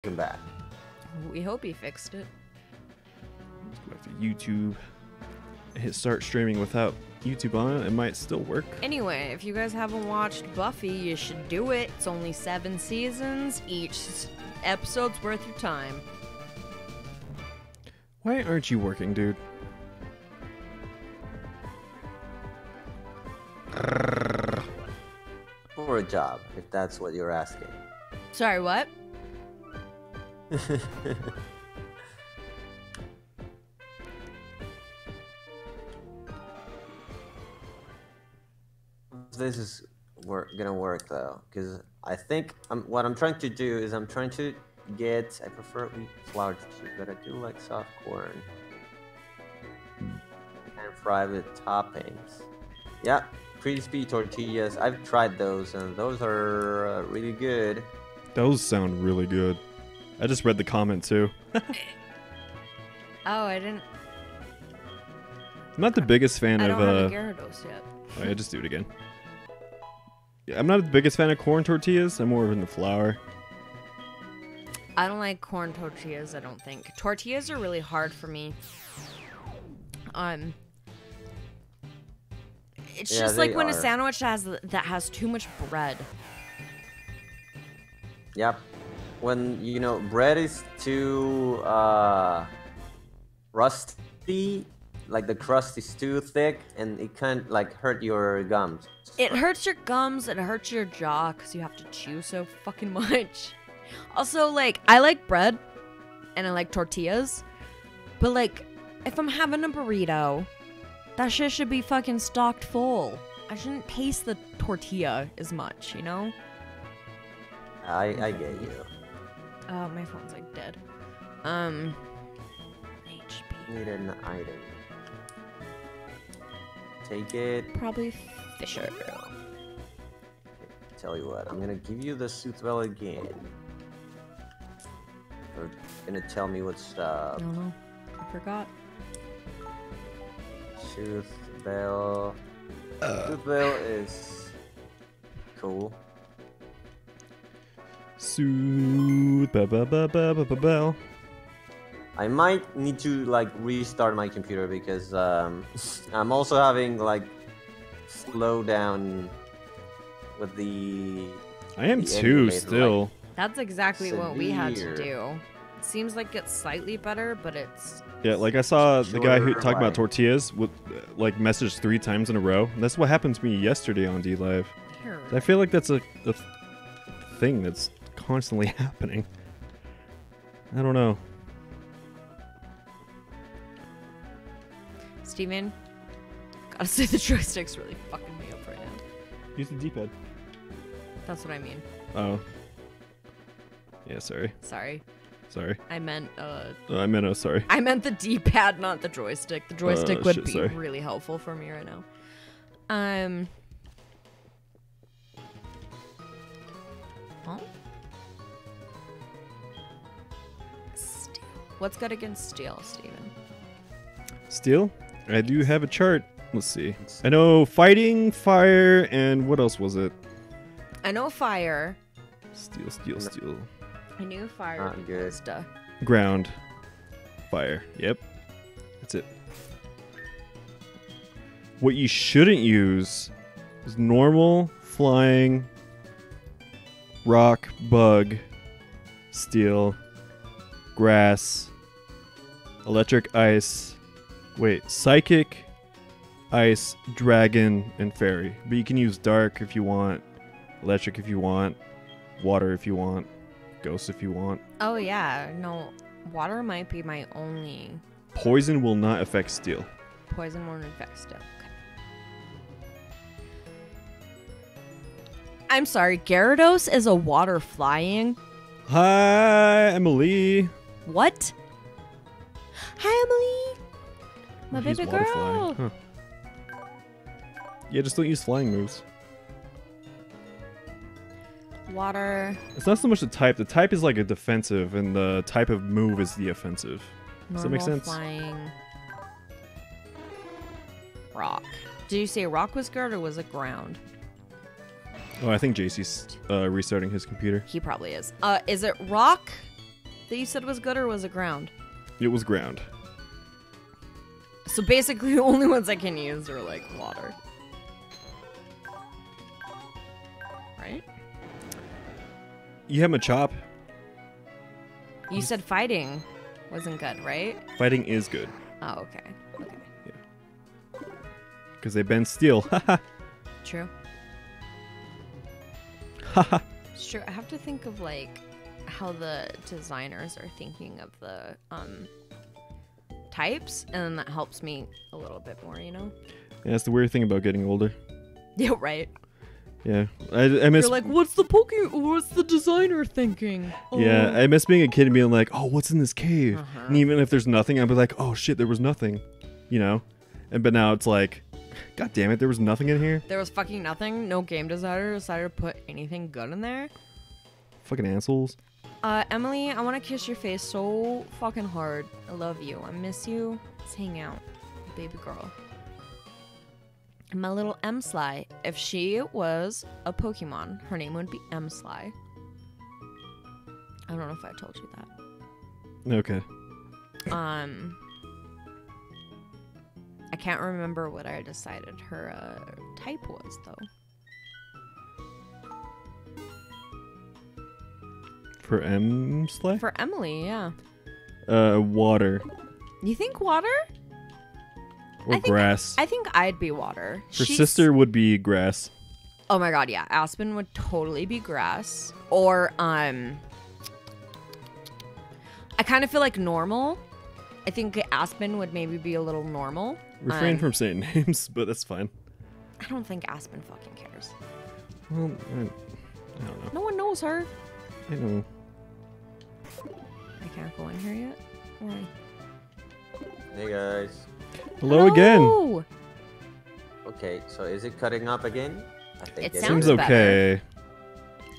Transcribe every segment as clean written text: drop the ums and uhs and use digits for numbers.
back. We hope he fixed it. Let's go back to YouTube. Hit start streaming without YouTube on it. It might still work. Anyway, if you guys haven't watched Buffy, you should do it. It's only 7 seasons. Each episode's worth your time. Why aren't you working, dude? For a job, if that's what you're asking. Sorry, what? This is gonna work though, because I think what I'm trying to do is I'm trying to get. I prefer wheat flour cheese, but I do like soft corn and fry with toppings. Yeah, crispy tortillas. I've tried those, and those are really good. Those sound really good. I just read the comment too. Oh, I didn't. I'm not the biggest fan I of. don't have a Gyarados yet. Oh, yeah, just do it again. Yeah, I'm not the biggest fan of corn tortillas. I'm more in the flour. I don't like corn tortillas, I don't think. Tortillas are really hard for me. It's just like when a sandwich that has too much bread. Yep. When, you know, bread is too rusty, like the crust is too thick, and it can like hurt your gums. It hurts your gums, it hurts your jaw, because you have to chew so fucking much. Also, like, I like bread, and I like tortillas, but like, if I'm having a burrito, that shit should be fucking stocked full. I shouldn't taste the tortilla as much, you know? I get you. Oh, my phone's like dead. HP. Need an item. Take it. Probably Fisher. Okay. Tell you what, I'm gonna give you the Soothbell again. You're gonna tell me what's up. No, I forgot. Soothbell. Soothbell is cool. Soothbell. I might need to like restart my computer because I'm also having like slow down with the. I am too still. Like, that's exactly what we had to severe. do. It seems like it's slightly better, but it's. Yeah, like I saw the guy who Sure, talked why? about tortillas with like message 3 times in a row. And that's what happened to me yesterday on D Live. Here. I feel like that's a thing that's constantly happening. I don't know. Steven, gotta say the joystick's really fucking me up right now. Use the D-pad. That's what I mean. Oh. Yeah, sorry. Sorry. Sorry. I meant I meant oh, sorry. I meant the D-pad, not the joystick. The joystick would shit, be sorry. really helpful for me right now. Huh? Steel. What's good against steel, Steven? Steel? I do have a chart. Let's see. I know fighting, fire, and what else was it? I know fire. Steel, steel, steel. I knew fire Not would be good. close to. Ground. Fire. Yep. That's it. What you shouldn't use is normal, flying, rock, bug, steel, grass, electric, ice, psychic, ice, dragon, and fairy. But you can use dark if you want, electric if you want, water if you want, ghost if you want. Oh yeah, no. Water might be my only. Poison will not affect steel. Poison won't affect steel. Okay. I'm sorry, Gyarados is a water flying? Hi, Emily. What? Hi, Emily! My He's baby water girl! flying. Huh. Yeah, just don't use flying moves. Water. It's not so much the type. The type is like a defensive, and the type of move is the offensive. Does that make Normal sense? Flying. Rock. Did you say rock was good or was it ground? Oh, I think JC's restarting his computer. He probably is. Is it rock, that you said was good, or was it ground? It was ground. So basically, the only ones I can use are like water. Right? You have Machop. You said fighting wasn't good, right? Fighting is good. Oh, okay. Okay. Because they bend steel. Haha. True. Haha. Sure. I have to think of like how the designers are thinking of the types, and then that helps me a little bit more, you know? Yeah, that's the weird thing about getting older. Yeah, right. Yeah. I miss... You're like, what's the designer thinking? Yeah, Oh. I miss being a kid and being like, oh, what's in this cave? Uh-huh. And even if there's nothing, I'd be like, oh shit, there was nothing. You know? But now it's like, god damn it, there was nothing in here? There was fucking nothing. No game designer decided to put anything good in there. Fucking assholes. Emily, I want to kiss your face so fucking hard. I love you. I miss you. Let's hang out, baby girl. My little M-Sly. If she was a Pokemon, her name would be M-Sly. I don't know if I told you that. Okay. I can't remember what I decided her type was, though. For M-Slay? For Emily, yeah. Water. You think water? Or grass. I think I'd be water. Her sister would be grass. Oh my god, yeah. Aspen would totally be grass. Or, I kind of feel like normal. I think Aspen would maybe be a little normal. Refrain from saying names, but that's fine. I don't think Aspen fucking cares. Well, I don't know. No one knows her. I know. I can't go in here yet. Why? Hey guys. Hello again. Okay, so is it cutting up again? I think It is. sounds Seems better. okay.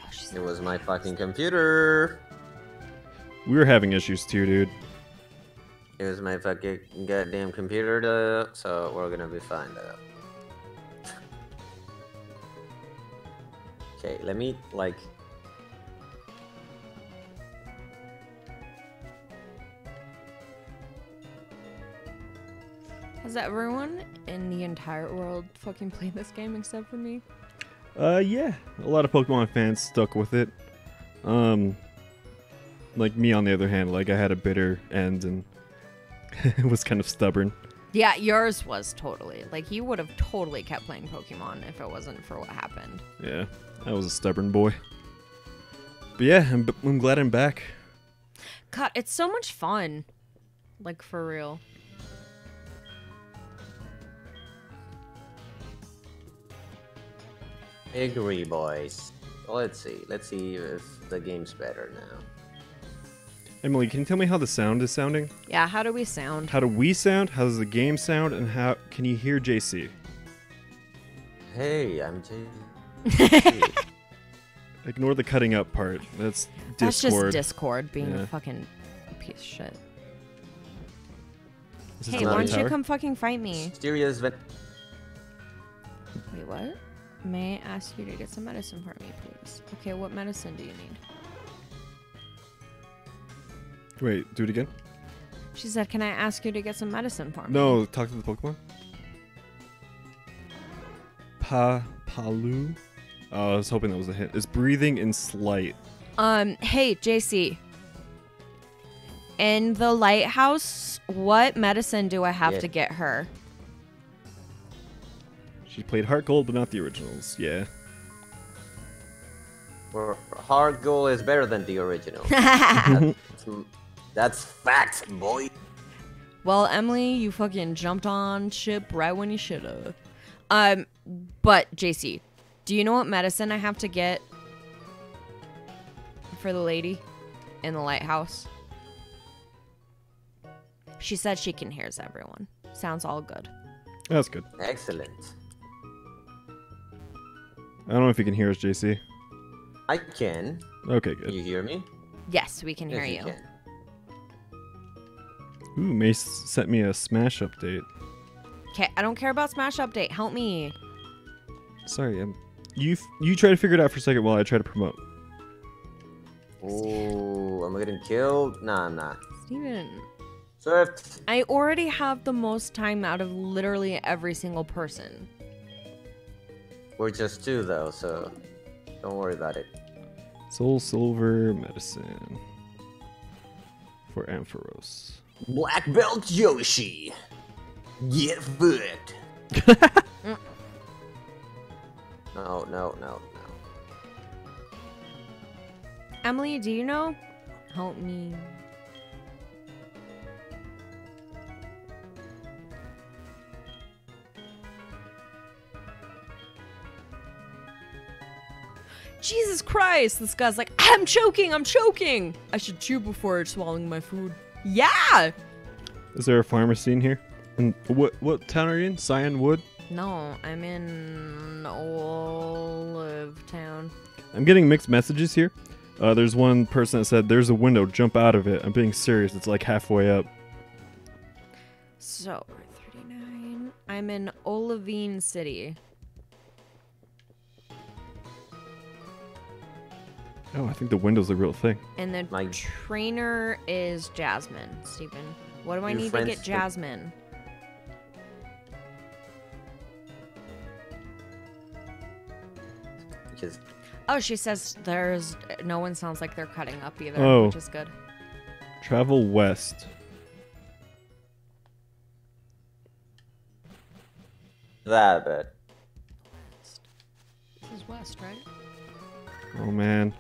Oh, she's It was my fucking computer. We were having issues too, dude. It was my fucking goddamn computer, though, so we're gonna be fine, though. Okay, let me, like... Has everyone in the entire world fucking played this game except for me? Yeah. A lot of Pokemon fans stuck with it. Like me on the other hand, like I had a bitter end and it was kind of stubborn. Yeah, yours was totally. Like, you would have totally kept playing Pokemon if it wasn't for what happened. Yeah, I was a stubborn boy. But yeah, I'm glad I'm back. God, it's so much fun. Like, for real. I agree, boys. Let's see if the game's better now. Emily, can you tell me how the sound is sounding? Yeah, how do we sound? How do we sound? How does the game sound? And how can you hear JC? Hey, I'm Jay. Ignore the cutting up part. That's Discord. That's just Discord being Yeah. a fucking piece of shit. This is Hey, not why a don't you tower. come fucking fight me? Mysterious vent. Wait, what? May I ask you to get some medicine for me, please? Okay, what medicine do you need? Wait, do it again? She said, can I ask you to get some medicine for me? No, talk to the Pokemon. Palu? Oh, I was hoping that was a hint. Is breathing in slight. Hey, JC. In the lighthouse, what medicine do I have Yeah. to get her? She played HeartGold, but not the originals. Yeah. Well, HeartGold is better than the original. That's fact, boy. Well, Emily, you fucking jumped on ship right when you should've. But JC, do you know what medicine I have to get for the lady in the lighthouse? She said she can hear everyone. Sounds all good. That's good. Excellent. I don't know if you can hear us, JC. I can. Okay, good. You hear me? Yes, we can hear Yes, you. can. Ooh, Mace sent me a Smash update. Okay, I don't care about Smash Update. Help me. Sorry, you try to figure it out for a second while I try to promote. Ooh, I'm getting killed. Nah. Steven. Surfed. I already have the most time out of literally every single person. We're just 2 though, so don't worry about it. SoulSilver medicine for Ampharos. Black belt Yoshi. Get fucked. No. Emily, do you know? Help me. Jesus Christ! This guy's like, I'm choking! I should chew before swallowing my food. Yeah! Is there a pharmacy in here? And what town are you in? Cyanwood? No, I'm in Olive Town. I'm getting mixed messages here. There's one person that said, there's a window, jump out of it. I'm being serious, it's like halfway up. So, 39. I'm in Olivine City. Oh, I think the window's the real thing. And the trainer is Jasmine, Stephen. What do I need to get Jasmine? Oh, she says there's no one sounds like they're cutting up either, which is good. Travel west. That bit. This is west, right? Oh man.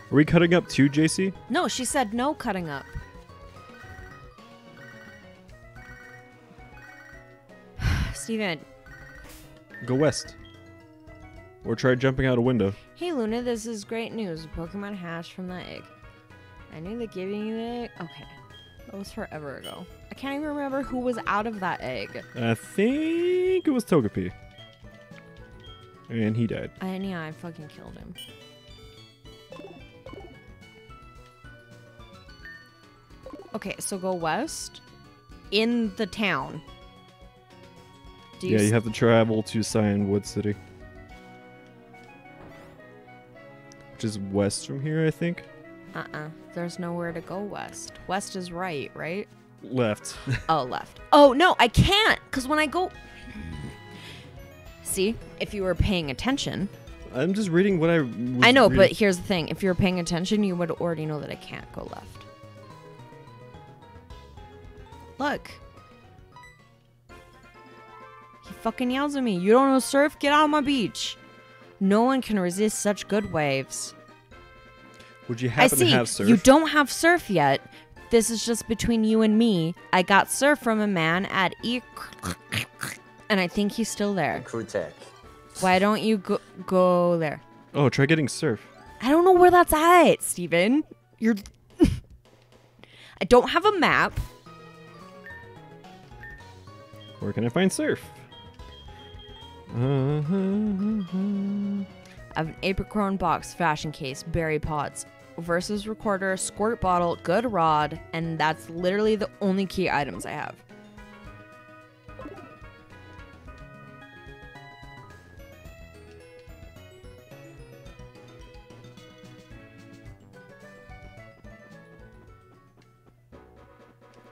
Are we cutting up too, JC? No, she said no cutting up. Steven. Go west. Or try jumping out a window. Hey Luna, this is great news. Pokemon hatched from that egg. I knew that giving you the egg. Okay. That was forever ago. I can't even remember who was out of that egg. I think it was Togepi. And he died. And yeah, I fucking killed him. Okay, so go west. In the town. Yeah, you have to travel to Cyanwood City. Which is west from here, I think. There's nowhere to go west. West is right? Left. Oh, left. Oh, no, I can't. Because when I go... See, if you were paying attention... I'm just reading what I know, reading. But here's the thing. If you were paying attention, you would already know that I can't go left. Look. He fucking yells at me. You don't know surf? Get out of my beach. No one can resist such good waves. Would you happen to have surf? You don't have surf yet. This is just between you and me. I got surf from a man at and I think he's still there. Krutech. Why don't you go there? Oh, try getting surf. I don't know where that's at, Steven. You're... I don't have a map. Where can I find surf? I have an apricot box, fashion case, berry pots, versus recorder, squirt bottle, good rod, and that's literally the only key items I have.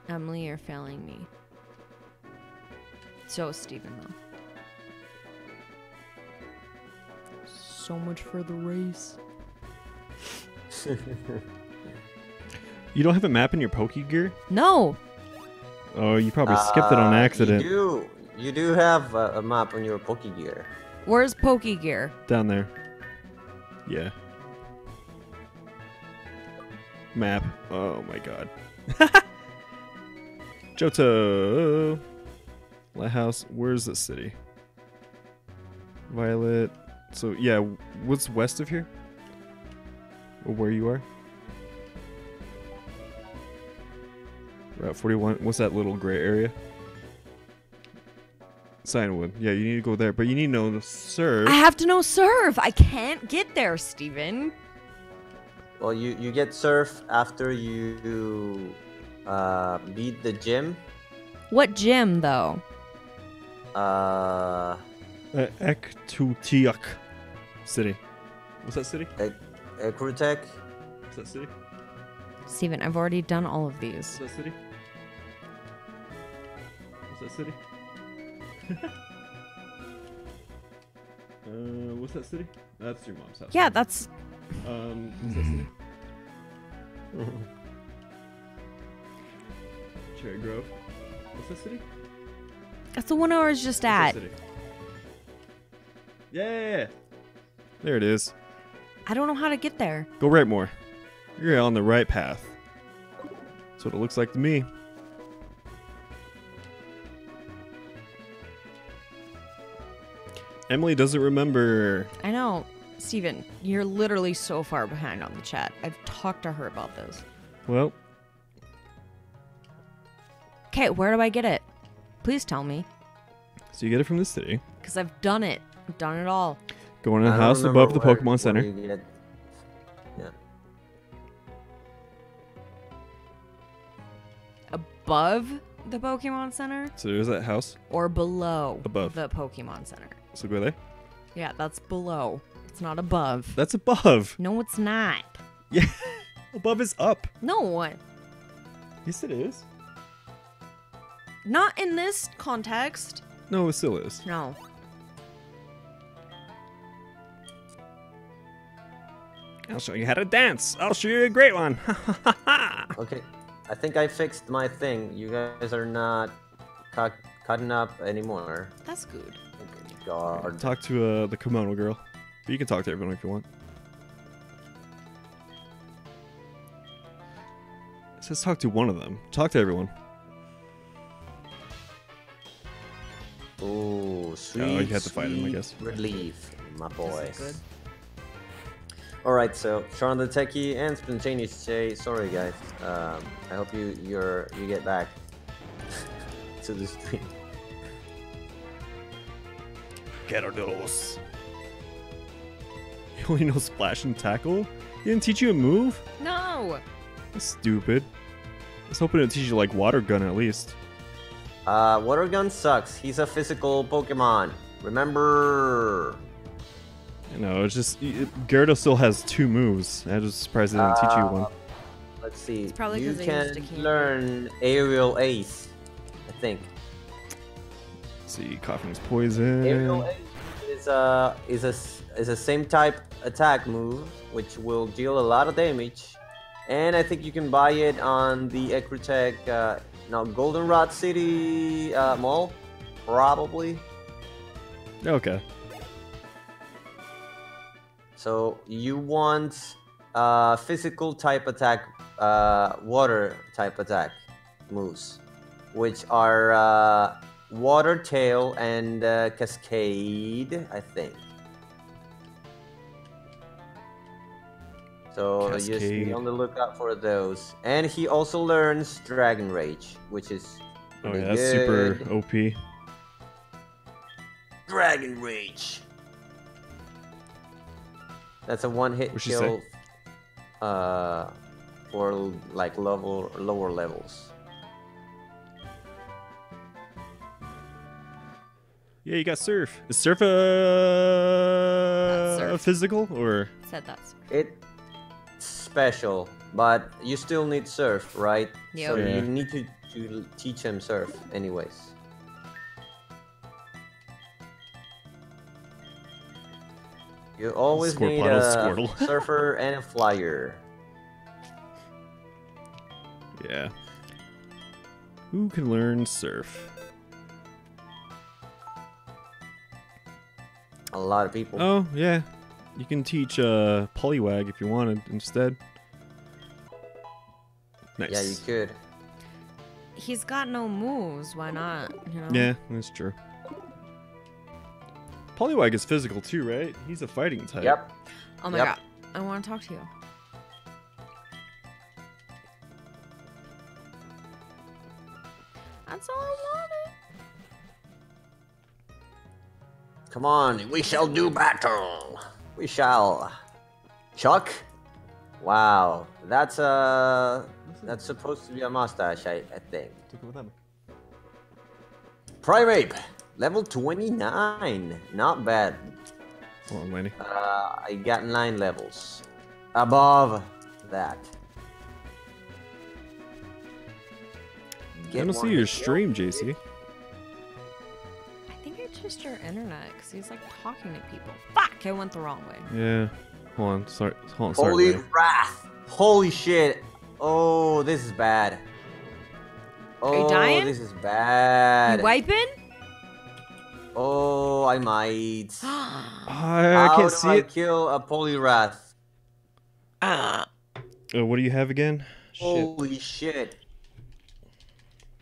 Emily, you're failing me. So, Steven, though. So much for the race. You don't have a map in your Pokegear? No. Oh, you probably skipped it on accident. You do have a map on your Pokegear. Where's Pokegear? Down there. Yeah. Map. Oh my god. Johto. Lighthouse. Where's the city? Violet. So yeah, what's west of here? Or where you are? Route 41. What's that little gray area? Cyanwood. Yeah, you need to go there, but you need to know the surf. I have to know surf. I can't get there, Steven. Well, you get surf after you beat the gym. What gym, though? Ektutiak City. What's that city? Krutech. What's that city? Steven, I've already done all of these. What's that city? What's that city? What's that city? That's your mom's house. Yeah, that's... What's that city? Cherry Grove. What's that city? That's the one I was just What's at. that city? Yeah. There it is. I don't know how to get there. Go right more. You're on the right path. That's what it looks like to me. Emily doesn't remember. I know. Steven, you're literally so far behind on the chat. I've talked to her about this. Well, Okay, where do I get it? Please tell me. so you get it from this city. Because I've done it. I've done it all. Go in a I don't house remember above the where- Pokemon where Center. you get- Yeah. Above the Pokemon Center So there's that house. or below Above. the Pokemon Center? So go there. Yeah, that's below. It's not above. That's above. No, it's not. Yeah. Above is up. No, Yes, it is. not in this context. No, it still is. No. I'll show you how to dance. I'll show you a great one. Okay, I think I fixed my thing. You guys are not cutting up anymore. That's good. Thank God. Talk to the kimono girl. But you can talk to everyone if you want. It says talk to one of them. Talk to everyone. Ooh, sweet. Oh, you have to fight him, I sweet guess. Relief, my This boys. is good. All right, so Sean the Techie and Spontaneous say sorry, guys. I hope you get back to the stream. Gyarados. You only know splash and tackle? He didn't teach you a move? No. That's stupid. I was hoping to teach you like water gun at least. Water Gun sucks. He's a physical Pokemon. Remember? You know, it's just Gyarados still has 2 moves. I was surprised they didn't teach you one. Let's see. It's probably You 'cause I can used to candy. learn Aerial Ace, I think. Let's see, Coughing's poison. Aerial Ace is a same type attack move, which will deal a lot of damage. And I think you can buy it on the Ecrutech, Goldenrod City mall, probably. Okay. So you want physical type attack, water type attack moves, which are Water Tail and Cascade, I think. So just Cascade. be on the lookout for those. And he also learns Dragon Rage, which is Oh pretty yeah, that's super good. OP. Dragon Rage. That's a one-hit What'd she kill for like lower levels. Yeah, you got Surf. Is Surf Surf. physical or? Said that's. It's special, but you still need Surf, right? Yep. So Yeah. you need to teach him Surf anyways. You always need Squirtle, a Squirtle. surfer and a flyer. Yeah. Who can learn Surf? A lot of people. Oh yeah, you can teach Poliwag if you wanted instead. Nice. Yeah, you could. He's got no moves. Why not? You know? Yeah, that's true. Poliwag is physical too, right? He's a fighting type. Yep. Oh my Yep. god. I want to talk to you. That's all I wanted. Come on, we shall do battle. We shall. Chuck? Wow, that's supposed to be a mustache, I think. Primeape, level 29. Not bad. Hold on, Laney. I got 9 levels above that. I don't see your stream, JC. I think it's just your internet, because he's like talking to people. Fuck! I went the wrong way. Yeah. Hold on. Sorry. Holy wrath! Holy shit! Oh, this is bad. Oh, Are you dying? This is bad. You wiping? Oh, I might. I can't see How do I it. kill a Poliwrath? What do you have again? Shit. Holy shit.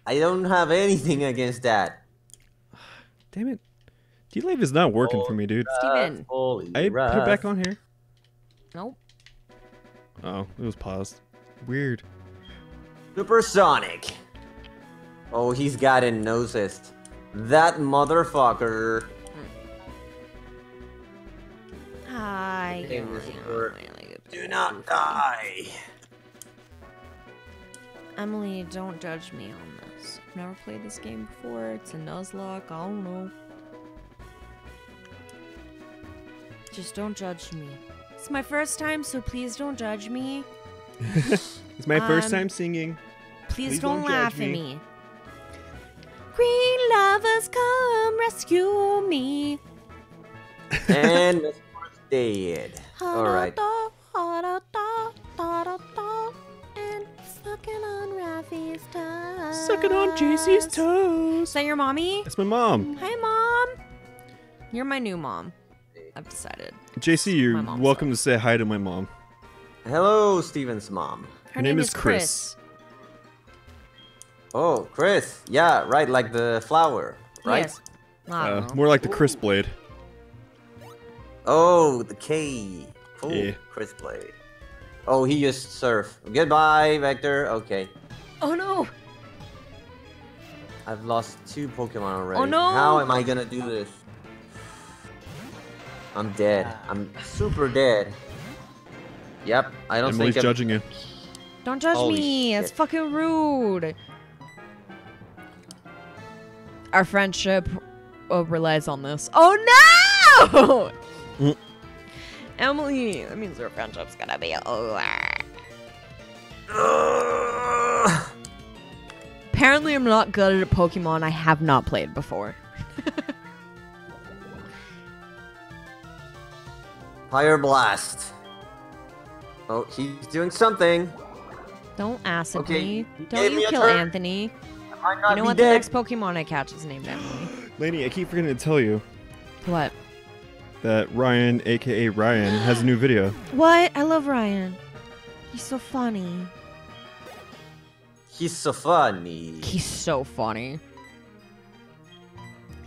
I don't have anything against that. Damn it. D-Live is not working for me, dude. Steven. I put it back on here. Nope. Oh, it was paused. Weird. Supersonic. Oh, he's got a nosist. That motherfucker. Hi. Do not die. Emily, don't judge me on this. I've never played this game before. It's a Nuzlocke. I don't know. Just don't judge me. It's my first time, so please don't judge me. It's my first time singing. Please don't laugh at me. Green lovers, come rescue me. And Miss Mark's dead. Alright. And sucking on Rafi's toes. Sucking on JC's toes. Is that your mommy? That's my mom. Hi, Mom. You're my new mom. I've decided. JC, you're welcome to say hi to my mom. Hello, Steven's mom. Her name is Chris. Oh, Chris. Yeah, right, like the flower, right? Yes. I don't know. More like the Chris Blade. Oh, the K. Oh, Yeah. Chris Blade. Oh, he just surf. Goodbye, Vector. Okay. Oh no! I've lost 2 Pokemon already. Oh, no. How am I gonna do this? I'm dead. I'm super dead. Yep, I don't Emily's think I'm... judging you. Don't judge Holy me. shit. It's fucking rude. Our friendship relies on this. Oh no! Emily, that means our friendship's gonna be over. Apparently, I'm not good at a Pokemon I have not played before. Fire Blast. Oh, he's doing something. Don't acid Okay, me. he Don't gave you me a kill turn. Anthony. I might not You know be what? dead. The next Pokemon I catch is named Emily. Lainey, I keep forgetting to tell you What? that Ryan, aka Ryan, has a new video. What? I love Ryan. He's so funny. He's so funny. He's so funny.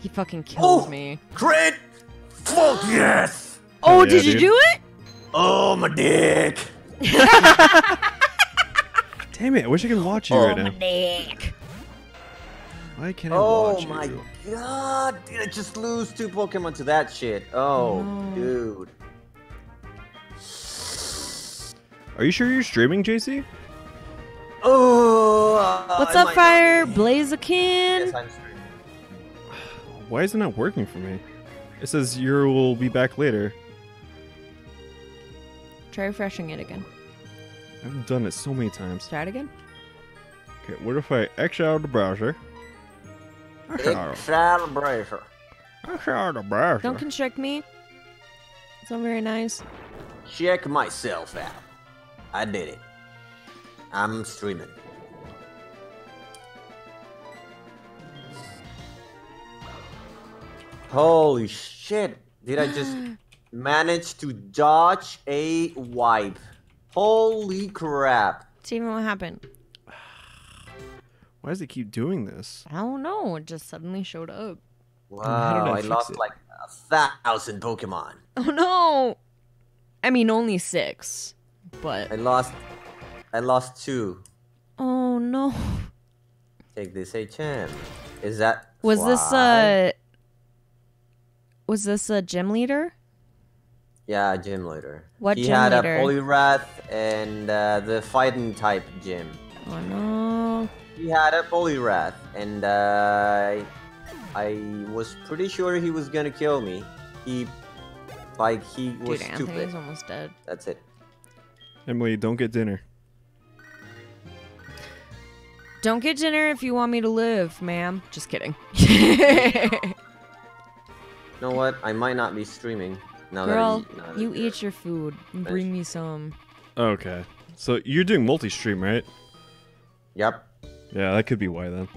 He fucking kills me. Crit! Fuck yes! Oh, yeah, did you dude. do it? Oh, my dick! Damn it, I wish I could watch you Oh, right my now. dick. Why can't I Oh watch my you? god! Did I just lose 2 Pokemon to that shit? Oh, No. dude. Are you sure you're streaming, JC? Oh! What's I up, might not Fire? be. Blaziken? Yes, I'm streaming. Why is it not working for me? It says you will be back later. Try refreshing it again. I've done it so many times. Try it again. Okay, what if I exit out of the browser? Exit out Celebrator. of the browser. Don't constrict me. It's not very nice. Check myself out. I did it. I'm streaming. Holy shit. Did I just manage to dodge a wipe? Holy crap. Steven, what happened? Why does it keep doing this? I don't know. It just suddenly showed up. Wow, did I I fix lost it? like 1,000 Pokemon. Oh no! I mean, only 6. But. I lost 2. Oh no. Take this HM. Is that Was fly? this a gym leader? Yeah, gym leader. What he gym had leader? a Poliwrath and the fighting type gym. Oh no. He had a Poliwrath and I was pretty sure he was gonna kill me. He was Dude, stupid. Anthony's almost dead. That's it. Emily, don't get dinner. Don't get dinner if you want me to live, ma'am. Just kidding. You know what? I might not be streaming. Now Girl, that you eat your food and bring me some. Okay. So you're doing multi-stream, right? Yep. Yeah, that could be why then.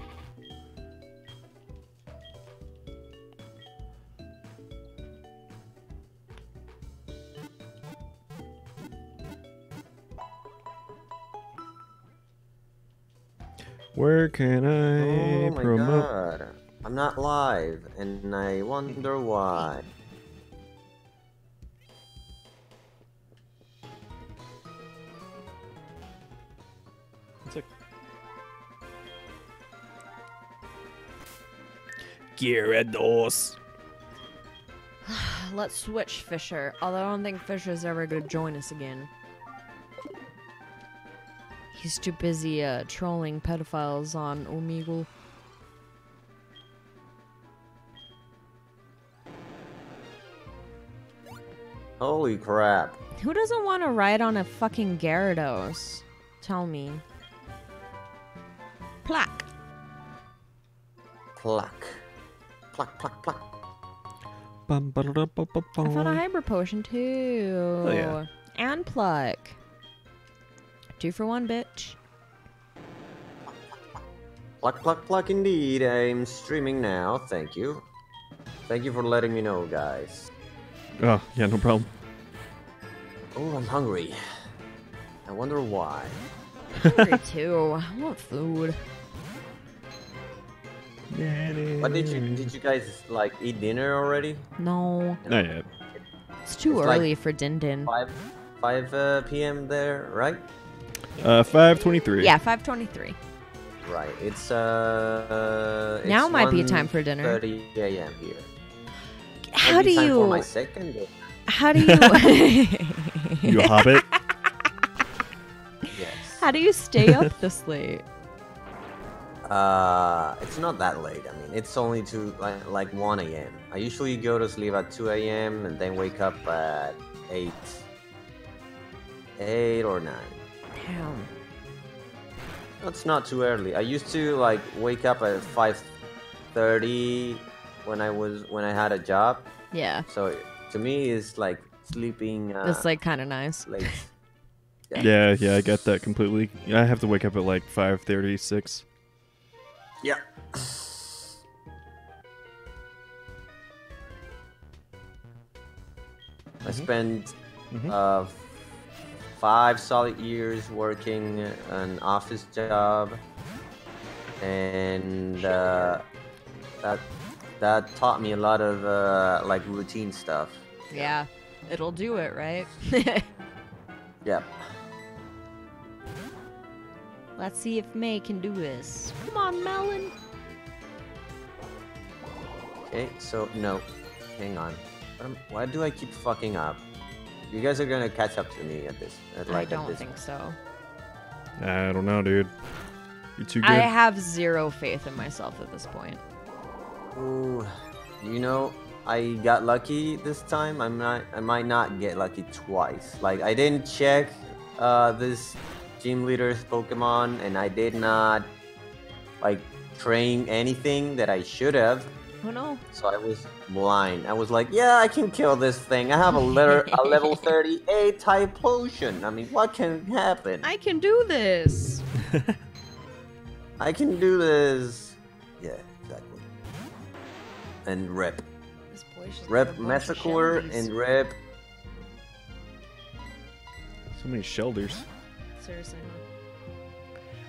Where can I promote? God. I'm not live, and I wonder why. Gyarados. Let's switch Fisher. Although I don't think Fisher's ever gonna join us again. He's too busy trolling pedophiles on Omegle. Holy crap. Who doesn't want to ride on a fucking Gyarados? Tell me. Plaque. Pluck. Pluck, pluck, pluck. I found a Hyper Potion too. Oh, yeah. And Pluck. 2 for 1, bitch. Pluck, pluck, pluck indeed. I'm streaming now. Thank you. Thank you for letting me know, guys. Oh, yeah, no problem. Oh, I'm hungry. I wonder why. Hungry too. I want food. What did you guys like eat dinner already? No. Not yet. It's too It's early like for Din Din. 5 p.m. there, right? 5:23. Yeah, 5:23. Right. It's Now might be a time for dinner. 30 a.m. here. How Might do be time for you? my second dinner. How do you? You a hobbit? Yes. How do you stay up this late? It's not that late. I mean, it's only like 1 a.m. I usually go to sleep at 2 a.m. and then wake up at 8 or 9. Damn. That's not too early. I used to like wake up at 5:30 when I had a job. Yeah. So to me, it's like sleeping. It's like kind of nice. Late. Yeah, I get that completely. I have to wake up at like 5:36. Yeah. I spent 5 solid years working an office job, and that taught me a lot of like routine stuff. Yeah. It'll do it, right? Yep. Let's see if May can do this. Come on, Melon. Okay, so no, hang on. Why do I keep fucking up? You guys are gonna catch up to me at this. I don't think so. I don't know, dude. You're too good. I have 0 faith in myself at this point. Ooh, you know, I got lucky this time. I might not get lucky twice. Like I didn't check this gym leader's Pokemon, and I did not like train anything that I should have. Oh no. So I was blind. I was like, yeah, I can kill this thing. I have a level 38 type potion. I mean, what can happen? I can do this. I can do this. Yeah, exactly. And rip. This boy's just Rip got a bunch of Metacore shellies. and rip. So many shelders. Seriously.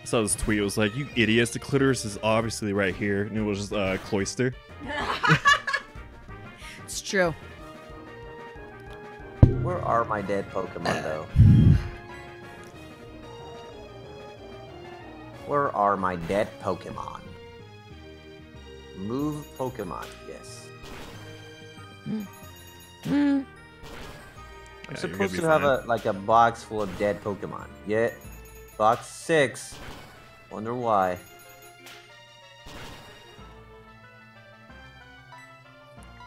I saw this tweet. It was like, you idiots, the clitoris is obviously right here. And it was just Cloyster. It's true. Where are my dead Pokemon, though? Where are my dead Pokemon? Move Pokemon, yes. I'm supposed to have a box full of dead Pokemon. Yeah, box 6. Wonder why.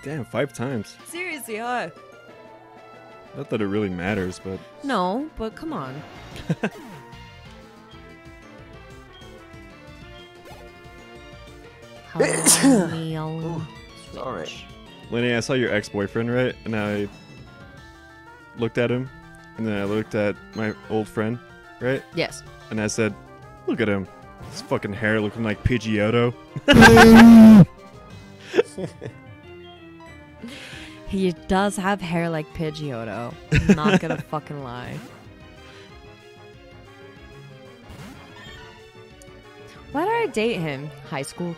Damn, 5 times. Seriously, huh? Not that it really matters, but No, but come on. Ooh, sorry. Lenny, I saw your ex-boyfriend, right? And I looked at him, and then I looked at my old friend, right? Yes. And I said, look at him. His fucking hair looking like Pidgeotto. He does have hair like Pidgeotto. I'm not gonna fucking lie. Why did I date him? High school.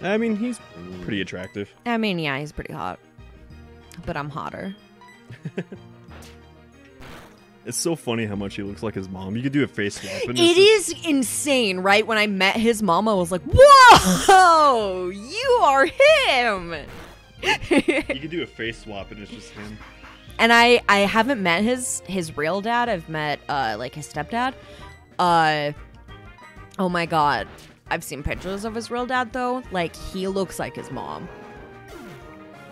I mean, he's pretty attractive. I mean, yeah, he's pretty hot. But I'm hotter. It's so funny how much he looks like his mom. You could do a face swap. And It is insane, right? When I met his mom, I was like, whoa! You are him! You could do a face swap and it's just him. And I haven't met his real dad. I've met, like, his stepdad. Oh my god. I've seen pictures of his real dad, though. Like, he looks like his mom.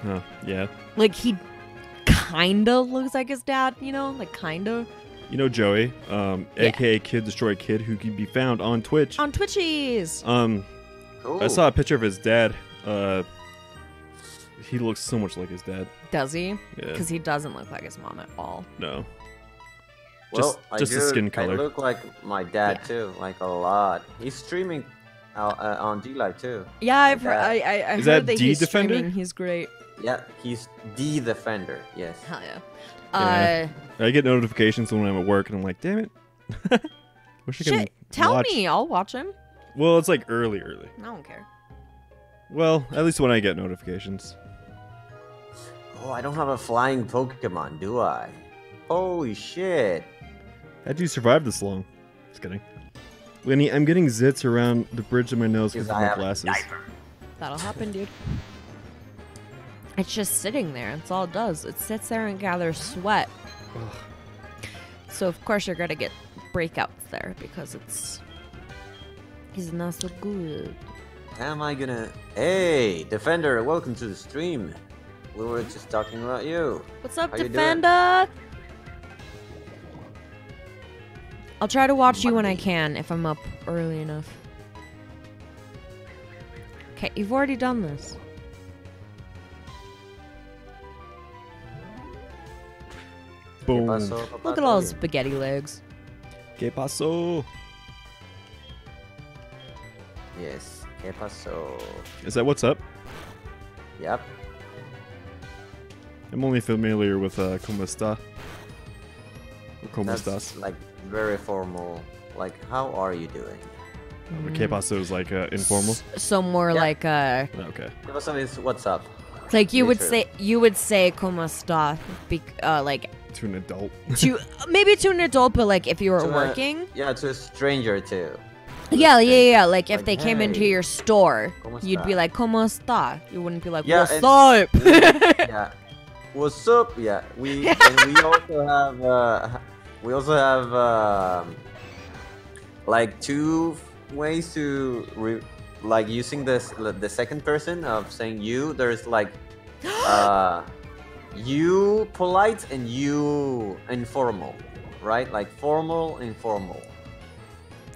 Oh, yeah. Like, he kinda looks like his dad, you know? Like, kinda. You know Joey, aka Kid Destroy Kid, who can be found on Twitch. On Twitchies! Cool. I saw a picture of his dad. He looks so much like his dad. Does he? Yeah. Because he doesn't look like his mom at all. No. Well, just the skin color. I look like my dad too, like a lot. He's streaming on D-Live too. Yeah, I've Like heard, that. I Is heard that that he's D-Defender? streaming. He's great. Yeah, he's the defender. Yes. Hell yeah. Yeah. I get notifications when I'm at work, and I'm like, damn it. Wish I could Shit, tell watch. me. I'll watch him. Well, it's like early. I don't care. Well, at least when I get notifications. Oh, I don't have a flying Pokemon, do I? Holy shit. How'd you survive this long? Just kidding. Lenny, I'm getting zits around the bridge of my nose because of I my have a glasses. diaper. That'll happen, dude. It's just sitting there. That's all it does. It sits there and gathers sweat. Ugh. So, of course, you're going to get breakouts there because he's not so good. How am I gonna... Hey, Defender, welcome to the stream. We were just talking about you. What's up, How you doing? Defender? I'll try to watch you when I can, if I'm up early enough. Okay, you've already done this. Boom. Look at all those spaghetti legs. ¿Qué pasó? Yes. ¿Qué pasó? Is that what's up? Yep. I'm only familiar with ¿Cómo está? Or ¿Cómo That's estás? like very formal. Like, how are you doing? ¿Qué pasó is like informal? So more Yeah. like Okay. ¿Qué pasó is what's up? like you would True. say "Cómo está?" Like To an adult. to maybe to an adult, but like if you were To a- working. Yeah, to a stranger too. Yeah. Like if Like, they came into hey, your store, ¿cómo you'd be está? like, "Cómo está?" You wouldn't be like, Yeah, "What's it's- up?" Yeah. What's up? Yeah. And we also have like two ways to like using the second person of saying you. There's like you polite and you informal, right? Like formal, informal.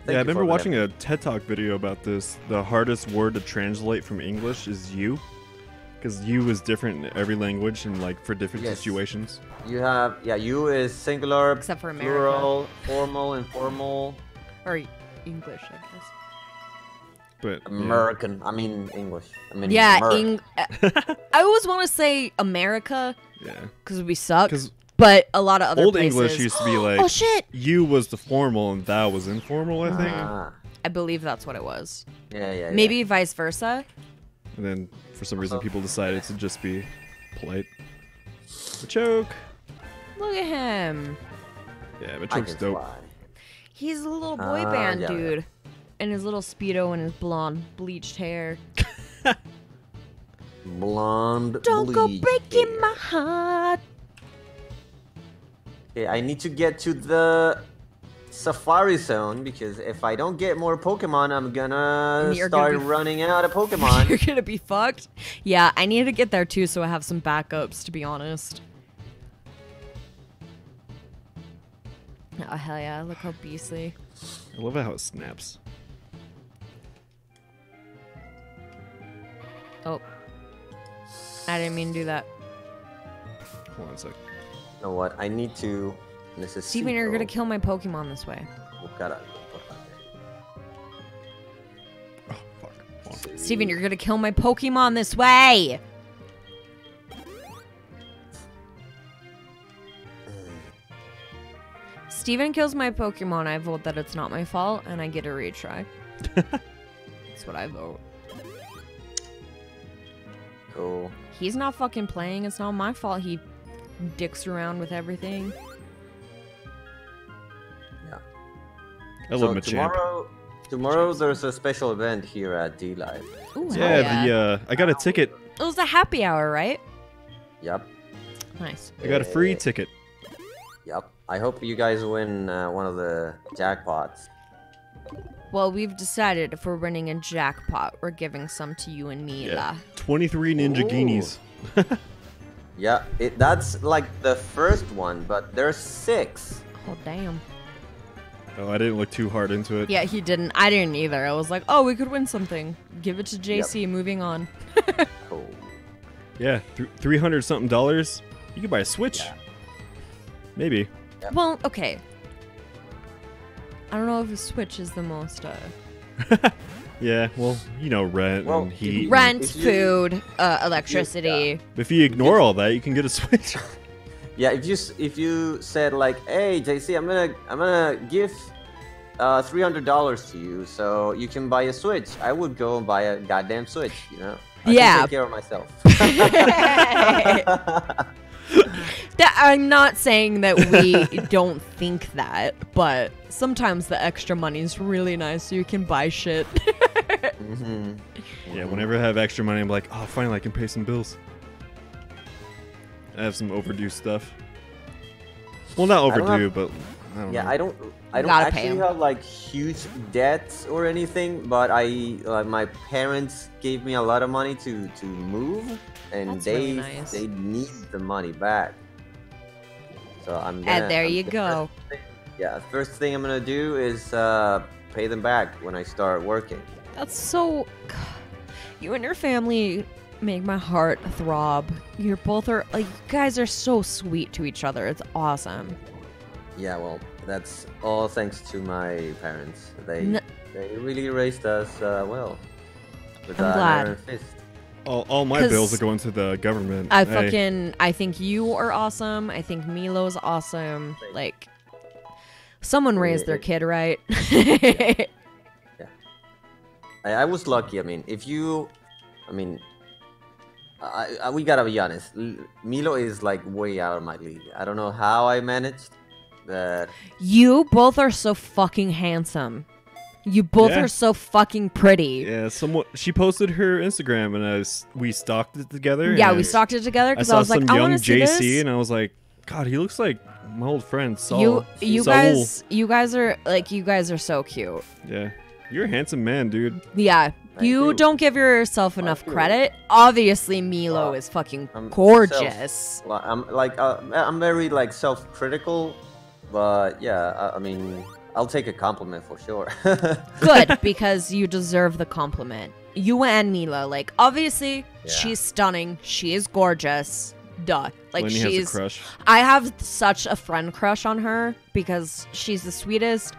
Yeah, I remember watching a TED Talk video about this. The hardest word to translate from English is you. Because you is different in every language and like for different Yes. situations. You have you is singular, Except for America. plural, formal, informal. Or English, I guess. But American. I mean English. I mean Yeah, American. I always want to say America yeah. because we suck. 'Cause But a lot of other Old places. English used to be like Oh shit! you was the formal and thou was informal, I think. I believe that's what it was. Yeah. Maybe vice versa. And then for some reason Also- people decided to just be polite. Machoke. Look at him. Yeah, I Machoke's can dope. fly. He's a little boy band yeah. dude. And his little Speedo and his blonde bleached hair. Blonde. Don't go bleach breaking hair. my heart. Okay, I need to get to the Safari Zone because if I don't get more Pokemon, I'm gonna You're gonna start be running out of Pokemon. You're gonna be fucked. Yeah, I need to get there too so I have some backups, to be honest. Oh, hell yeah. Look how beastly. I love how it snaps. Oh. I didn't mean to do that. Hold on a sec. You know what? I need to. Steven, you're gonna kill my Pokemon this way. Oh, fuck. Hold on. Steven, you're gonna kill my Pokemon this way! Steven kills my Pokemon, I vote that it's not my fault, and I get a retry. That's what I vote. Cool. He's not fucking playing, it's not my fault he dicks around with everything. Yeah. I love my champ. Tomorrow there's a special event here at D-Live. Ooh, hell Yeah, I got a ticket. It was a happy hour, right? Yep. Nice. I got a free ticket. Yep. I hope you guys win one of the jackpots. Well, we've decided if we're winning a jackpot, we're giving some to you and Mila. Yeah. 23 Ninja Ooh. Guineas. Yeah, that's like the first one, but there's 6. Oh, damn. Oh, I didn't look too hard into it. Yeah, he didn't. I didn't either. I was like, oh, we could win something. Give it to JC, moving on. Cool. Yeah, $300 something. You could buy a Switch. Yeah. Maybe. Yep. Well, okay. I don't know if a Switch is the most, Yeah, well, you know, rent Well, and heat. Rent, If you- food, electricity. If you ignore all that, you can get a Switch. Yeah, if you said like, hey JC, I'm gonna give $300 to you so you can buy a Switch, I would go and buy a goddamn Switch. You know. I Yeah. can take care of myself. I'm not saying that we don't think that, but sometimes the extra money is really nice so you can buy shit. Mm-hmm. Yeah, whenever I have extra money, I'm like, oh, finally I can pay some bills. I have some overdue stuff. Well, not don't overdue, have- but I don't Yeah, know. I don't Gotta pay actually 'em. have like huge debts or anything, but my parents gave me a lot of money to move, and That's they really nice. they need the money back. So I'm gonna. And there you the go. First thing I'm gonna do is pay them back when I start working. That's so... You and your family make my heart throb. You're both are... Like, you guys are so sweet to each other. It's awesome. Yeah, well, that's all thanks to my parents. They N- really raised us well. With I'm an glad. iron fist. All my 'Cause bills are going to the government. I Hey. I think you are awesome. I think Milo's awesome. Like, someone raised their kid right. I was lucky. I mean, we gotta be honest. Milo is like way out of my league. I don't know how I managed, but You both are so fucking handsome. You both Yeah. are so fucking pretty. Yeah, she posted her Instagram, and we stalked it together. Yeah, and we stalked it together I because saw I was like, some I young want to see JC, this. and I was like, God, he looks like my old friend Saul. You Saul. guys are so cute. Yeah, you're a handsome man, dude. Yeah, Thank you you. don't give yourself enough you. credit. Obviously, Milo Well, is fucking I'm gorgeous. I'm very like self-critical, but yeah, I mean, I'll take a compliment for sure. Good, because you deserve the compliment. You and Mila, like, obviously, Yeah. she's stunning. She is gorgeous. Duh. Like, Lenny has a crush. I have such a friend crush on her because she's the sweetest,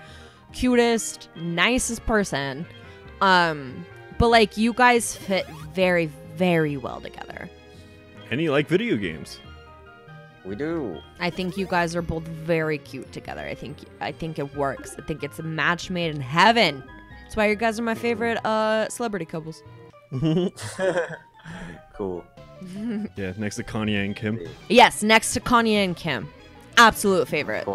cutest, nicest person. But like, you guys fit very, very well together. And you like video games. We do. I think you guys are both very cute together. I think it works. I think it's a match made in heaven. That's why you guys are my favorite celebrity couples. Cool. Yeah, next to Kanye and Kim. Yes, next to Kanye and Kim. Absolute favorite.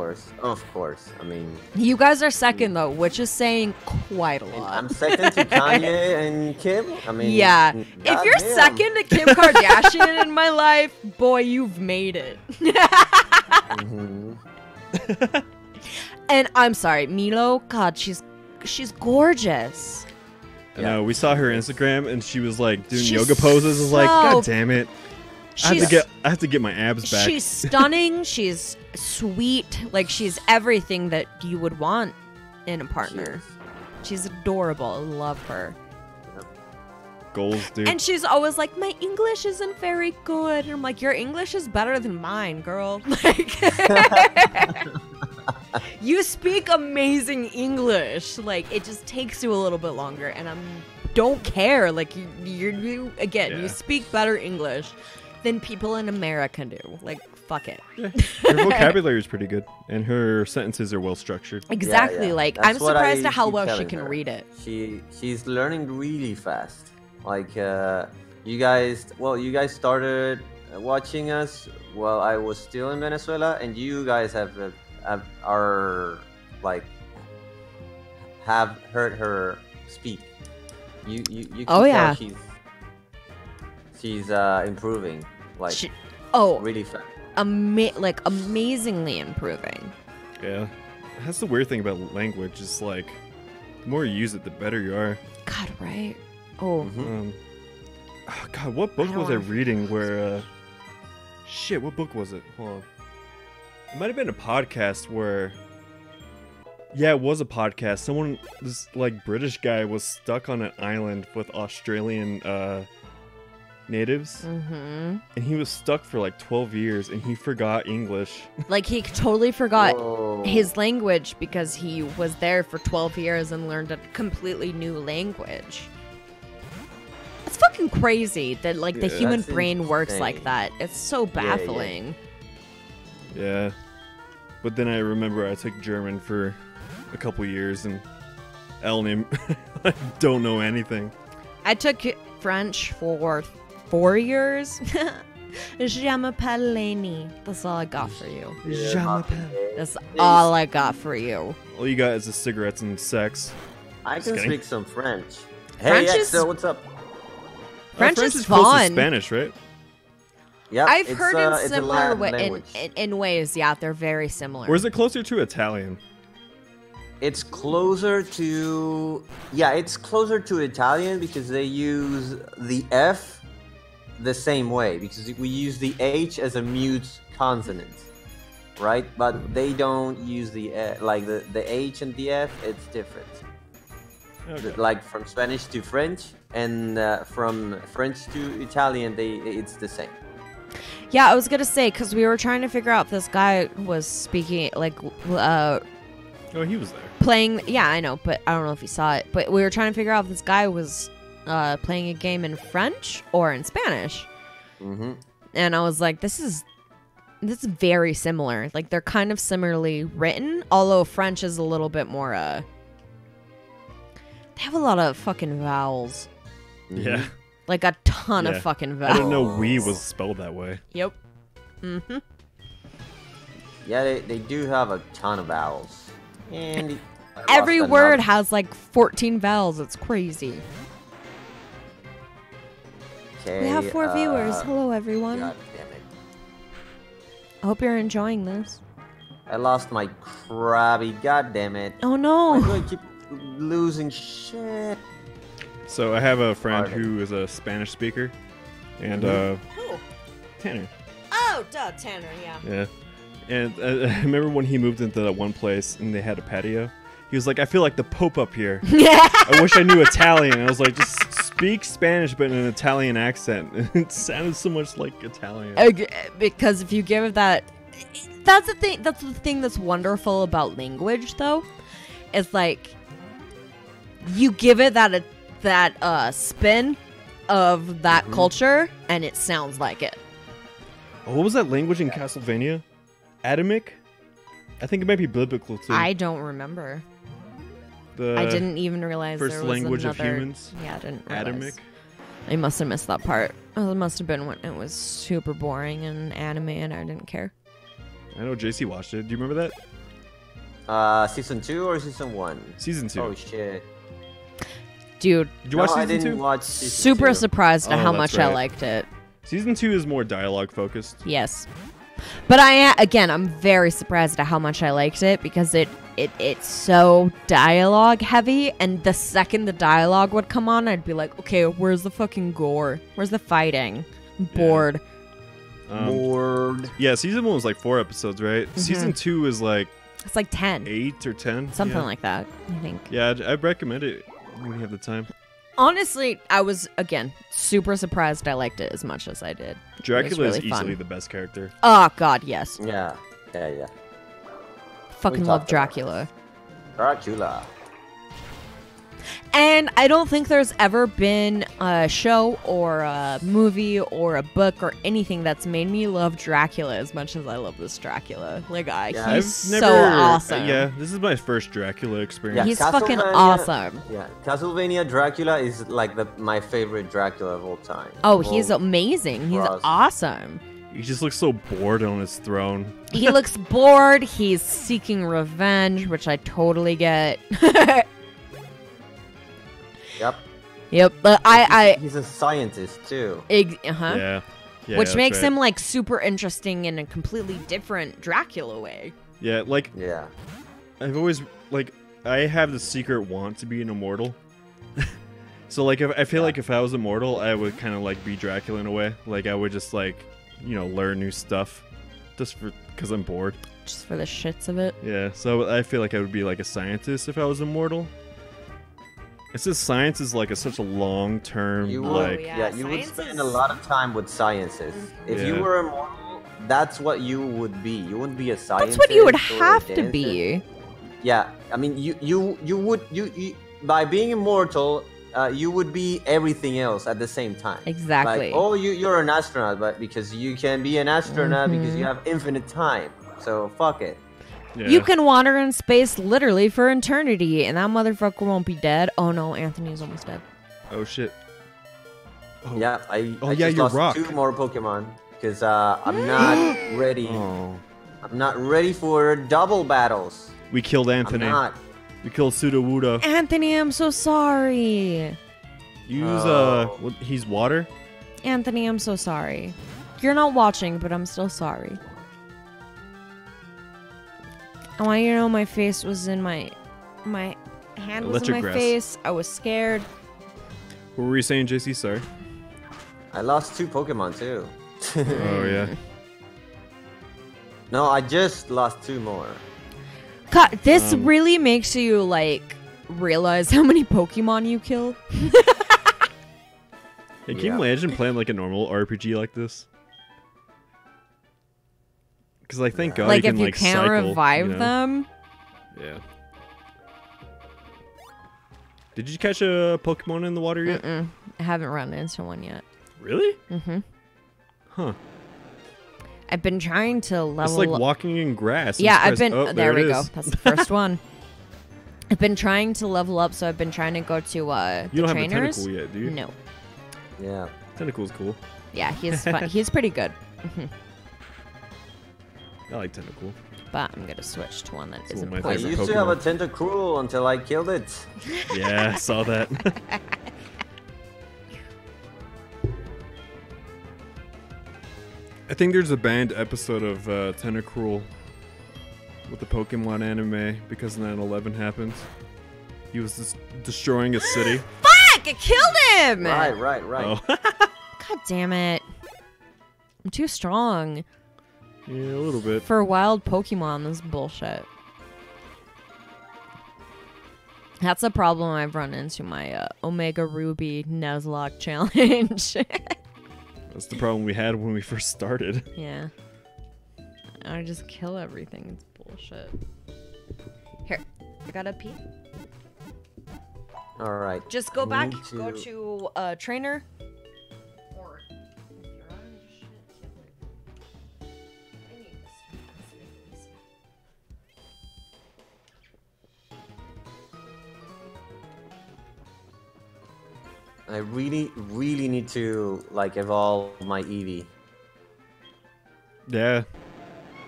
Of course. I mean, You guys are second though, which is saying quite a lot. I'm second to Kanye and Kim. I mean, Yeah. If you're goddamn. second to Kim Kardashian in my life, boy, you've made it. Mhm. And I'm sorry, Milo, God, she's gorgeous. I know, we saw her Instagram, and she was like doing She's yoga poses. I was like, so- God damn it! I have to get my abs back. She's stunning. She's sweet. Like, she's everything that you would want in a partner. Cheers. She's adorable. I love her. goals, dude. And she's always like, my English isn't very good. And I'm like, your English is better than mine, girl. Like, you speak amazing English. Like, it just takes you a little bit longer. And don't care. Like, you speak better English than people in America do. Like, fuck it. Yeah. Her vocabulary is pretty good, and her sentences are well structured. Exactly. Yeah. Like, That's I'm surprised at how keep well she telling can her. read it. She's learning really fast. Like you guys started watching us while I was still in Venezuela, and you guys have heard her speak. You can tell she's improving, like really fast. Amazingly improving. Yeah, that's the weird thing about language. Is like, the more you use it, the better you are. God, right? Oh. God, what book was I reading where? Shit, what book was it? Hold on. It might have been a podcast where. Yeah, it was a podcast. This like British guy was stuck on an island with Australian natives, and he was stuck for like 12 years, and he forgot English. Like, he totally forgot his language because he was there for 12 years and learned a completely new language. It's fucking crazy that like the human brain works like that. It's so baffling. Yeah. But then I remember I took German for a couple years, and I don't know anything. I took French for 4 years. Je m'appelle Lenny. That's all I got for you. That's all I got for you. All you got is the cigarettes and sex. I can speak some French. French Hey, is- Axel, what's up? French French is close to fun. Spanish, right? Yeah, I've heard in it's a similar Latin language. in ways. Yeah, they're very similar. Or is it closer to Italian? It's closer to Italian because they use the F the same way, because we use the H as a mute consonant, right? But they don't use the the H and the F. It's different. Okay. Like from Spanish to French and from French to Italian, it's the same. Yeah, I was gonna say, because we were trying to figure out if this guy was speaking Oh, he was there. playing. Yeah, I know, but I don't know if you saw it. But we were trying to figure out if this guy was playing a game in French or in Spanish. Mm-hmm. And I was like, this is very similar. Like, they're kind of similarly written, although French is a little bit more they have a lot of fucking vowels. Yeah. Like a ton of Yeah. fucking I vowels. didn't know "we" was spelled that way. Yep. Mm-hmm. Yeah, they do have a ton of vowels. And Every word has like 14 vowels. It's crazy. Okay, We have 4 viewers. Hello, everyone. God damn it. I hope you're enjoying this. I lost my Krabby. God damn it. Oh, Why no. do I keep losing shit? So I have a friend Pardon. who is a Spanish speaker, and Who? Tanner. Oh, duh, Tanner, yeah. Yeah. And I remember when he moved into that one place and they had a patio. He was like, "I feel like the Pope up here. I wish I knew Italian." I was like, "Just speak Spanish, but in an Italian accent." It sounded so much like Italian. Because if you give it that... That's the thing. That's the thing that's wonderful about language, though. It's like... You give it that spin of that culture, and it sounds like it. Oh, what was that language in Castlevania? Adamic? I think it might be biblical too. I don't remember. The I didn't even realize first there was language another... of humans. Yeah, I didn't Adamic. realize. I must have missed that part. Oh, it must have been when it was super boring and anime, and I didn't care. I know JC watched it. Do you remember that? Season 2 or season 1? Season 2. Oh shit. Dude, Did you watch I season didn't 2? watch season super 2. surprised at Oh, how that's much I right. liked it. Season 2 is more dialogue focused. Yes. But I'm very surprised at how much I liked it because it's so dialogue heavy, and the second the dialogue would come on, I'd be like, okay, where's the fucking gore? Where's the fighting? I'm bored. Bored. Yeah, season 1 was like 4 episodes, right? Season 2 is like It's like 10. 8 or 10. Something yeah. like that, I think. Yeah, I'd recommend it when you have the time. Honestly, I was, again, super surprised I liked it as much as I did. Dracula is really fun. easily the best character. Oh, God, yes. Yeah. Fucking We love talked about Dracula. Dracula. And I don't think there's ever been a show or a movie or a book or anything that's made me love Dracula as much as I love this Dracula. Like, Yeah, he's so awesome. Yeah, this is my first Dracula experience. Yeah, He's fucking Castlevania- awesome. Yeah, Castlevania Dracula is like my favorite Dracula of all time. Oh, he's Well, amazing. He's Ross. awesome. He just looks so bored on his throne. He looks bored. He's seeking revenge, which I totally get. Yep. Yep, but He's a scientist too. Yeah. Yeah, Which that's makes right. him like super interesting in a completely different Dracula way. Yeah, like Yeah. I've always like I have the secret want to be an immortal. So like if I feel like if I was immortal, I would kind of like be Dracula in a way. Like I would just like, learn new stuff just because I'm bored. Just for the shits of it. Yeah, so I feel like I would be like a scientist if I was immortal. It's just science is like such a long term You would, like yeah. you would science spend is- a lot of time with sciences. If you Yeah. were immortal, that's what you would be. You wouldn't be a scientist. That's what you would or a have to dancer. be. Yeah, I mean, you would by being immortal, you would be everything else at the same time. Exactly. Like, oh, you're an astronaut, but because you can be an astronaut because Mm-hmm. you have infinite time. So fuck it. yeah. You can wander in space literally for eternity, and that motherfucker won't be dead. Oh no, Anthony's almost dead. Oh shit. Oh. Yeah, I Oh, I yeah, just you're lost rock. 2 more Pokemon because I'm not ready. Oh. I'm not ready for double battles. We killed I'm Anthony. not. We killed Sudowoodo. Anthony, I'm so sorry. Use Oh. he's water. Anthony, I'm so sorry. You're not watching, but I'm still sorry. I want you to know my face was in my hand was in Electric my grass. face. I was scared. What were you saying, JC? Sorry. I lost 2 Pokemon too. Oh yeah. No, I just lost 2 more. God, this Um, really makes you like realize how many Pokemon you kill. Hey, can you Yeah. imagine playing like a normal RPG like this? Because like, thank God Like you if can you like can't cycle, revive you know? them. Yeah. Did you catch a Pokemon in the water yet? Mm-mm. I haven't run into one yet. Really? Mm-hmm. Huh. I've been trying to It's level like up. walking in grass. Yeah, I'm I've been. surprised- oh, there we it go. is. That's the first one. I've been trying to level up, so I've been trying to go to You the don't have a trainers. tentacle yet, do you? No. Yeah. Tentacle's cool. Yeah, he's fun. He's pretty good. I like Tentacle. But I'm gonna switch to one that It's isn't one of my I poison. favorite used to have a Pokemon. Tentacruel until I killed it. Yeah, I saw that. I think there's a banned episode of Tentacruel with the Pokemon anime because 9/11 happened. He was just destroying a city. Fuck! I killed him. Right. Oh. God damn it! I'm too strong Yeah, a little bit. for wild Pokemon. This is bullshit. That's a problem I've run into my Omega Ruby Nuzlocke challenge. That's the problem we had when we first started. Yeah. I just kill everything. It's bullshit. Here, I gotta pee. All right. Just go We back. need Go to- to trainer. Or if you're running shit, I need this. I really need to like evolve my Eevee. Yeah.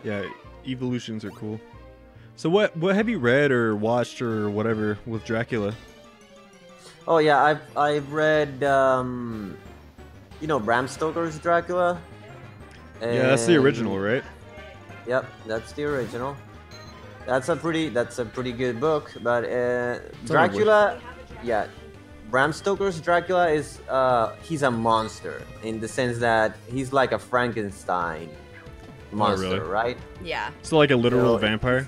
Yeah, evolutions are cool. So what have you read or watched or whatever with Dracula? Oh yeah, I've read Bram Stoker's Dracula. Yeah, that's the And- original, right? Yep, that's the original. That's a pretty good book, but Dracula, yeah, Bram Stoker's Dracula is he's a monster in the sense that he's like a Frankenstein monster, really? right? Yeah. So like a literal No, vampire?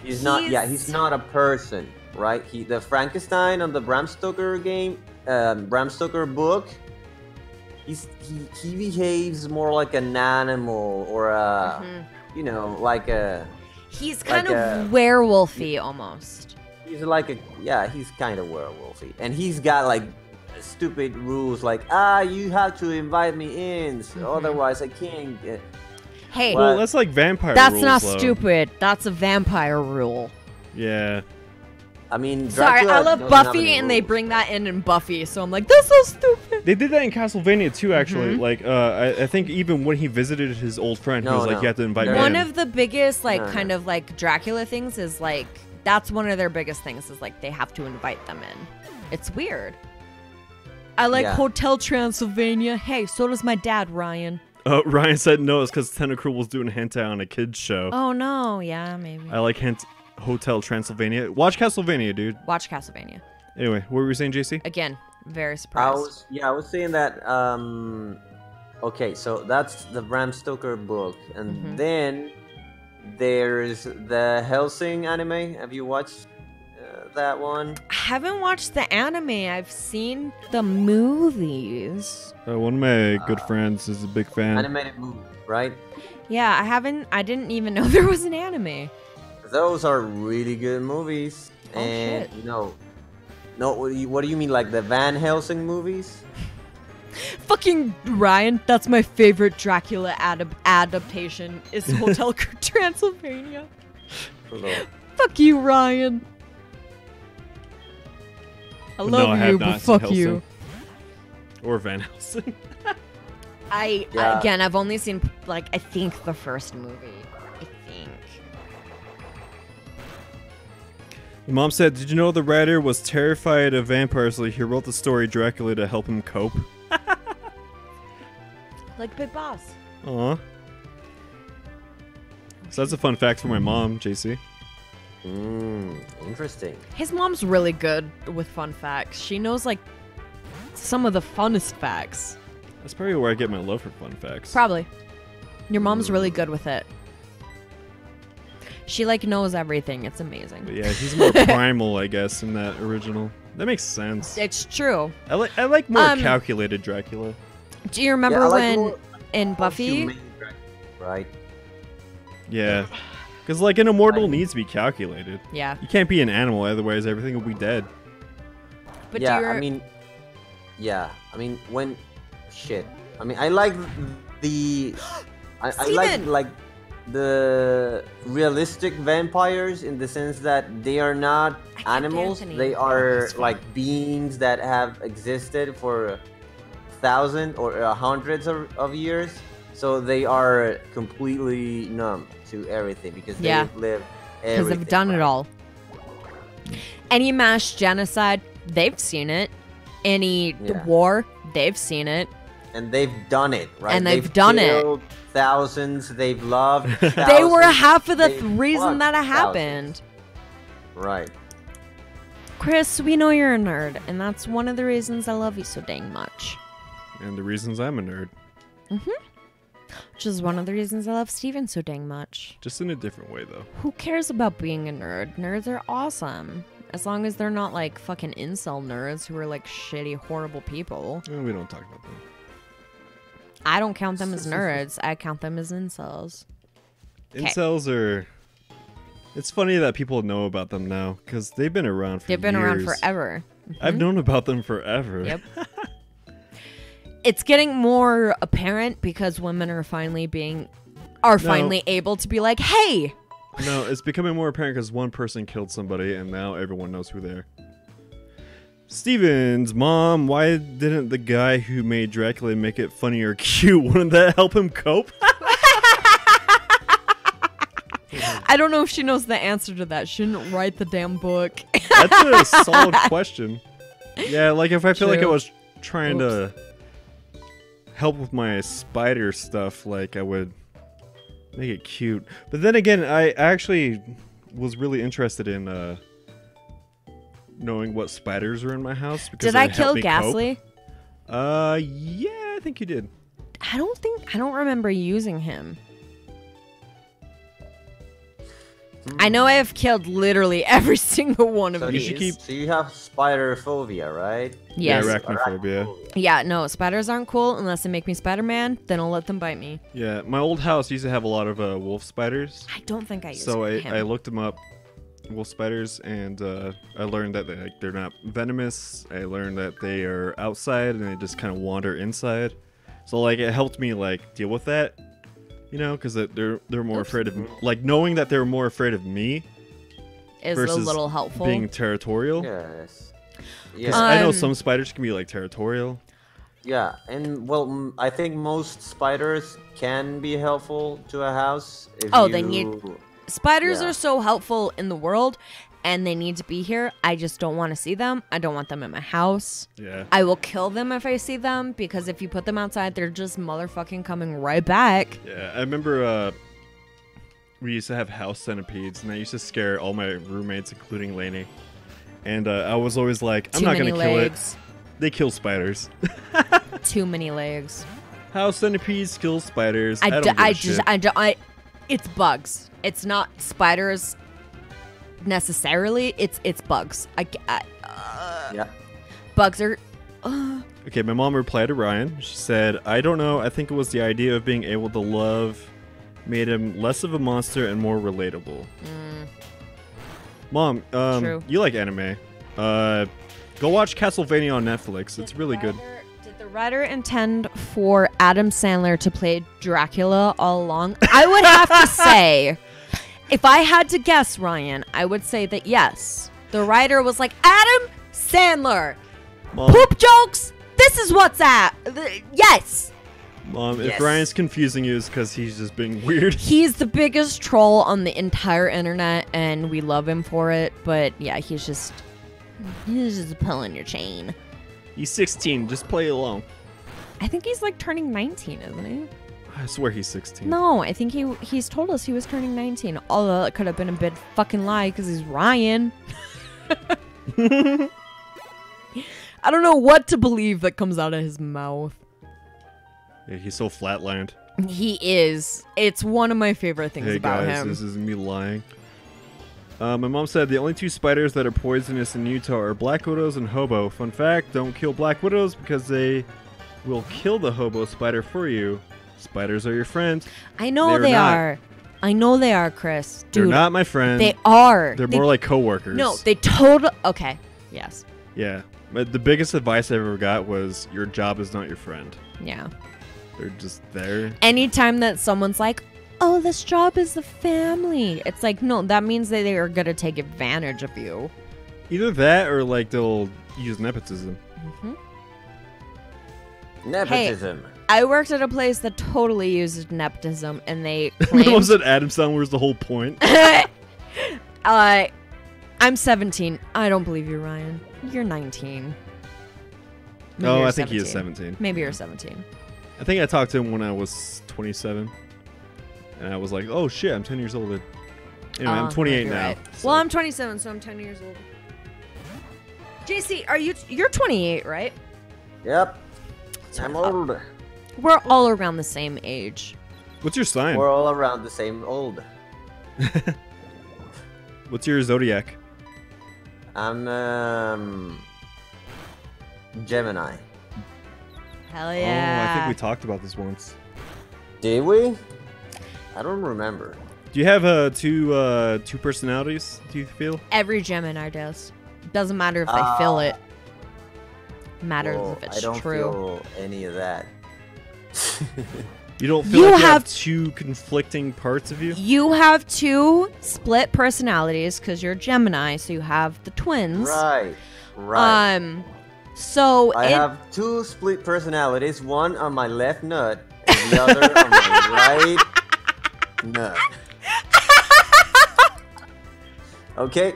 He's not. Yeah, He's- he's not a person. right? The Frankenstein on the Bram Stoker game, Bram Stoker book. He behaves more like an animal or a, you know, like a. He's kind of werewolfy almost. He's like he's kind of werewolfy, and he's got like stupid rules like you have to invite me in, so otherwise I can't get. Hey, well, that's like vampire. That's rules, not though. stupid. That's a vampire rule. Yeah. I mean, Sorry, Dracula I love doesn't have Buffy, any and they rules. bring that in Buffy, so I'm like, that's so stupid. They did that in Castlevania too, actually. Like, I think even when he visited his old friend, he was like, "You have to invite me One in." of the biggest, like, kind of like Dracula things is like that's one of their biggest things is like they have to invite them in. It's weird. I like Hotel Transylvania. Hey, so does my dad, Ryan. Ryan said no, it's because Tentacruel was doing hentai on a kids show. Oh no, yeah, maybe. I like Hotel Transylvania. Watch Castlevania, dude. Watch Castlevania. Anyway, what were you saying, JC? Again, very surprised. I was saying that. Okay, so that's the Bram Stoker book, and then there's the Helsing anime. Have you watched that one? I haven't watched the anime. I've seen the movies. One of my good friends is a big fan. Animated movie, right? Yeah, I haven't. I didn't even know there was an anime. Those are really good movies. Oh, and shit. no, what do you mean, like the Van Helsing movies? Fucking Ryan, that's my favorite Dracula adaptation is Hotel Transylvania. Fuck you, Ryan. I love you, but fuck you. Or Van Helsing. Again, I've only seen, like, I think the first movie. I think. Mom said, "Did you know the writer was terrified of vampires? So he wrote the story Dracula to help him cope." Like Big Boss. Aw. So that's a fun fact for my mom, JC. Interesting. His mom's really good with fun facts. She knows, like, some of the funnest facts. That's probably where I get my love for fun facts. Probably. Your mom's really good with it. She, like, knows everything. It's amazing. But yeah, he's more primal, I guess, in that original. That makes sense. It's true. I like more calculated Dracula. Do you remember when more in Buffy? humane Dracula, right? Yeah. Because, like, an immortal needs to be calculated. Yeah. You can't be an animal, otherwise everything will be dead. But yeah, do you I mean, when shit. I mean, I like the I like the realistic vampires in the sense that they are not animals. Anthony. They are like beings that have existed for thousands or hundreds of years. So they are completely numb to everything because they've lived everything. Because they've done it all. Any mass genocide, they've seen it. Any war, they've seen it. And they've done it, right? And they've done it. killed thousands, they've loved thousands. They were half of the they've reason that it fucked happened. thousands. Right. Chris, we know you're a nerd, and that's one of the reasons I love you so dang much. And the reasons I'm a nerd. Which is one of the reasons I love Steven so dang much. Just in a different way, though. Who cares about being a nerd? Nerds are awesome. As long as they're not like fucking incel nerds who are like shitty, horrible people. We don't talk about them. I don't count them as nerds. I count them as incels. Incels are... It's funny that people know about them now, because they've been around for years. They've been around forever. I've known about them forever. Yep. It's getting more apparent because women are finally able to be like, hey! No, it's becoming more apparent because one person killed somebody, and now everyone knows who they are. Steven's mom, why didn't the guy who made Dracula make it funny or cute? Wouldn't that help him cope? I don't know if she knows the answer to that. She didn't write the damn book. That's a solid question. Yeah, like if I feel like I True. was trying to help with my spider stuff, like I would make it cute. But then again, I actually was really interested in knowing what spiders are in my house. Because Did I it kill helped me Ghastly? cope. Yeah, I think you did. I don't remember using him. I know I have killed literally every single one of So these. should keep- So you have spider phobia, right? Yes. Yeah, arachnophobia. Yeah, no, spiders aren't cool unless they make me Spider-Man. Then I'll let them bite me. Yeah, my old house used to have a lot of wolf spiders. I don't think I used So him. I looked them up, wolf spiders, and I learned that they're not venomous. I learned that they are outside and they just kind of wander inside. So like it helped me like deal with that, you know, because they're more afraid of like knowing that they're more afraid of me Is a versus little helpful. being territorial. Yes. 'Cause Yeah. I know some spiders can be like territorial. Yeah, and well, I think most spiders can be helpful to a house. If Oh, you... they need- Spiders Yeah. are so helpful in the world, and they need to be here. I just don't want to see them. I don't want them in my house. Yeah. I will kill them if I see them, because if you put them outside, they're just motherfucking coming right back. Yeah, I remember we used to have house centipedes, and that used to scare all my roommates, including Lainey. And I was always like, I'm Too not many gonna kill it. legs. They kill spiders. Too many legs. House centipedes kill spiders. I don't give a shit. It's bugs. It's not spiders necessarily. It's bugs. Yeah. Bugs are. Okay, my mom replied to Ryan. She said, I don't know. I think it was the idea of being able to love made him less of a monster and more relatable. Mom, True. you like anime. Go watch Castlevania on Netflix. It's really good. Did the writer intend for Adam Sandler to play Dracula all along? I would have to say, if I had to guess, Ryan, I would say that yes. The writer was like, Adam Sandler, Mom, poop jokes, this is what's at. Yes. Mom, if Yes. Ryan's confusing you, it's because he's just being weird. He's the biggest troll on the entire internet, and we love him for it. But yeah, he's just pulling your chain. He's 16. Just play along. I think he's like turning 19, isn't he? I swear he's 16. No, I think he's told us he was turning 19. Although it could have been a big fucking lie because he's Ryan. I don't know what to believe that comes out of his mouth. Yeah, he's so flatlined. He is. It's one of my favorite things Hey about guys, him. this is me lying. My mom said the only two spiders that are poisonous in Utah are black widows and hobo. Fun fact, don't kill black widows because they will kill the hobo spider for you. Spiders are your friend. I know They're they not. are. I know they are, Chris. Dude, They're not my friend. They are. They're more like coworkers. No, they totally. Okay. Yes. Yeah. But the biggest advice I ever got was your job is not your friend. Yeah. They're just there. Anytime that someone's like, oh, this job is the family, it's like, no, that means that they are going to take advantage of you. Either that or like they'll use nepotism. Nepotism. I worked at a place that totally uses nepotism, and they claimed... Was it Adam Sandler's the whole point? I'm 17. I don't believe you, Ryan. You're 19. Maybe Oh, you're I think he is 17. Maybe you're 17. I think I talked to him when I was 27. And I was like, oh shit, I'm 10 years older. Anyway, I'm 28 you're now. right. so- Well, I'm 27, so I'm 10 years old. JC, you're 28, right? Yep. I'm old. We're all around the same age. What's your sign? We're all around the same old. What's your zodiac? I'm Gemini. Hell Oh, yeah. I think we talked about this once. Did we? I don't remember. Do you have two personalities, do you feel? Every Gemini does. Doesn't matter if they feel it. Matters Well, if it's I don't true. feel any of that. You don't feel You like you have have- two conflicting parts of you? You have two split personalities because you're Gemini, so you have the twins. Right. Right. So I it, have two split personalities, one on my left nut and the other on my right nut. Okay?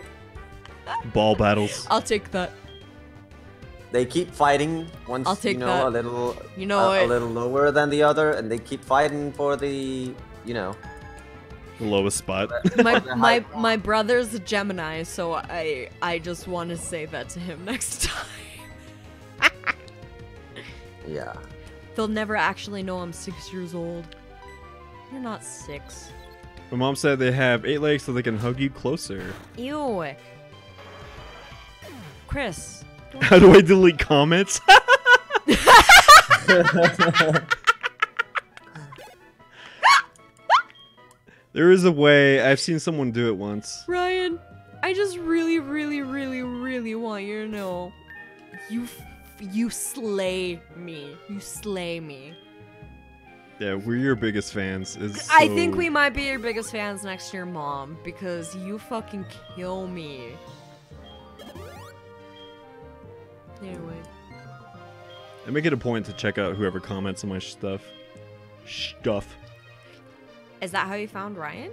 Ball battles. I'll take that. They keep fighting once, I'll take you know, that. a little You know a it. little lower than the other, and they keep fighting for the, you know. The lowest spot. My brother's a Gemini, so I just want to say that to him next time. Yeah. They'll never actually know I'm 6 years old. You're not 6. My mom said they have 8 legs so they can hug you closer. Ew. Chris. How do I delete comments? There is a way. I've seen someone do it once. Ryan, I just really, really, really, really want you to know, you slay me. You slay me. Yeah, we're your biggest fans. I think we might be your biggest fans next to your mom because you fucking kill me. Anyway. I make it a point to check out whoever comments on my stuff. Is that how you found Ryan?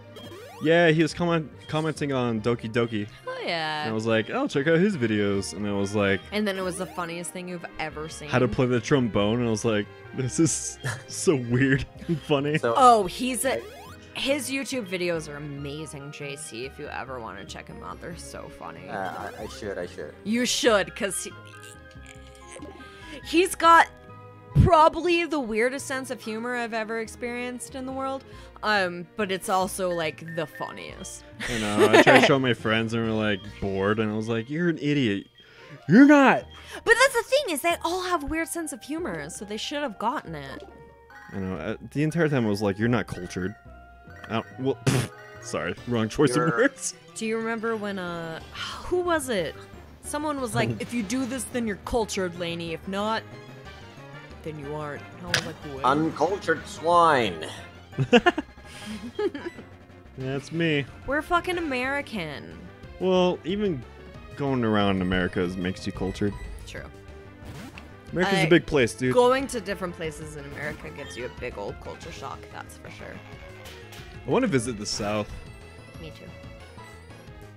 Yeah, he was commenting on Doki Doki. Oh yeah. And I was like, oh, check out his videos. And I was like... And then it was the funniest thing you've ever seen. How to play the trombone. And I was like, this is so weird and funny. Oh, his YouTube videos are amazing, JC. If you ever want to check him out, they're so funny. I should. You should, because he's got probably the weirdest sense of humor I've ever experienced in the world. But it's also like the funniest. You know, I tried to show my friends and we're like bored, and I was like, "You're an idiot. You're not." But that's the thing, is they all have weird sense of humor, so they should have gotten it. I know. The entire time I was like, "You're not cultured." Well, sorry, wrong choice of words. Do you remember when who was it? Someone was like, "If you do this, then you're cultured, Lainey. If not, then you aren't." I was like, "What?" Uncultured swine. That's me. We're fucking American. Well, even going around America makes you cultured. True. America's a big place, dude. Going to different places in America gives you a big old culture shock, that's for sure. I want to visit the South. Me too.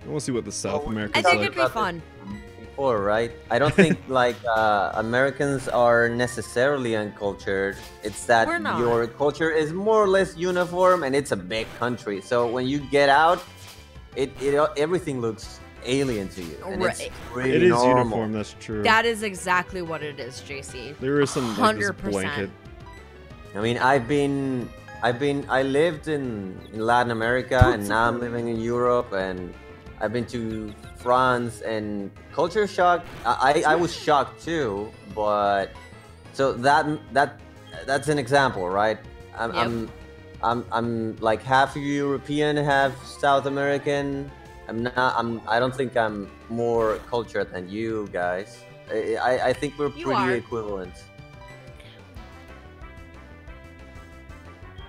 I want to see what the South America I is think like. it'd be fun. Before, right? I don't think like Americans are necessarily uncultured. It's that We're not. your culture is more or less uniform, and it's a big country. So when you get out, everything looks alien to you, and it's really It is normal. uniform, that's true. That is exactly what it is, JC. There is some like, this 100%. blanket. I mean, I lived in Latin America, and now I'm living in Europe, and I've been to France, and culture shock. I was shocked too, but so that's an example, right? I'm like half European, half South American. I don't think I'm more cultured than you guys. I think we're pretty equivalent.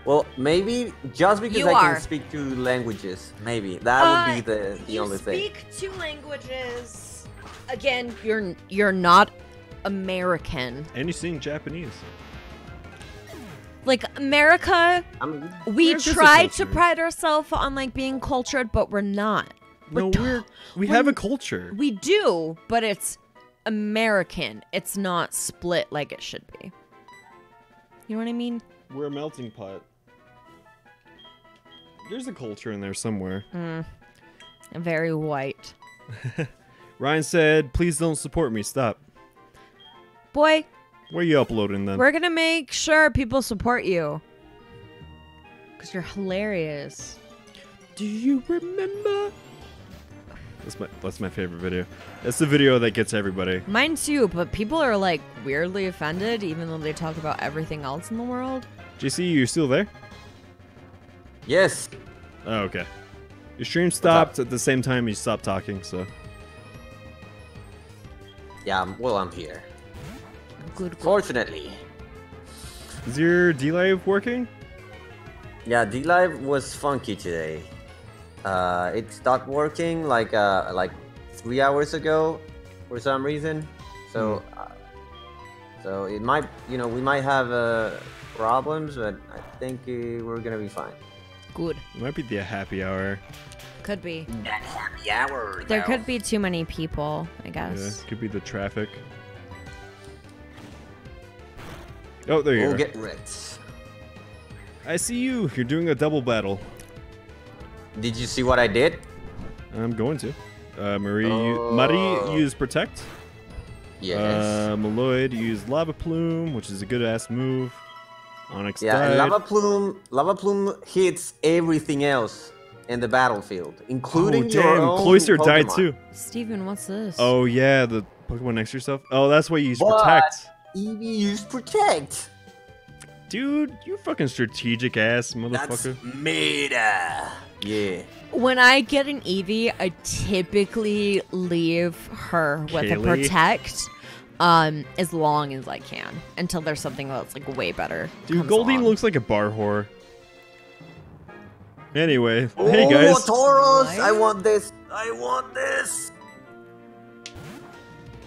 Well, maybe just because I can speak 2 languages, maybe that would be the only thing. You speak 2 languages. Again, you're not American. And you sing Japanese. Like America, we America's a try to culture. pride ourselves on like being cultured, but we're not. We have a culture. We do, but it's American. It's not split like it should be. You know what I mean? We're a melting pot. There's a culture in there somewhere. Very white. Ryan said, please don't support me. Stop. Boy, Where are you uploading then? we're gonna make sure people support you. Because you're hilarious. Do you remember? That's my favorite video. That's the video that gets everybody. Mine too, but people are like weirdly offended even though they talk about everything else in the world. JC, you still there? Yes. Oh, okay. Your stream stopped at the same time you stopped talking, so. Yeah, well, I'm here. Good. Fortunately. Is your D-Live working? Yeah, D-Live was funky today. It stopped working like 3 hours ago for some reason. So, so it might, we might have problems, but I think we're gonna be fine. Good. It might be the happy hour. Could be. That happy hour. There could be too many people, I Yeah, guess. could be the traffic. Oh, there you We'll are. get wrecked. I see you. You're doing a double battle. Did you see what I did? I'm going to. Marie used Protect. Yes. Maloid used Lava Plume, which is a good ass move. Onyx Yeah, and died. Lava Plume hits everything else in the battlefield, including Oh, your damn. own Cloyster died Pokemon. too. Steven, what's this? Oh, yeah. The Pokemon next to yourself. Oh, that's why you use But Protect. Eevee used Protect. Dude, you fucking strategic ass motherfucker. That's meta. Yeah. When I get an Eevee, I typically leave her with a Kaylee? Protect as long as I can until there's something that's like way better. Dude, comes Goldie along. looks like a bar whore. Anyway, Oh, hey guys. Tauros! What? I want this. I want this.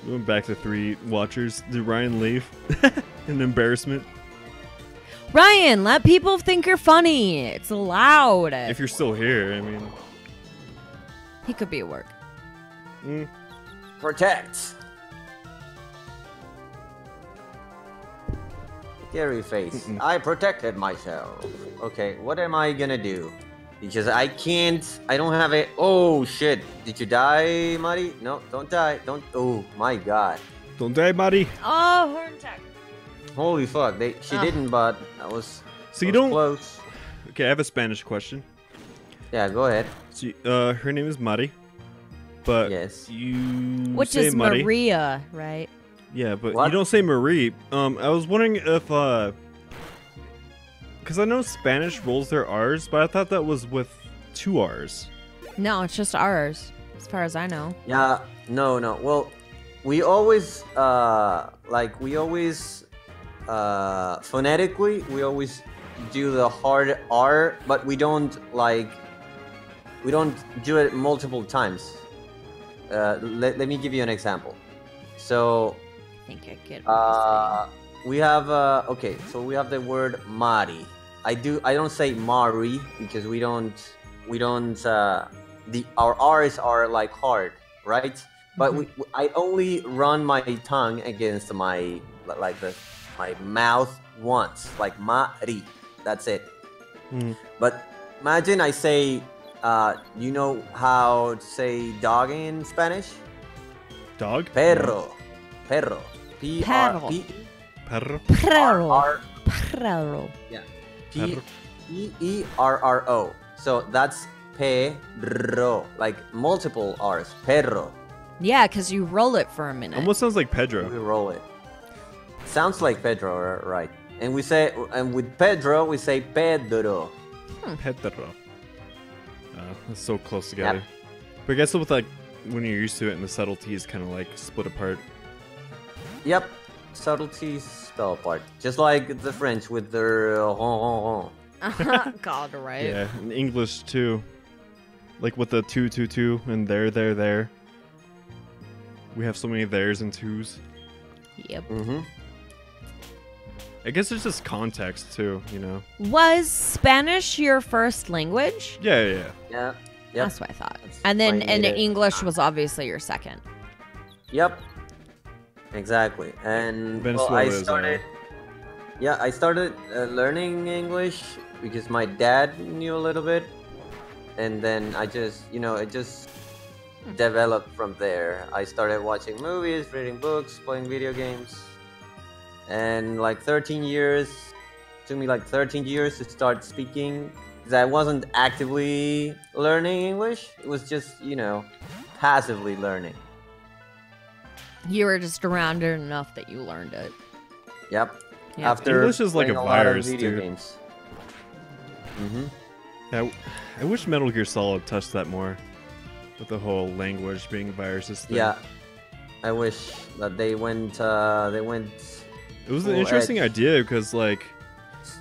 We went back to 3 watchers. Did Ryan leave? An embarrassment. Ryan, let people think you're funny. It's allowed. If you're still here, I mean. He could be at work. Protect. Scary face. I protected myself. Okay, what am I gonna do? Because I can't. I don't have it. Oh shit! Did you die, Mari? No, don't die. Don't. Oh my god. Don't die, buddy. Oh, horn attack. Holy fuck! She didn't, but that was. So you that was don't. Close. Okay, I have a Spanish question. Yeah, go ahead. So, her name is Mari. But Yes. you Which say is Mari. Maria, right? Yeah, but What? you don't say Marie. I was wondering if because I know Spanish rolls their R's, but I thought that was with 2 R's. No, it's just ours, as far as I know. Yeah. No. Well, we always phonetically we always do the hard R, but we don't do it multiple times. Let me give you an example. So I think I get what you're saying. we have okay, so we have the word Mari. I don't say Mari because we don't our R's are like hard, right? But I only run my tongue against my mouth once, like Mari. That's it. But imagine I say, you know how to say dog in Spanish? Dog? Perro. P-R-P. Perro. Perro. R- Perro. Yeah. Perro. P-E-R-R-O. So that's perro, like multiple R's. Perro. Yeah, because you roll it for a minute. Almost sounds like Pedro. We roll it. Sounds like Pedro, right? And with Pedro we say Pedro. Pedro. That's so close together. But I guess with like when you're used to it and the subtleties kind of like split apart. Yep. Subtleties spell apart, just like the French with their God, right? Yeah, in English too. Like with the 2 and there. We have so many theirs and twos. Yep. I guess it's just context too, you know. Was Spanish your first language? Yeah. Yeah. Yep. That's what I thought. That's And then my and native- English was obviously your second. Yep. Exactly. And Venezuela I is, started. Yeah, I started learning English because my dad knew a little bit, and then I just, it just developed from there. I started watching movies, reading books, playing video games, and like 13 years. Took me like 13 years to start speaking. Because I wasn't actively learning English. It was just, passively learning. You were just around it enough that you learned it. Yep. Yeah. After English is like playing a lot of virus, video dude. games. I wish Metal Gear Solid touched that more. With the whole language being viruses thing. Yeah. I wish that they went. It was an full interesting edge. idea because like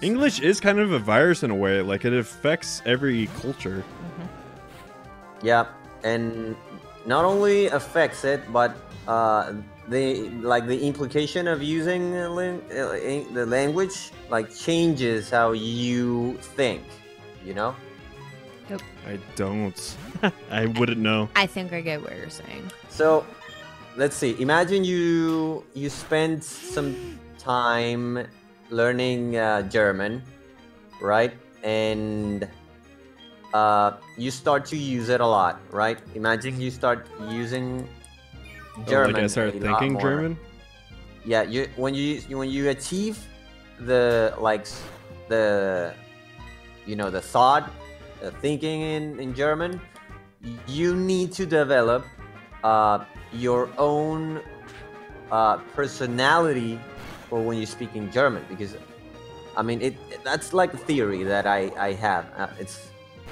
English is kind of a virus in a way. Like it affects every culture. Yeah, and not only affects it, but the implication of using the language like changes how you think. I don't. I wouldn't know. I think I get what you're saying. So, let's see. Imagine you spend some time learning German, right? And you start to use it a lot, right? Imagine you start using German. Like I started a lot thinking more. German. Yeah, when you achieve the the the thought, thinking in German, you need to develop your own personality for when you speak in German, because I mean that's like a theory that I have.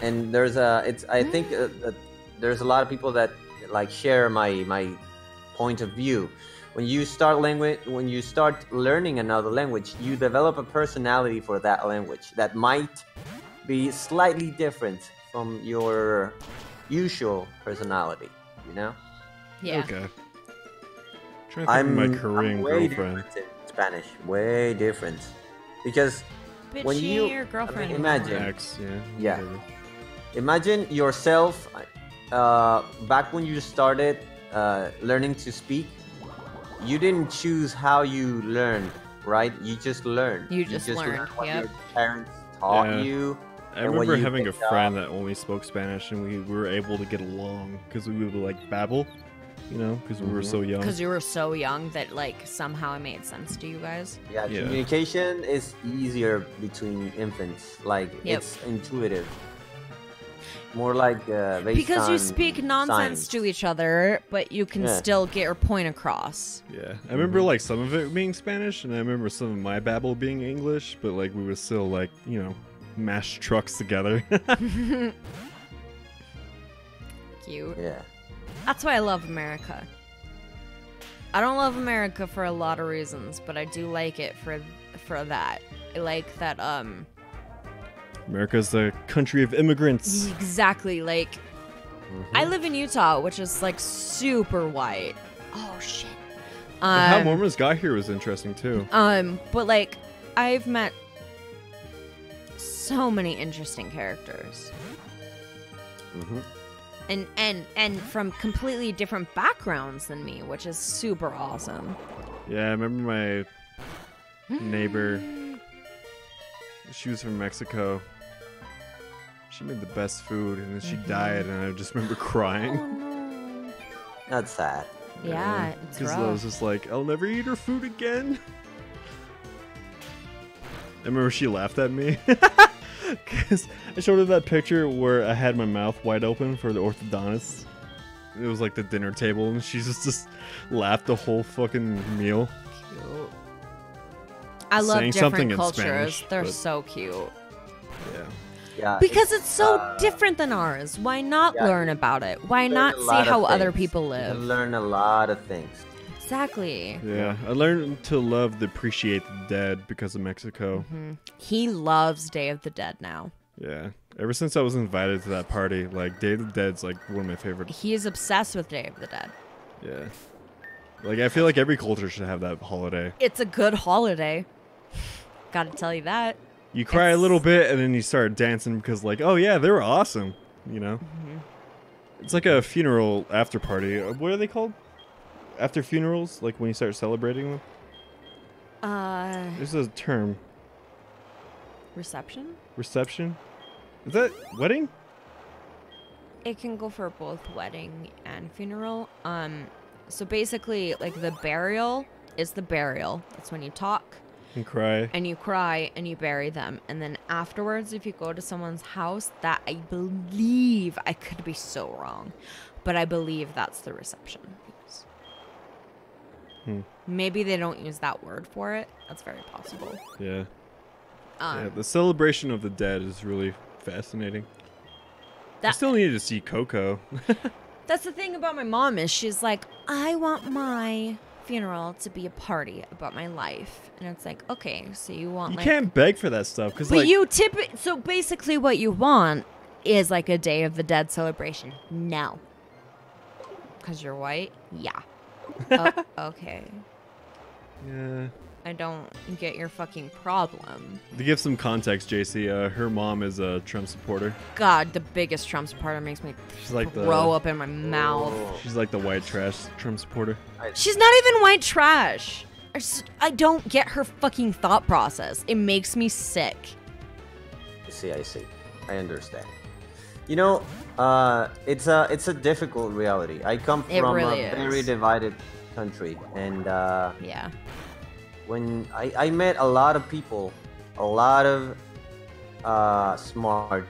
I think there's a lot of people that like share my point of view. When you start learning another language, you develop a personality for that language that might be slightly different from your usual personality, Yeah. Okay. Trying to think of my Korean way girlfriend. different in Spanish, way different, because when you your girlfriend. imagine, X, Yeah. whatever. imagine yourself back when you started learning to speak. You didn't choose how you learned, right? You just learned. You just learned, what yep. your parents taught Yeah. you. I And what remember you having a picked up. friend that only spoke Spanish, and we were able to get along because we would like babble, because we were so young. Because you were so young that like somehow it made sense to you guys. Yeah, Yeah. communication is easier between infants. Like Yep. it's intuitive. More like based Because you on speak nonsense science. to each other, but you can Yeah. still get your point across. Yeah, I remember like some of it being Spanish, and I remember some of my babble being English, but like we would still like mash trucks together. Cute. Yeah. That's why I love America. I don't love America for a lot of reasons, but I do like it for that. I like that America's the country of immigrants. exactly like Mm-hmm. I live in Utah, which is like super white. Oh shit. How Mormons got here was interesting too. But like I've met so many interesting characters. Mm-hmm. And from completely different backgrounds than me, which is super awesome. Yeah, I remember my neighbor. She was from Mexico. She made the best food, and then she died, and I just remember crying. Oh no. That's sad. Yeah, it's Because I rough. was just like, I'll never eat her food again. I remember she laughed at me. Because I showed her that picture where I had my mouth wide open for the orthodontist. It was like the dinner table, and she just laughed the whole fucking meal. Cute. I love Saying something different in cultures. Spanish, They're but- so cute. Yeah. Yeah. Because it's so different than ours. Why not yeah, learn about it? Why learn not a see lot of how other things. people You live? can learn a lot of things. Exactly. Yeah. I learned to love to appreciate the dead because of Mexico. He loves Day of the Dead now. Yeah. Ever since I was invited to that party, like Day of the Dead's like one of my favorite. He is obsessed with Day of the Dead. Yeah. Like I feel like every culture should have that holiday. It's a good holiday. Gotta tell you that. You cry a little bit and then you start dancing because like, oh yeah, they were awesome. It's like a funeral after party. What are they called? After funerals? Like when you start celebrating them? There's a term. Reception? Reception? Is that wedding? It can go for both wedding and funeral. So basically, like the burial is the burial. That's when you talk And cry. and you cry and you bury them. And then afterwards, if you go to someone's house, that I believe, I could be so wrong, but I believe that's the reception. Maybe they don't use that word for it. That's very possible. Yeah. Yeah, the celebration of the dead is really fascinating. I That- still need to see Coco. That's the thing about my mom is she's like, I want my funeral to be a party about my life. And it's like, okay, so you want You like... can't beg for that stuff because But like you so basically what you want is like a Day of the Dead celebration. No. Because you're white? Yeah. Oh, okay. yeah. I don't get your fucking problem. To give some context, JC, her mom is a Trump supporter. God, the biggest Trump supporter makes me She's like throw up in my mouth. She's like the white trash Trump supporter. She's not even white trash. I don't get her fucking thought process. It makes me sick. I see. I understand. It's a difficult reality. I come It from really a is. very divided country, and Yeah. when I met a lot of people, a lot of smart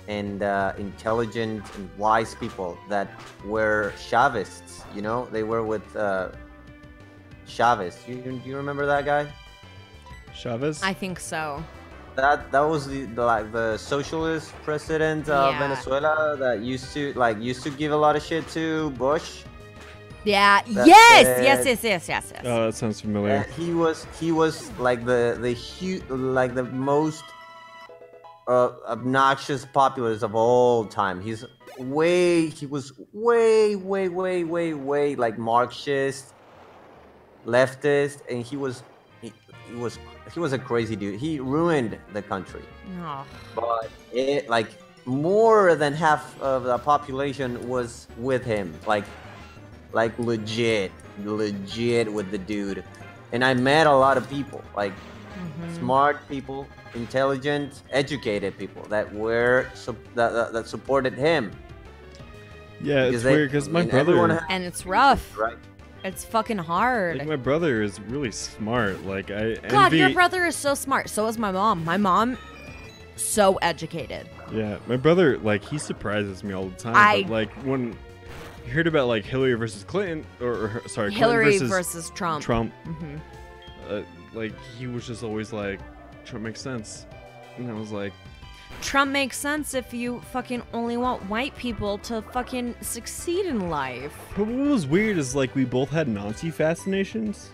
and intelligent and wise people that were Chavists. You know, they were with Chavez. You remember that guy? Chavez? I think so. That was the socialist president of Venezuela that used to give a lot of shit to Bush. Yeah. That Yes. Oh, that sounds familiar. He was like the most obnoxious populist of all time. He was way like Marxist, leftist, and he was a crazy dude. He ruined the country. Oh. But like more than half of the population was with him. Like legit with the dude. And I met a lot of people, like smart people, intelligent, educated people that were that supported him. Yeah, it's weird because my brother, and it's rough. Right. It's fucking hard. like my brother is really smart. Like I God, envy, your brother is so smart. So is my mom. My mom, so educated. Yeah, my brother, like he surprises me all the time. But, like when you heard about like Hillary versus Clinton, or sorry, Hillary Clinton versus Trump. Like he was just always like, Trump makes sense, and I was like, Trump makes sense if you fucking only want white people to fucking succeed in life. But what was weird is like we both had Nazi fascinations.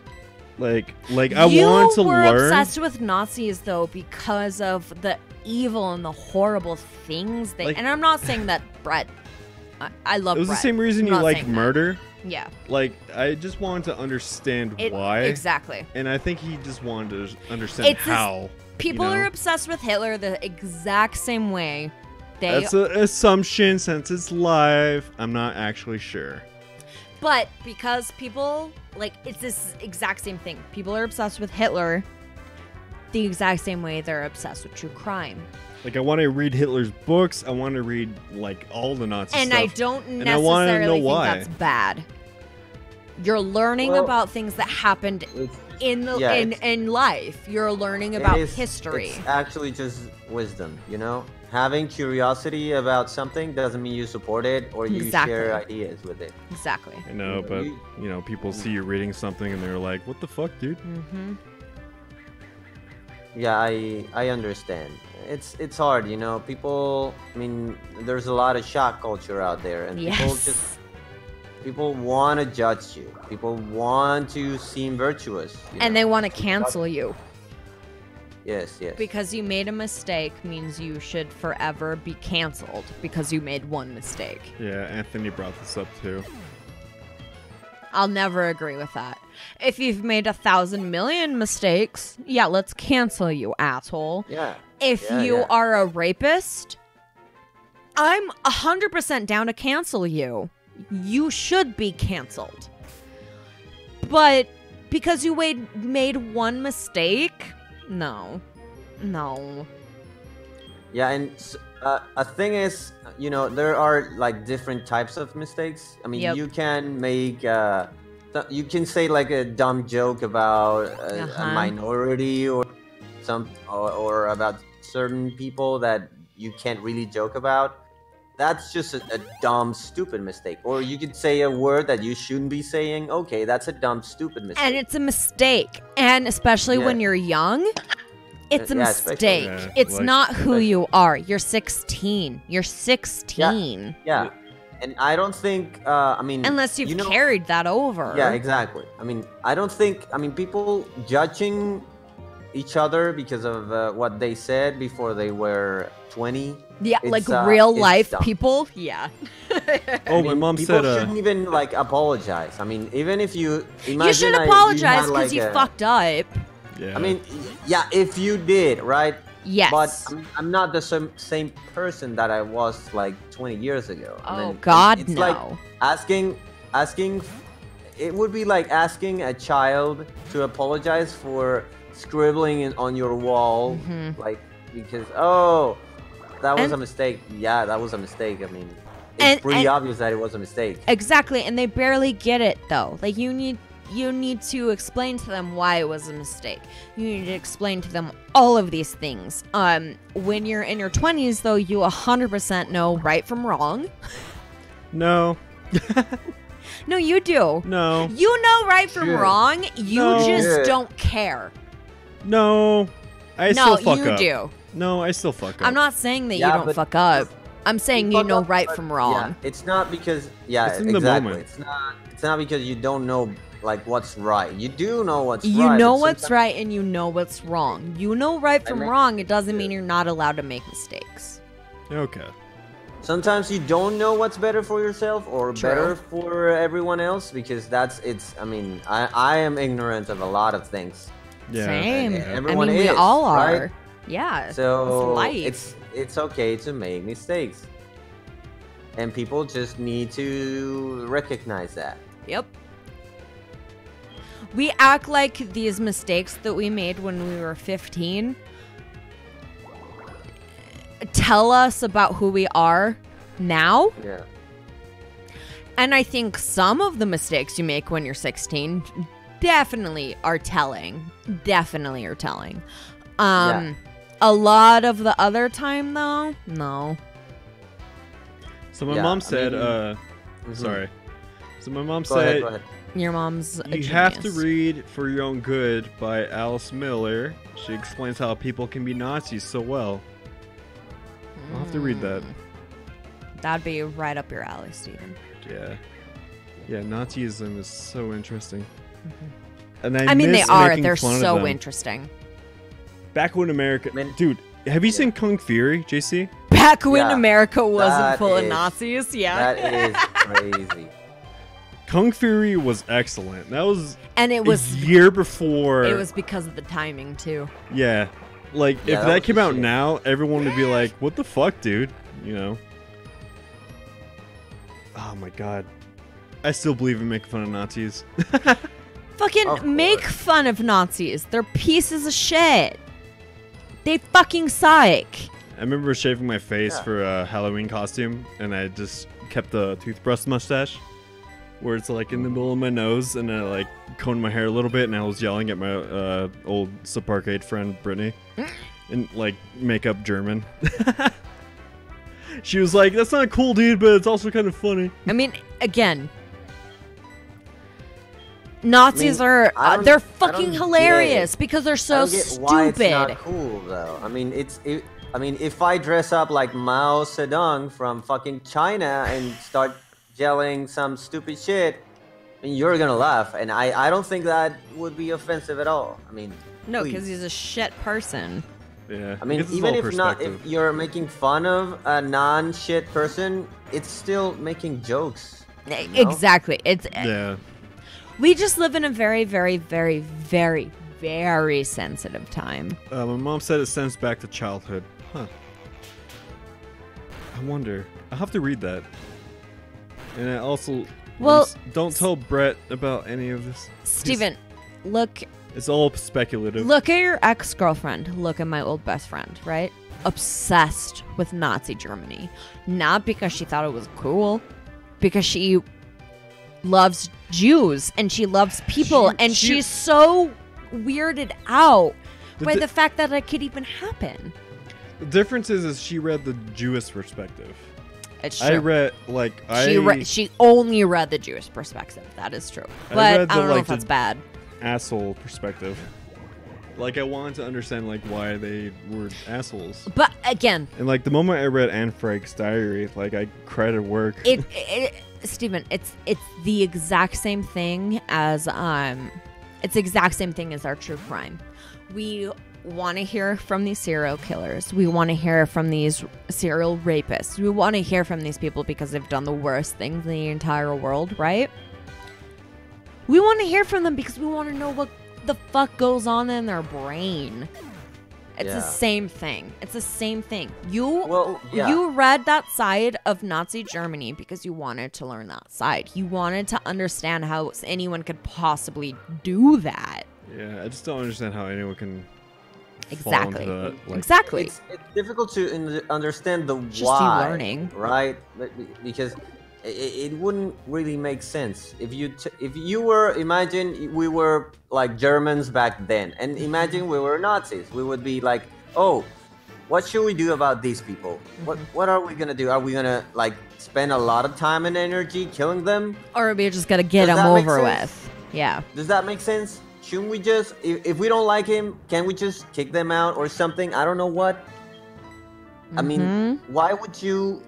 Like I wanted to learn. You were obsessed with Nazis though because of the evil and the horrible things they. Like, and I'm not saying that Brett. I love. It was Brett. the same reason I'm you not like saying that. murder. Yeah. Like I just wanted to understand why. Exactly. And I think he just wanted to understand how. People are obsessed with Hitler the exact same way. That's an assumption since it's live. I'm not actually sure. But because people, like, it's this exact same thing. People are obsessed with Hitler the exact same way they're obsessed with true crime. Like, I want to read Hitler's books. I want to read, like, all the Nazi and stuff. I don't And I want to know necessarily think why. that's bad. You're learning about things that happened in life. You're learning about history. It's actually just wisdom, you know? Having curiosity about something doesn't mean you support it or you share ideas with it. Exactly. I know, but, you know, people see you reading something and they're like, what the fuck, dude? Mm-hmm. Yeah, I understand. It's hard, you know? People, I mean, there's a lot of shock culture out there, and people want to judge you. People want to seem virtuous. And they want to cancel you. Yes. Because you made a mistake means you should forever be canceled because you made one mistake. Yeah, Anthony brought this up too. I'll never agree with that. If you've made 1,000 million mistakes, yeah, let's cancel you, asshole. Yeah. If you are a rapist, I'm 100% down to cancel you. You should be canceled. But because you made one mistake, no. Yeah, and a thing is, you know, there are like different types of mistakes. I mean, you can make, you can say like a dumb joke about a minority or or about certain people that you can't really joke about. That's just a dumb, stupid mistake. Or you could say a word that you shouldn't be saying. Okay, that's a dumb, stupid mistake. And it's a mistake. And especially when you're young, it's a mistake. Yeah, it's like, not who you are. You're 16. You're 16. Yeah. And I don't think, I mean... Unless you've carried that over. Yeah, exactly. I mean, I don't think... I mean, people judging each other because of what they said before they were 20... Yeah, like real life people. Yeah. Oh, my mom said. People shouldn't even like apologize. I mean, even if you imagine, you should apologize because you fucked up. Yeah. I mean, yeah, if you did, right? Yes. But I'm not the same person that I was like 20 years ago. Oh, I mean, God, it's no. like asking. It would be like asking a child to apologize for scribbling on your wall, like because that was a mistake. Yeah, that was a mistake. I mean, it's pretty obvious that it was a mistake. Exactly, and they barely get it though. Like you need you need to explain to them why it was a mistake. You need to explain to them all of these things. When you're in your 20s, though, you 100% know right from wrong. No. No, you do. No. You know right from wrong. You just don't care. No. I still fuck up. No, you do. No, I still fuck up. I'm not saying that you don't fuck up. I'm saying you know right from wrong. Yeah, it's not because it's in the moment. It's not because you don't know like what's right. You do know what's right. You know what's right and you know what's wrong. You know right from wrong. It doesn't mean you're not allowed to make mistakes. Okay. Sometimes you don't know what's better for yourself or better for everyone else because I mean, I am ignorant of a lot of things. Yeah. Same. Everyone we is, all are. Right? Yeah. So it's life. It's okay to make mistakes. And people just need to recognize that. Yep. We act like these mistakes that we made when we were 15 tell us about who we are now. Yeah. And I think some of the mistakes you make when you're 16 definitely are telling. Definitely are telling. A lot of the other time, though, no. So my mom said, sorry. So my mom said, go ahead. Your mom's a You have to read For Your Own Good by Alice Miller. She explains how people can be Nazis so well. I'll have to read that. That'd be right up your alley, Steven. Yeah. Yeah, Nazism is so interesting. And I mean, they are. They're so interesting. Back when America... Dude, have you seen Kung Fury, JC? Back when America wasn't full of Nazis, That is crazy. Kung Fury was excellent. That was a year before... It was because of the timing, too. Yeah. Like, if that came out now, everyone would be like, what the fuck, dude? You know? Oh, my God. I still believe in making fun of Nazis. Fucking make fun of Nazis. They're pieces of shit. They fucking suck. I remember shaving my face for a Halloween costume, and I just kept the toothbrush mustache, where it's like in the middle of my nose, and I like combed my hair a little bit, and I was yelling at my old SUBPARCADE friend Brittany, in like makeup German. She was like, "That's not cool, dude, but it's also kind of funny." I mean, again, Nazis they're fucking hilarious because they're so stupid. Why it's not cool though? I mean, if I dress up like Mao Zedong from fucking China and start yelling some stupid shit, I mean, you're gonna laugh, and I don't think that would be offensive at all. I mean, no, because he's a shit person. Yeah. I mean, even if you're making fun of a non-shit person, it's still making jokes. You know? Exactly. We just live in a very, very, very, very, very sensitive time. My mom said it sends back to childhood. Huh. I wonder. I'll have to read that. And I also... don't tell Brett about any of this. Steven, look... It's all speculative. Look at your ex-girlfriend. Look at my old best friend, right? Obsessed with Nazi Germany. Not because she thought it was cool. Because she loves Jews and she loves people. She's so weirded out by the fact that it could even happen. The difference is she read the Jewish perspective. It's true. I read, she only read the Jewish perspective. That is true. But I don't know if that's bad. Asshole perspective. Like, I wanted to understand like why they were assholes. But again, and like the moment I read Anne Frank's diary, like I cried at work. Steven, it's the exact same thing as it's the exact same thing as our true crime. We want to hear from these serial killers. We want to hear from these serial rapists. We want to hear from these people because they've done the worst things in the entire world, right? We want to hear from them because we want to know what the fuck goes on in their brain. It's the same thing. It's the same thing. You read that side of Nazi Germany because you wanted to learn that side. You wanted to understand how anyone could possibly do that. Yeah, I just don't understand how anyone can exactly fall into that, like, exactly. It's difficult to understand the just why, learning, right? Because it wouldn't really make sense if you were, imagine we were like Germans back then, and imagine we were Nazis. We would be like, oh, what should we do about these people? What are we gonna do? Are we gonna like spend a lot of time and energy killing them, or we just gotta get him over with? Yeah. Does that make sense? Shouldn't we just, if we don't like him, can we just kick them out or something? I don't know what. I mean, why would you,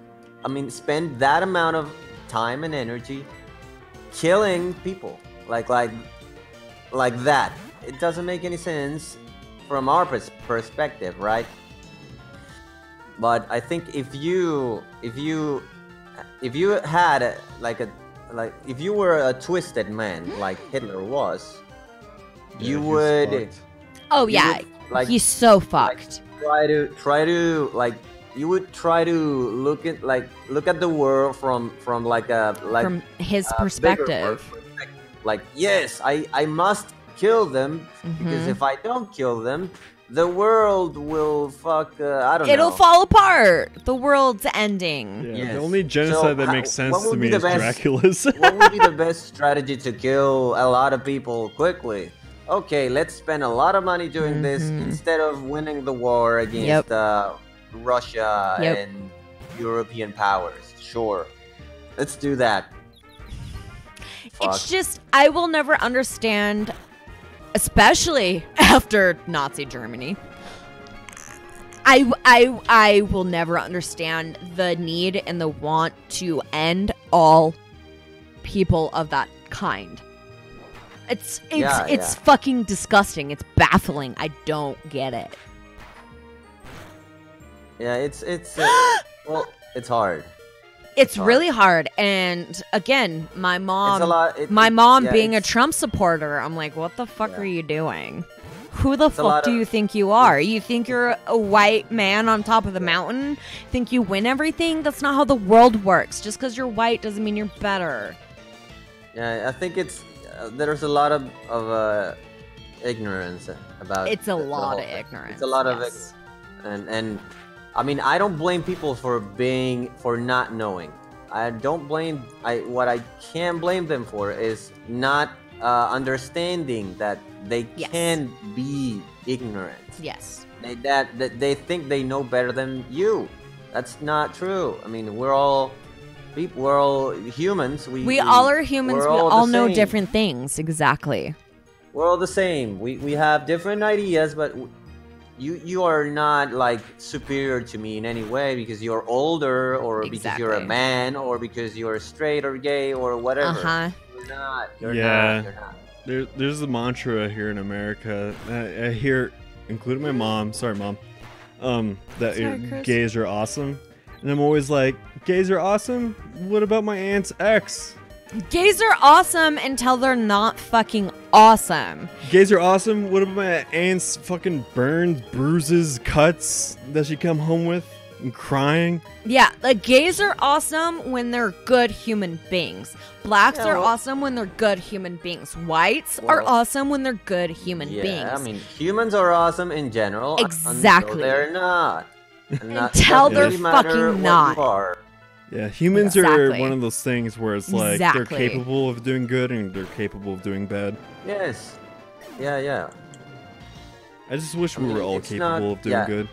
spend that amount of time and energy killing people like that? It doesn't make any sense from our perspective, right? But I think if you had if you were a twisted man like Hitler was, you would. Oh yeah, he's so fucked. Try to you would try to look at the world from his perspective. Like, yes, I must kill them because if I don't kill them, the world will I don't know. It'll fall apart. The world's ending. Yeah, yes. The only genocide that makes sense to me is Dracula's. What would be the best strategy to kill a lot of people quickly? Okay, let's spend a lot of money doing this instead of winning the war against Russia and European powers. Sure, let's do that. It's just, I will never understand, especially after Nazi Germany. I will never understand the need and the want to end all people of that kind. It's fucking disgusting. It's baffling. I don't get it. Yeah, it's well, it's hard. It's really hard. And again, my mom being a Trump supporter, I'm like, what the fuck are you doing? Who the fuck do you think you are? You think you're a white man on top of the mountain? Think you win everything? That's not how the world works. Just because you're white doesn't mean you're better. Yeah, I think it's there's a lot of ignorance about. It's a lot of ignorance. It's a lot of ignorance, and I mean, I don't blame people for not knowing. I don't blame. What I can blame them for is not understanding that they can be ignorant. Yes. That they think they know better than you. That's not true. I mean, we're all humans. We all are humans. We all know same. different things. Exactly. We're all the same. We have different ideas, but you are not like superior to me in any way because you're older or because you're a man or because you're straight or gay or whatever. You're not. You're not. There's a mantra here in America. I hear, including my mom. Sorry, mom. That gays are awesome, and I'm always like, gays are awesome? What about my aunt's ex? Gays are awesome until they're not fucking awesome. Gays are awesome? What about my aunt's fucking burns, bruises, cuts that she come home with and crying? Yeah, like gays are awesome when they're good human beings. Blacks are awesome when they're good human beings. Whites are awesome when they're good human beings. Yeah, I mean, humans are awesome in general. Exactly. Until they're not. Until they're fucking not. Yeah, humans are one of those things where it's like they're capable of doing good and they're capable of doing bad. Yes. Yeah. I just wish we were all capable of doing good.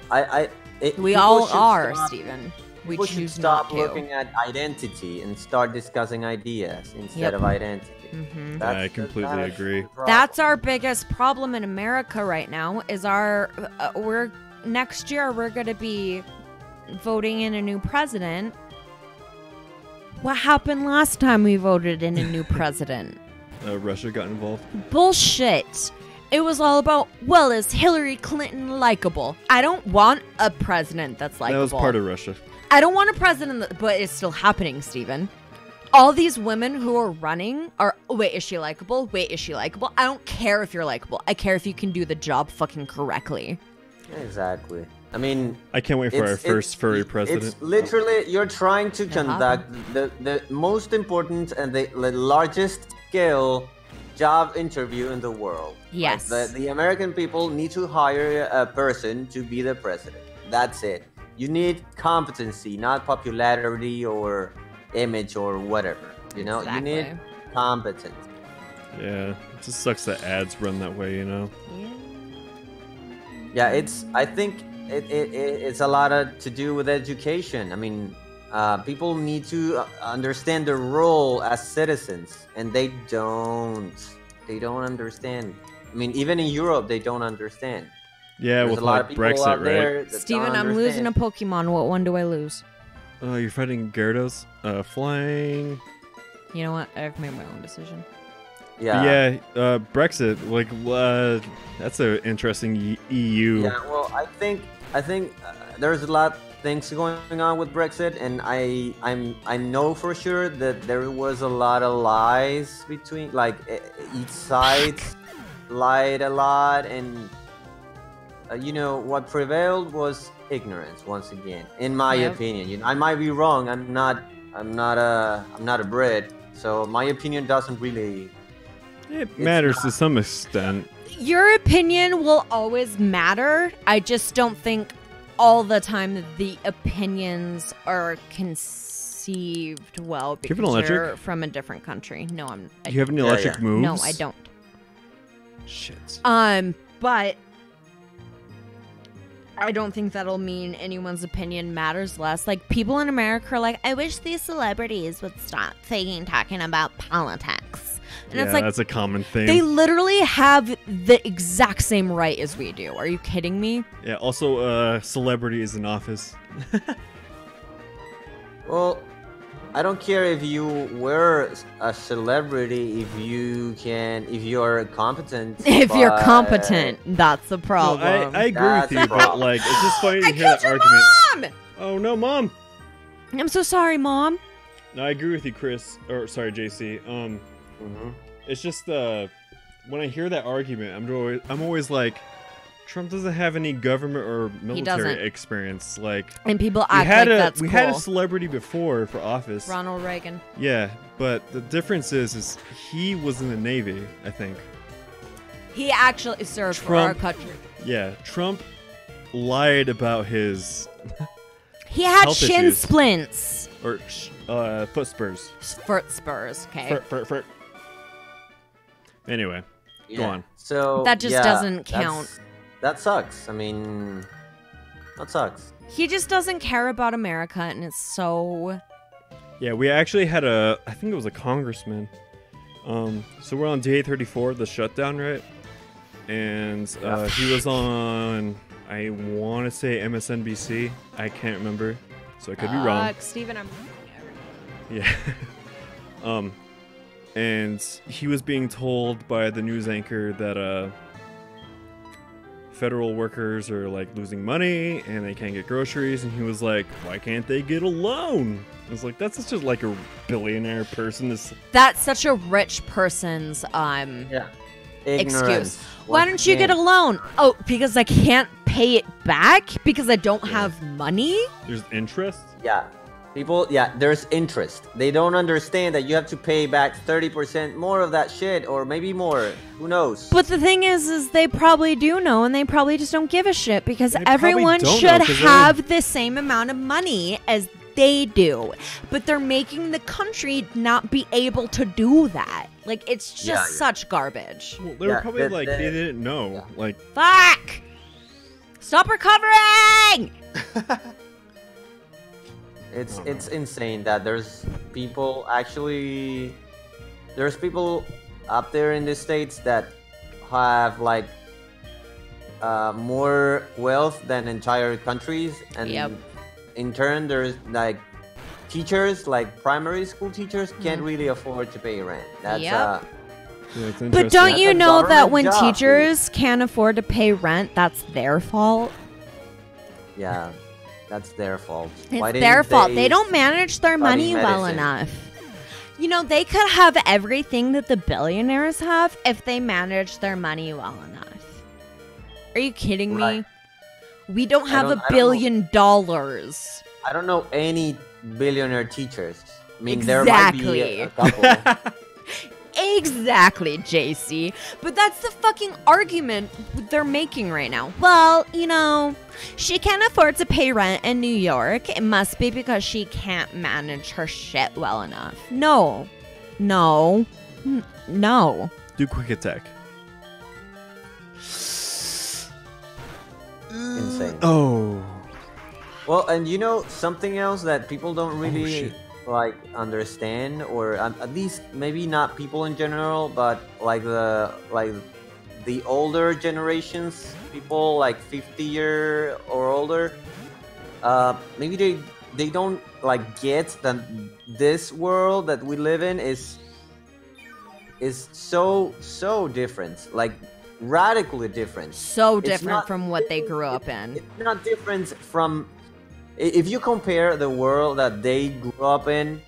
We all are, Steven. We choose should stop looking at identity and start discussing ideas instead of identity. I completely agree. That's our biggest problem in America right now. Is next year we're going to be voting in a new president. What happened last time we voted in a new president? Russia got involved. Bullshit. It was all about, well, is Hillary Clinton likable? I don't want a president that's likable. That was part of Russia. I don't want a president but it's still happening, Steven. All these women who are running are, wait, is she likable? Wait, is she likable? I don't care if you're likable. I care if you can do the job fucking correctly. Exactly. I mean, I can't wait for our first furry president. It's literally, you're trying to conduct the most important and the largest scale job interview in the world. Yes. Like the American people need to hire a person to be the president. That's it. You need competency, not popularity or image or whatever. You know, you need competence. Yeah, it just sucks that ads run that way, you know. Yeah, I think it's a lot to do with education. I mean, people need to understand their role as citizens, and they don't understand. I mean, even in Europe, they don't understand. Yeah, There's with a lot like of people Brexit, out there right? that Steven, don't I'm losing a understand. Pokemon. What one do I lose? You're fighting Gyarados. Flying. You know what? I've made my own decision. Yeah. Brexit. Like, that's an interesting EU. Yeah. Well, I think there's a lot of things going on with Brexit, and I know for sure that there was a lot of lies between each side lied a lot, and you know what prevailed was ignorance once again, in my opinion. You know, I might be wrong. I'm not a Brit, so my opinion doesn't really. It matters to some extent. Your opinion will always matter. I just don't think all the time that the opinions are conceived well Do you have because an electric? you're from a different country. No, Do you have any electric moves? No, I don't. Shit. But I don't think that'll mean anyone's opinion matters less. Like, people in America are like, I wish these celebrities would stop talking about politics. And it's like, that's a common thing. they literally have the exact same right as we do. Are you kidding me? Yeah, also, celebrity is in office. Well, I don't care if you were a celebrity if you're competent. If you're but- competent, that's the problem. No, I agree That's with you, the but problem. like, it's just funny to I hear that killed your argument. mom! Oh no, Mom! I'm so sorry, Mom. No, I agree with you, Chris. Or sorry, JC. Mhm. It's just when I hear that argument, I'm always like, Trump doesn't have any government or military doesn't. experience. Like, And people we act had like that's we cool. had a celebrity before for office. Ronald Reagan. Yeah, but the difference is he was in the Navy, I think. He actually served for our Trump- country. Yeah, Trump lied about his He had Health shin issues. splints. or foot spurs. Foot spurs, okay. Furt. Anyway, go Yeah. on. So That just yeah, doesn't count. That sucks. I mean, that sucks. He just doesn't care about America, and it's so... Yeah, we actually had I think it was a congressman. So we're on day 34, the shutdown, right? And he was on, I want to say MSNBC. I can't remember, so I could be wrong. Steven, I'm... Yeah. And he was being told by the news anchor that federal workers are like losing money and they can't get groceries, and he was like, why can't they get a loan? I was like, that's just like a billionaire person. That's such a rich person's Yeah. excuse. Ignorance. Why Once don't you get a again. loan? Oh, because I can't pay it back because I don't have money? There's interest. Yeah. People, there's interest. They don't understand that you have to pay back 30% more of that shit, or maybe more. Who knows? But the thing is they probably do know, and they probably just don't give a shit because They probably everyone don't know, should 'cause they're- have the same amount of money as they do. But they're making the country not be able to do that. Like, it's just Yeah. such garbage. Well, they were Yeah, probably that- like, that- they didn't know. yeah. Like, Fuck! Stop recovering! It's insane that there's people up there in the States that have like more wealth than entire countries, and Yep. in turn there's like teachers, like primary school teachers, can't really afford to pay rent. That's Yep. yeah, it's But interesting. don't you That's a know that government when job, dude. teachers can't afford to pay rent, that's their fault? yeah, that's their fault. It's Why their didn't fault. They don't manage their study money well medicine? enough. You know, they could have everything that the billionaires have if they managed their money well enough. Are you kidding Right. me? We don't have don't- $1 I don't billion dollars. I don't know any billionaire teachers. I mean, there might be Exactly. a couple. Exactly, JC. But that's the fucking argument they're making right now. Well, you know, she can't afford to pay rent in New York. It must be because she can't manage her shit well enough. No. No. No. Do quick attack. Insane. Oh. Well, and you know something else that people don't really shit. like understand, or at least maybe not people in general, but like the older generations, people like 50-year or older, maybe they don't like get that this world that we live in is so different, like radically different. So It's different not- from what they grew up in. It's not different from if you compare the world that they grew up in,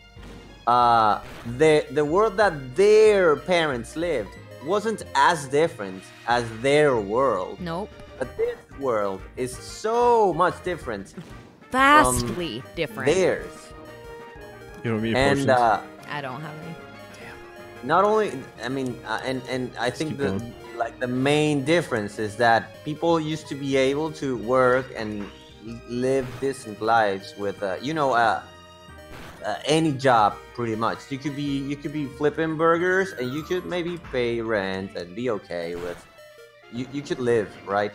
the world that their parents lived wasn't as different as their world. Nope. But this world is so much different Vastly different. theirs. You don't need And potions. I don't have any. not only, I mean, and I think keep the going. like the main difference is that people used to be able to work and live decent lives with any job pretty much. You could be flipping burgers and you could maybe pay rent and be okay with you could live, right?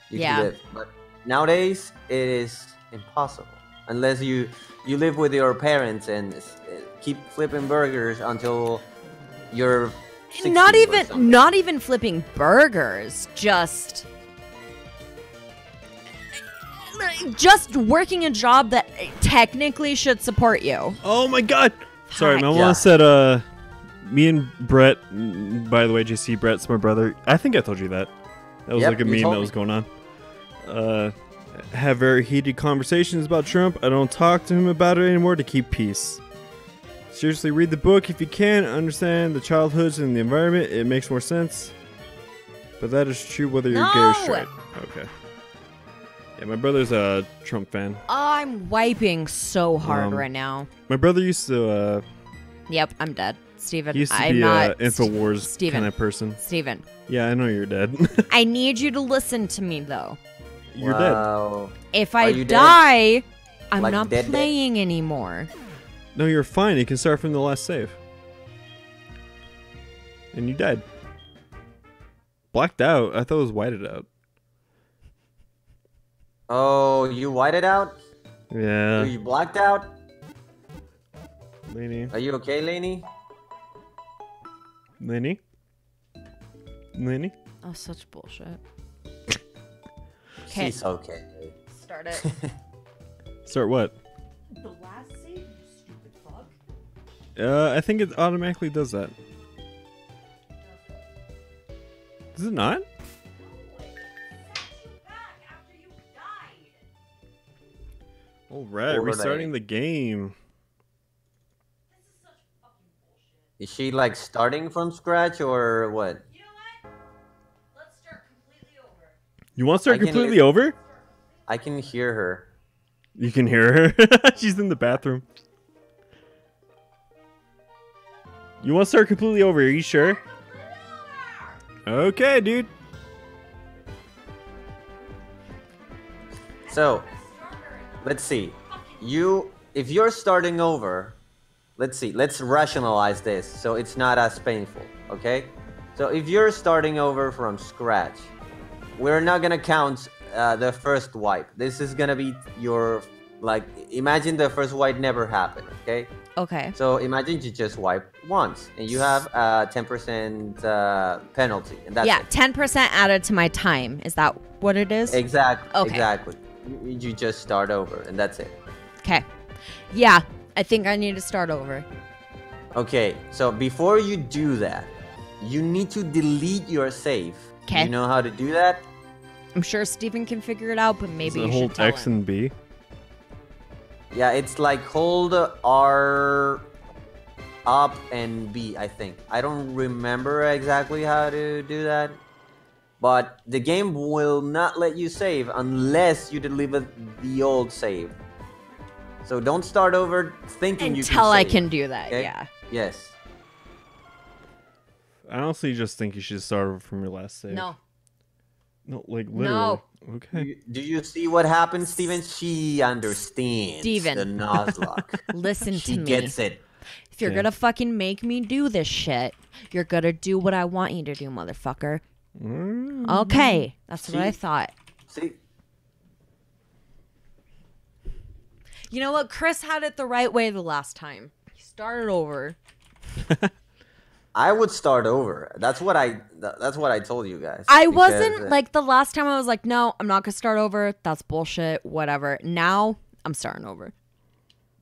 You Yeah. could live. But nowadays it is impossible unless you live with your parents and keep flipping burgers until you're 60 Not or something. not even flipping burgers, just working a job that technically should support you. Oh my god! Sorry, my Yeah. mom said, me and Brett, by the way, JC, Brett's my brother. I think I told you that. That was Yep, like a you meme told that me. was going on. Have very heated conversations about Trump. I don't talk to him about it anymore to keep peace. Seriously, read the book if you can. Understand the childhoods and the environment. It makes more sense. But that is true whether you're gay or No! straight. Okay. Yeah, my brother's a Trump fan. I'm wiping so hard right now. My brother used to, Yep, I'm dead. Steven, he used to I'm be not a InfoWars Steven. kind of person. Steven, Yeah, I know you're dead. I need you to listen to me though. You're dead. Wow. If Are I you dead? die, I'm Like not dead? playing anymore. No, you're fine. You can start from the last save. And you died. Blacked out. I thought it was whited out. Oh, you whited out? Yeah. You blacked out? Laney. Are you okay, Lainey? Laney? Laney? Oh, such bullshit. She's okay. Start it. Start what? The last save, you stupid fuck. I think it automatically does that. Does it not? Alright, Or restarting they- the game. Is she like starting from scratch or what? You know what? Let's start completely over. You want to start I can completely hear- over? I can hear her. You can hear her. She's in the bathroom. You want to start completely over? Are you sure? Okay, dude. So, let's see. If you're starting over, let's see. Let's rationalize this so it's not as painful, okay? So if you're starting over from scratch, we're not gonna count the first wipe. This is gonna be your, like, imagine the first wipe never happened, okay? Okay. So imagine you just wipe once and you have a 10% penalty, and that's Yeah, it. 10% added to my time. Is that what it is? Exactly. Okay. Exactly. You just start over, and that's it. Okay. Yeah, I think I need to start over. Okay, so before you do that, you need to delete your save. Okay. You know how to do that? I'm sure Steven can figure it out, but maybe Does you it hold should tell X him. and B? Yeah, it's like hold R up and B, I think. I don't remember exactly how to do that. But the game will not let you save unless you deliver the old save. So don't start over thinking you can Until I save, can do that, okay? yeah. Yes. I honestly just think you should start over from your last save. No. No, like literally. No. Okay. Do you see what happened, Steven? She understands Steven. the Nuzlocke. Listen She to me. gets it. If you're Okay. gonna fucking make me do this shit, you're gonna do what I want you to do, motherfucker. Okay. That's what I See? thought. See, You know what? Chris had it the right way the last time. He started over. I would start over. That's what I told you guys. I because, wasn't like the last time I was like, no, I'm not gonna start over. That's bullshit. Whatever. Now I'm starting over.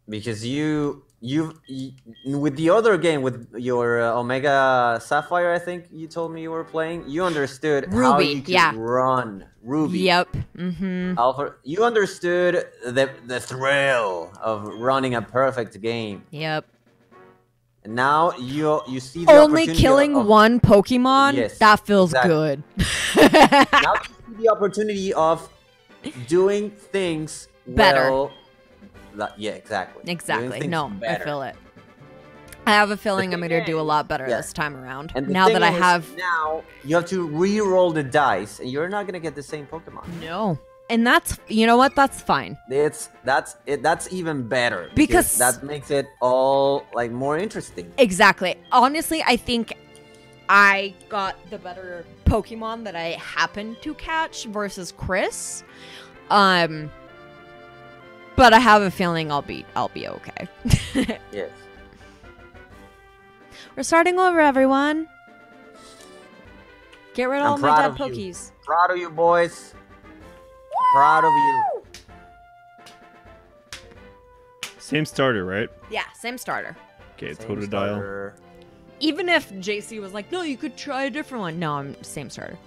because you with the other game with your Omega Sapphire, I think you told me you were playing. You understood how Ruby, you could yeah. run Ruby. Yep. Mm-hmm. Alpha, you understood the thrill of running a perfect game. Yep. And now you see the Only opportunity killing of, one Pokemon? Yes, That feels exactly. good. Now you see the opportunity of doing things Better. well. Yeah, exactly. Doing Exactly. things No, better. I feel it. I have a feeling I'm thing gonna do a lot better yeah. this time around. And the Now thing that I is, have now you have to re-roll the dice, and you're not gonna get the same Pokemon. no. And that's, you know what? That's fine. That's even better Because- that makes it all like more interesting. Exactly. Honestly, I think I got the better Pokemon that I happened to catch versus Chris. But I have a feeling I'll be okay. Yes. We're starting over, everyone. Get rid of I'm all my proud dead of you. Pokies. Proud of you, boys. Proud of you. Same starter, right? Yeah, same starter. Okay, Same Totodile. starter. Even if JC was like, no, you could try a different one. No, I'm same starter.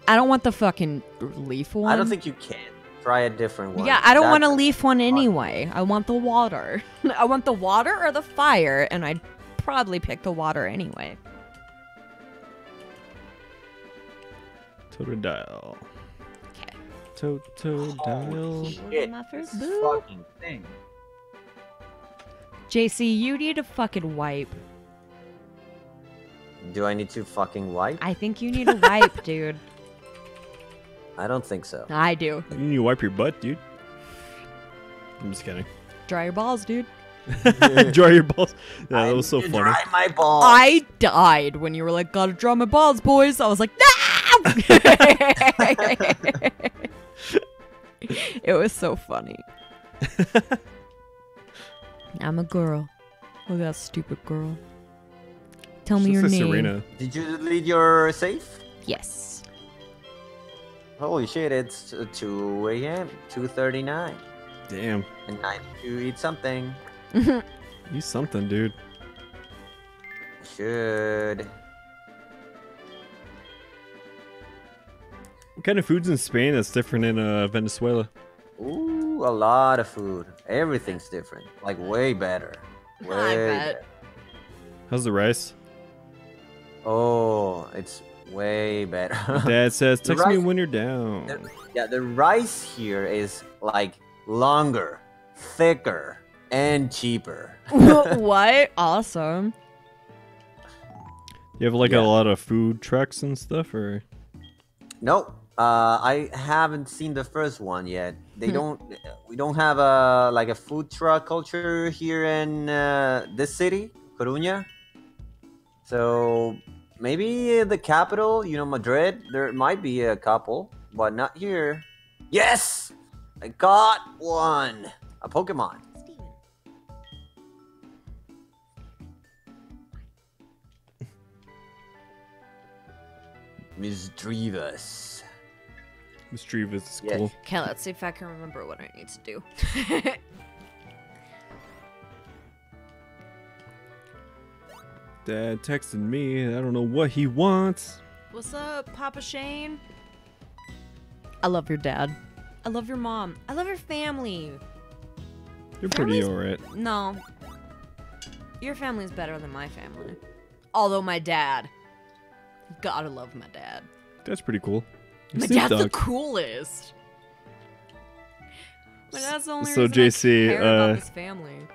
I don't want the fucking leaf one. I don't think you can try a different one. Yeah, I don't want a That's- leaf one anyway. I want the water. I want the water or the fire, and I'd probably pick the water anyway. Totodile. Okay. Totodile. Shit, My first this boo. fucking thing. JC, you need to fucking wipe. Do I need to fucking wipe? I think you need to wipe, dude. I don't think so. I do. You need to wipe your butt, dude. I'm just kidding. Dry your balls, dude. Dry your balls. Yeah, that was so I need to funny. Dry my balls. I died when you were like, gotta dry my balls, boys. I was like, no! It was so funny. I'm a girl. Look at that stupid girl. Tell me It's your just a name. Serena. Did you delete your safe? Yes. Holy shit, it's 2 a.m. 2:39. Damn. And I need to eat something. You something, dude. Should. What kind of food's in Spain that's different in Venezuela? Ooh, a lot of food. Everything's different. Like, way better. Way I bet. better. How's the rice? Oh, it's way better. Dad says, The text me rice- when you're down. Yeah, the rice here is like longer, thicker, and cheaper. What? Awesome. You have like Yeah. a lot of food trucks and stuff, or? Nope. I haven't seen the first one yet. They don't. We don't have a like a food truck culture here in this city, Coruña. So maybe the capital, Madrid. There might be a couple, but not here. Yes, I got one. A Pokemon. Misdreavus. Mischievous is Yes. cool. Okay, let's see if I can remember what I need to do. Dad texted me. I don't know what he wants. What's up, Papa Shane? I love your dad. I love your mom. I love your family. You're pretty Family's- alright. No. Your family's better than my family. Although my dad. Gotta love my dad. That's pretty cool. You're My Snoop dad's the Dogg. coolest. My dad's the only So, reason JC, I care about his family.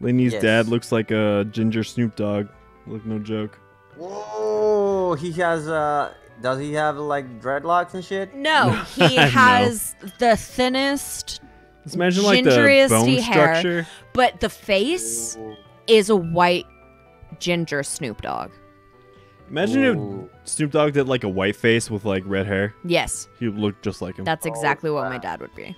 Lainey's Yes. dad looks like a ginger Snoop Dogg. Look, no joke. Whoa, he has does he have like dreadlocks and shit? No, he has the thinnest, Just imagine like the gingeriest bone hair, structure. but the face Ooh. is a white ginger Snoop Dogg. Imagine Ooh. if Snoop Dogg did like a white face with like red hair. Yes, He would look just like him. that's exactly what wow. my dad would be.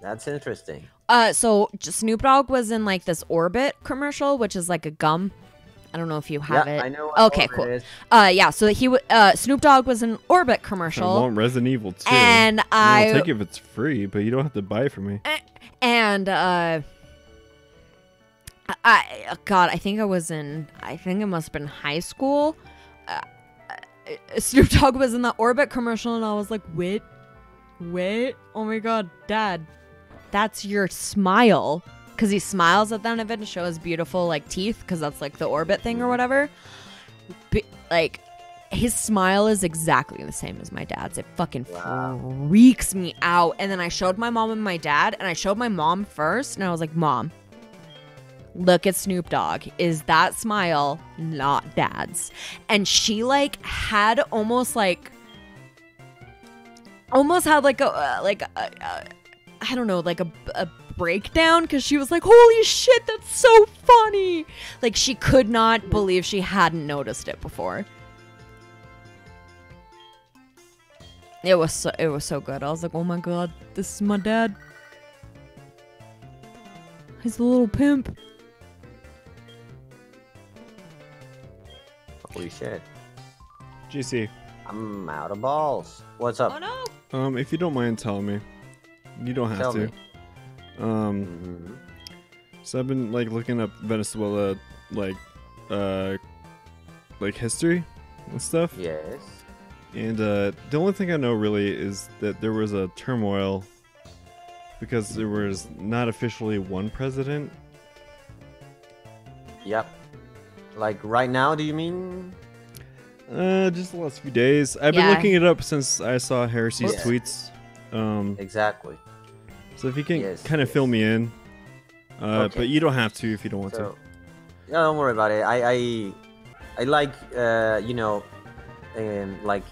That's interesting. So Snoop Dogg was in like this Orbit commercial, which is like a gum. I don't know if you have Yeah, it. I know what Okay, Orbit cool. is. Yeah. So Snoop Dogg was in Orbit I commercial, want Resident Evil 2. and I'll take it if it's free, but you don't have to buy it for me. and God, I think it must have been high school. Snoop Dogg was in the Orbit commercial, and I was like, wait, oh my God, Dad, that's your smile. Because he smiles at the end of it to show his beautiful, like, teeth, because that's, like, the Orbit thing or whatever. Like, his smile is exactly the same as my dad's. It fucking freaks me out. And then I showed my mom and my dad, and I showed my mom first, and I was like, Mom, look at Snoop Dogg. Is that smile not Dad's? And she, like, had almost had like a I don't know, like a breakdown, because she was like, holy shit, that's so funny. Like, she could not believe she hadn't noticed it before. It was so good. I was like, oh my God, this is my dad. He's a little pimp. Holy shit. GC, I'm out of balls. What's up? Oh no. if you don't mind telling me, you don't have Tell to. me. So I've been like looking up Venezuela, like history and stuff. Yes. And the only thing I know really is that there was a turmoil because there was not officially one president. Yep. Like right now, do you mean? Just the last few days. I've been Yeah. looking it up since I saw Heresy's Yeah. tweets. Exactly. So if you can Yes, kind of yes. fill me in, Okay. but you don't have to if you don't want So, yeah, don't worry about it. I like like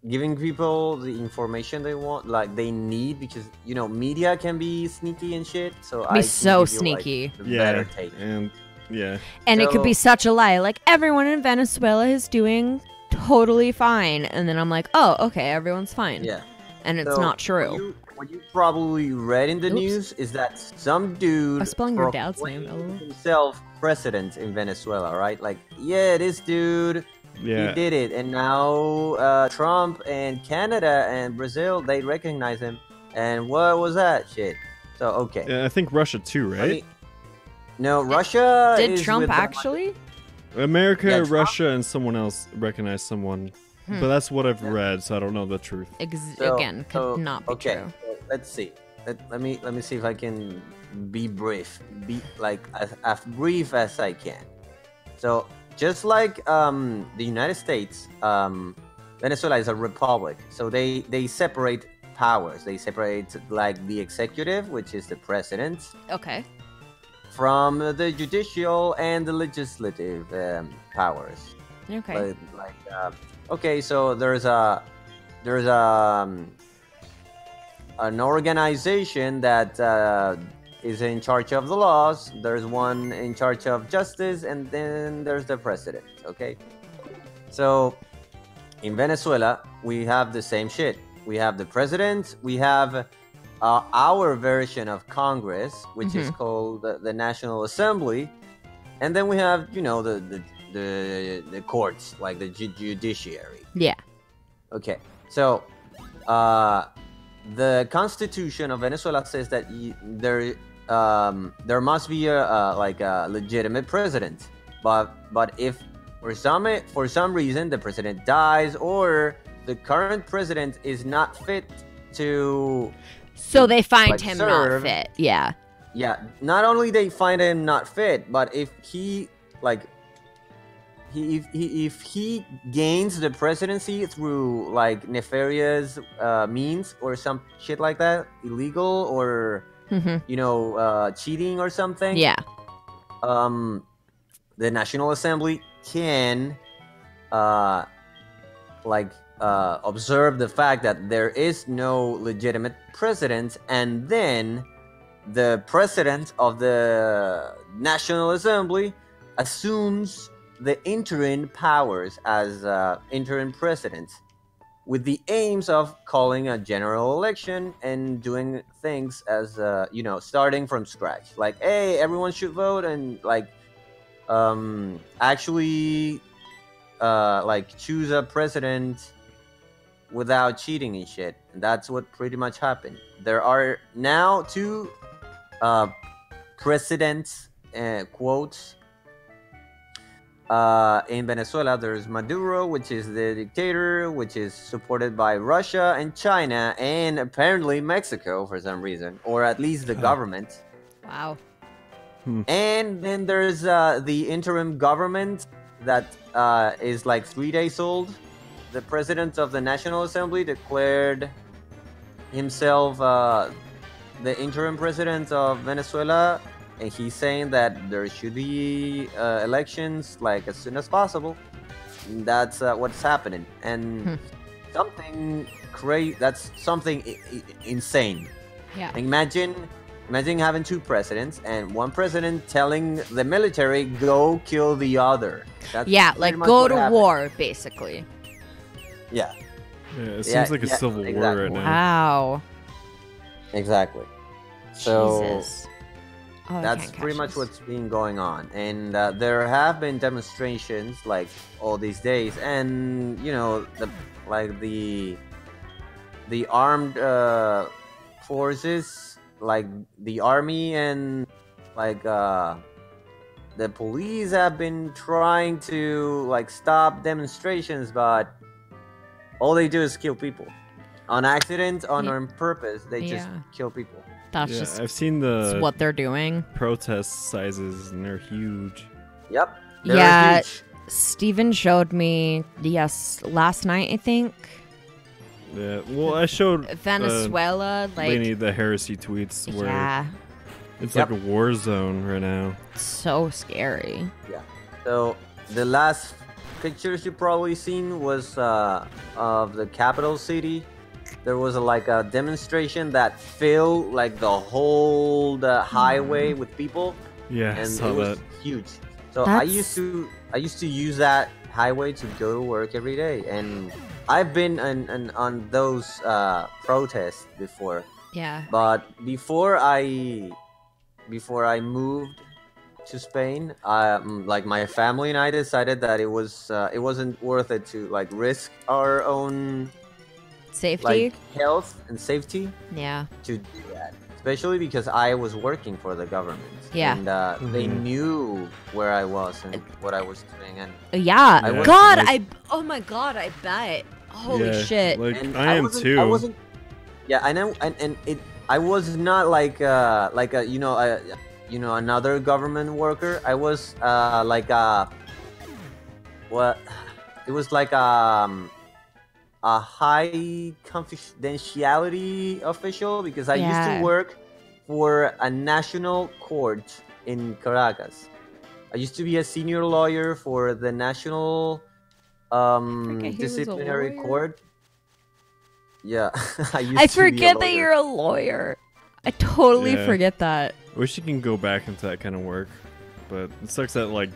giving people the information they want, like they need, because media can be sneaky and shit. So I can so give you, like, sneaky. the to. Yeah, better take. and yeah, And it could be So- such a lie. Like, everyone in Venezuela is doing totally fine. And then I'm like, oh, okay, everyone's fine. Yeah. And it's So, not true. What you probably read in the Oops. news is that some dude I'm spelling your dad's name, proclaimed lol. himself president in Venezuela, right? Like, yeah, this dude, yeah. he did it, and now Trump and Canada and Brazil, they recognize him. And what was that shit? So okay, Yeah, I think Russia too, I right? mean, no, Russia. Did is Trump with the- actually? America, Yeah, Trump- Russia, and someone else recognize someone. But that's what I've read, so I don't know the truth. So- Again, could so, not be okay, true. so let's see. Let me see if I can be brief. Be like as brief as I can. So just like the United States, Venezuela is a republic. So they separate powers. They separate like the executive, which is the president, Okay. from the judicial and the legislative powers. Okay. Okay, so there's an organization that is in charge of the laws. There's one in charge of justice, and then there's the president. Okay, so in Venezuela we have the same shit. We have the president. We have our version of Congress, which is called the National Assembly, and then we have the courts, like the judiciary. Yeah. Okay, so the Constitution of Venezuela says that there must be a legitimate president, but if for some reason the president dies or the current president is not fit to, So they find like, him serve. not fit. Yeah. yeah, not only they find him not fit, but if he if he gains the presidency through like nefarious means or some shit like that, illegal or Mhm. cheating or something, Yeah. the National Assembly can observe the fact that there is no legitimate president, and then the president of the National Assembly assumes the interim powers as interim president, with the aims of calling a general election and doing things as starting from scratch. Like, hey, everyone should vote, and actually choose a president without cheating and shit. And that's what pretty much happened. There are now two presidents, quotes, in Venezuela. There's Maduro, which is the dictator, which is supported by Russia and China, and apparently Mexico for some reason, or at least the government. Wow. And then there's the interim government that is like 3 days old. The president of the National Assembly declared himself the interim president of Venezuela, and he's saying that there should be elections like as soon as possible. And that's what's happening, and something crazy. That's something insane. Yeah. Imagine having two presidents, and one president telling the military go kill the other. That's like go to war, basically. Yeah. Yeah, it seems like a civil war right now. Wow. Exactly. So Jesus. Oh, that's pretty much what's been going on, and there have been demonstrations like all these days, and the armed forces, like the army and the police have been trying to stop demonstrations, but all they do is kill people on accident, on purpose. They just kill people. That's just I've seen the what they're doing. Protest sizes, and they're huge. Yep. They're huge. Steven showed me last night, I think. Yeah, well, I showed Venezuela, Lainey the heresy tweets where it's Yep. like a war zone right now. So scary. Yeah. So the last pictures you probably seen was of the capital city. There was a demonstration that filled the whole highway with people. Yeah, and I saw it was that. huge. So I used to use that highway to go to work every day, and I've been on those protests before. Yeah. But before I moved to Spain, my family and I decided that it wasn't worth it to risk our own safety, health and safety. Yeah. To do that, especially because I was working for the government. Yeah. And they knew where I was and what I was doing, and oh my god, I bet. Holy shit. And I am too. I wasn't. Yeah, I know, and I was not another government worker. I was it was a high confidentiality official, because I used to work for a national court in Caracas. I used to be a senior lawyer for the national disciplinary court. Yeah, I forget that you're a lawyer. I totally forget that. I wish you can go back into that kind of work, but it sucks that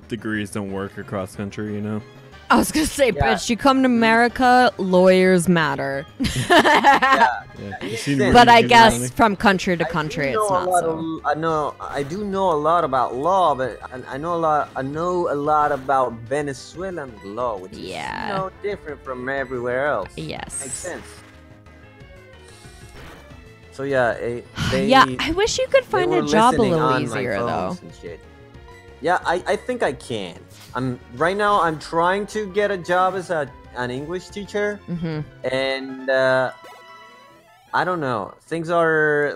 degrees don't work across country, you know? I was gonna say, bitch, you come to America, lawyers matter. But I guess from country to country, it's not so. I do know a lot about law, but I know a lot about Venezuelan law, which is different from everywhere else. Yes. Makes sense. So I wish you could find a job a little easier though. Yeah, I think I can. Right now I'm trying to get a job as an English teacher, and I don't know. Things are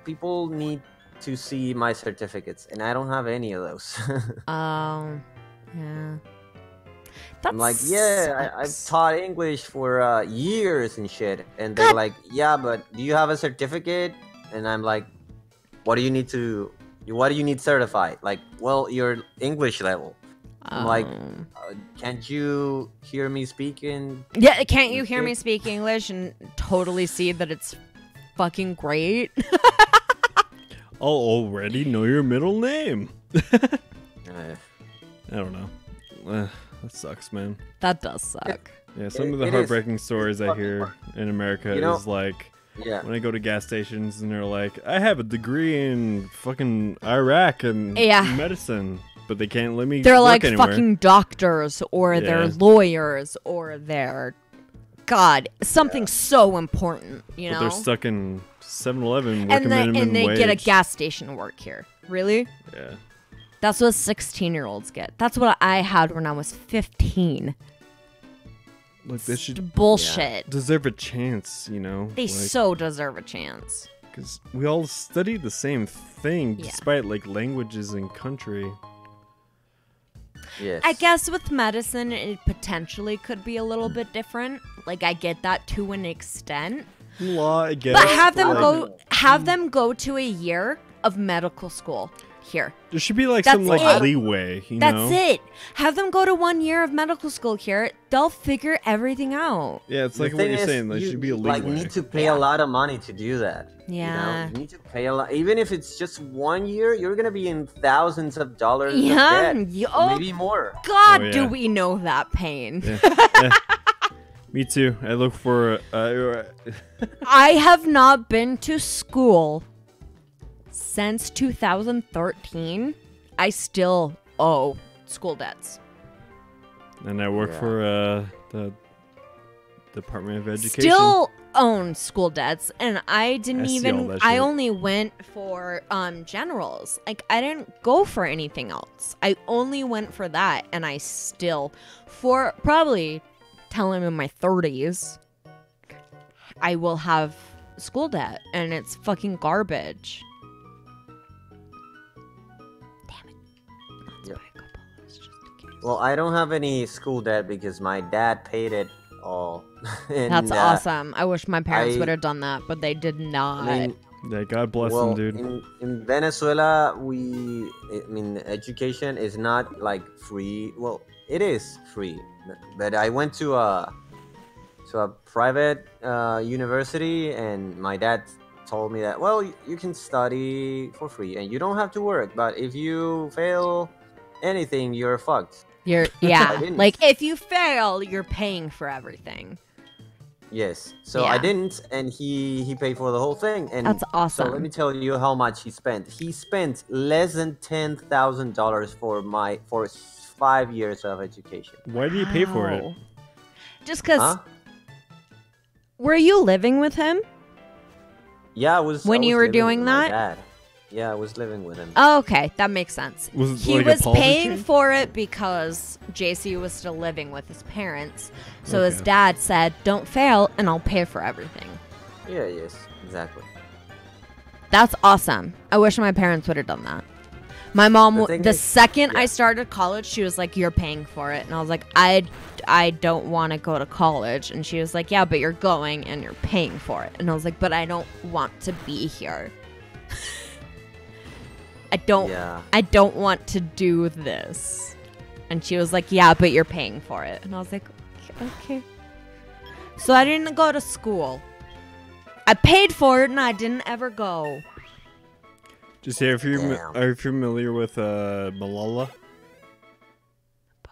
people need to see my certificates, and I don't have any of those. Yeah. I'm I've taught English for years and shit, and they're like, yeah, but do you have a certificate? And I'm like, what do you need to What do you need certified? Like, well, your English level. I'm like, can't you hear me speaking? Yeah, can't you hear me speak English and totally see that it's fucking great? I'll already know your middle name. I don't know. That sucks, man. That does suck. Yeah, some of the heartbreaking stories I hear in America is like, when I go to gas stations and they're like, I have a degree in fucking Iraq and medicine, but they can't let me They're work like anywhere. Fucking doctors, or they're lawyers, or they're, God, something so important, you know? But they're stuck in 7-Eleven working minimum wage. And they get a gas station work here. Really? Yeah. That's what 16-year-olds get. That's what I had when I was 15. Look, they should bullshit. Deserve a chance, you know? They so deserve a chance. Because we all study the same thing, despite like languages and country. Yes. I guess with medicine, it potentially could be a little bit different. Like, I get that to an extent. Law, I guess. But have them go to a year of medical school here. There should be like some like leeway, you know? That's it. Have them go to 1 year of medical school here. They'll figure everything out. Yeah, it's like what you're saying. There should be a leeway. Like, need to pay a lot of money to do that. Yeah. You know? You need to pay a lot. Even if it's just 1 year, you're gonna be in thousands of dollars of debt. Maybe more. God, do we know that pain? Yeah. Me too. I look for. I have not been to school since 2013. I still owe school debts. And I work for the Department of Education. Still own school debts, and I didn't even. I shit. only went for generals. Like, I didn't go for anything else. I only went for that, and I still, for probably till I'm in my 30s, I will have school debt, and it's fucking garbage. Damn it. Let's buy a couple of those just in case. Well, I don't have any school debt because my dad paid it all. And, that's awesome. I wish my parents would have done that, but they did not. I mean, yeah, God bless them, dude. In Venezuela, education is not like free. Well, it is free, but I went to a private university, and my dad told me that, well, you can study for free and you don't have to work, but if you fail anything, you're fucked. Like, if you fail, you're paying for everything. Yes. So I didn't, and he paid for the whole thing. And that's awesome. So let me tell you how much he spent. He spent less than $10,000 for 5 years of education. Why did you pay for it? Just because. Were you living with him? Yeah, I was. When you were doing that? My dad. Yeah, I was living with him. Oh, okay, that makes sense. He was paying change? for it because JC was still living with his parents. So his dad said, don't fail, and I'll pay for everything. Yeah, yes, exactly. That's awesome. I wish my parents would have done that. My mom, the second I started college, she was like, you're paying for it. And I was like, I don't want to go to college. And she was like, yeah, but you're going and you're paying for it. And I was like, but I don't want to be here. I don't want to do this. And she was like, yeah, but you're paying for it. And I was like, okay. So I didn't go to school. I paid for it and I didn't ever go. Just here, are you familiar with Malala?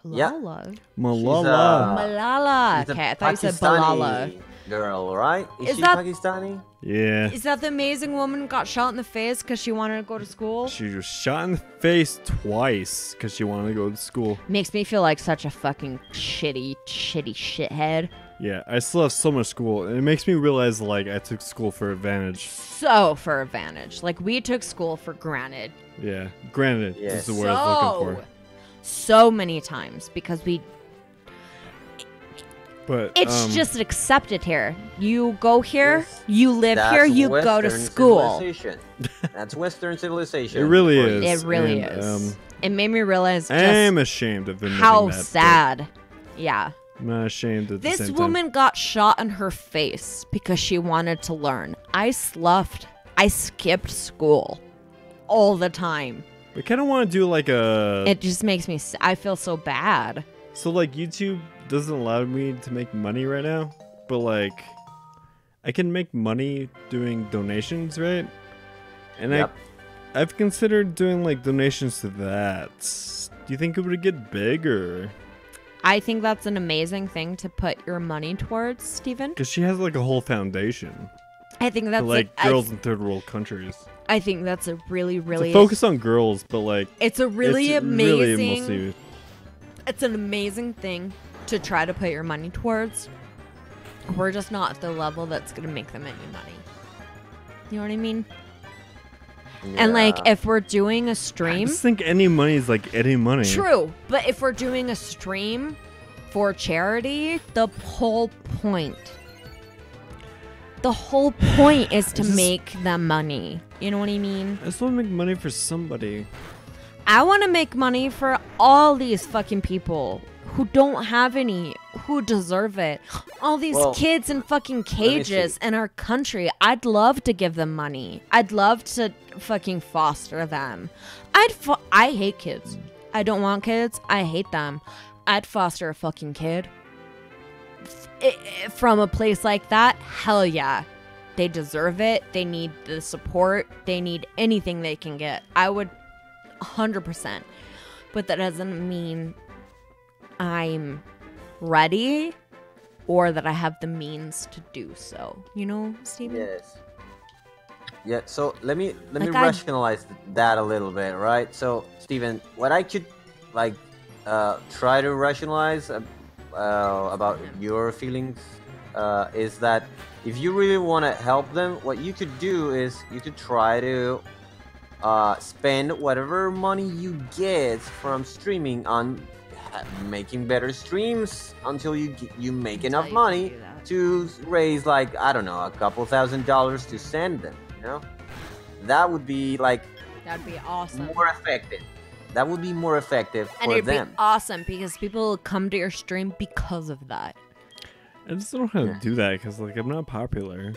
Malala? Malala. Okay, I thought you said Malala. Girl, right? Is she Pakistani? Yeah. Is that the amazing woman who got shot in the face because she wanted to go to school? She was shot in the face twice because she wanted to go to school. Makes me feel like such a fucking shitty shithead. Yeah, I still have so much school, and it makes me realize, like, I took school for advantage. So for advantage. Like, we took school for granted. Yeah, granted is the word I was looking for. So many times, because we... But it's just accepted here. You go here, you live here, you go to school. That's Western civilization. It really is. It really is. It made me realize I am ashamed of admitting how that, sad. Yeah. I'm not ashamed at the same time. This woman got shot in her face because she wanted to learn. I skipped school. all the time. I kind of want to do like a... It just makes me... I feel so bad. So like YouTube doesn't allow me to make money right now, but like I can make money doing donations, right? And Yep. I've considered doing like donations to that. Do you think it would get big or? I think that's an amazing thing to put your money towards, Steven. Because she has like a whole foundation I think that's for like girls in third world countries. I think that's a really, really... To focus on girls, but like... It's a really it's amazing... Really mostly... It's an amazing thing to try to put your money towards. We're just not at the level that's going to make them any money. You know what I mean? Yeah. And like, if we're doing a I stream... just think any money is like any money. True, but if we're doing a stream for charity, the whole point is to make them money. You know what I mean? I just want to make money for somebody. I want to make money for all these fucking people who don't have any, who deserve it. All these kids in fucking cages in our country. I'd love to give them money. I'd love to fucking foster them. I hate kids. I don't want kids. I hate them. I'd foster a fucking kid. From a place like that, hell yeah. They deserve it. They need the support. They need anything they can get. I would 100%. But that doesn't mean I'm ready or that I have the means to do so. You know, Steven? Yes. Yeah, so let me rationalize that a little bit, right? So, Steven, what I could like try to rationalize about your feelings is that if you really want to help them, what you could do is you could try to spend whatever money you get from streaming on making better streams until you make enough money to raise, like, I don't know, a couple $1,000s to send them, you know? That would be like... That'd be awesome. More effective. That would be more effective and for it'd them. Be awesome because people will come to your stream because of that. I just don't know how to do that because like I'm not popular.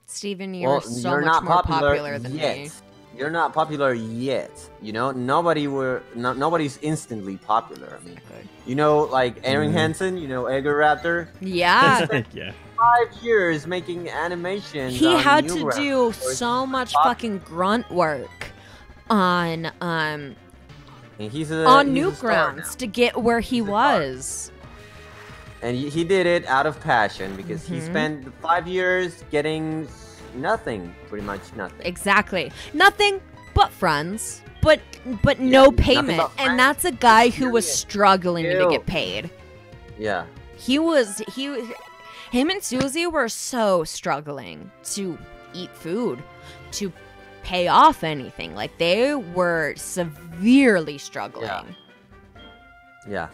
Steven, you're so much more popular than me. You're not popular yet. You know, nobody's instantly popular. I mean, you know, like Aaron Hansen, you know, Edgar Raptor. Yeah. Yeah. 5 years making animations. He had to do so much fucking grunt work on Newgrounds to get where he was. And he did it out of passion because he spent 5 years getting nothing, pretty much nothing. Exactly. Nothing but friends, but no payment. And that's a guy who was struggling to get paid. Yeah. Him and Susie were so struggling to eat food, to pay off anything. Like, they were severely struggling. Yeah.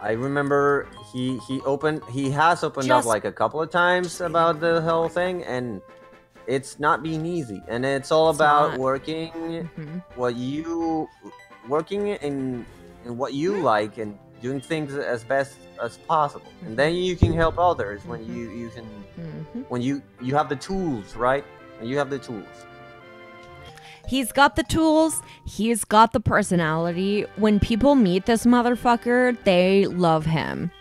I remember he has opened up like a couple of times about the whole thing, and it's not been easy. And it's all about working in what you like and doing things as best as possible. And then you can help others when you can when you have the tools, right? And you have the tools. He's got the tools. He's got the personality. When people meet this motherfucker, they love him.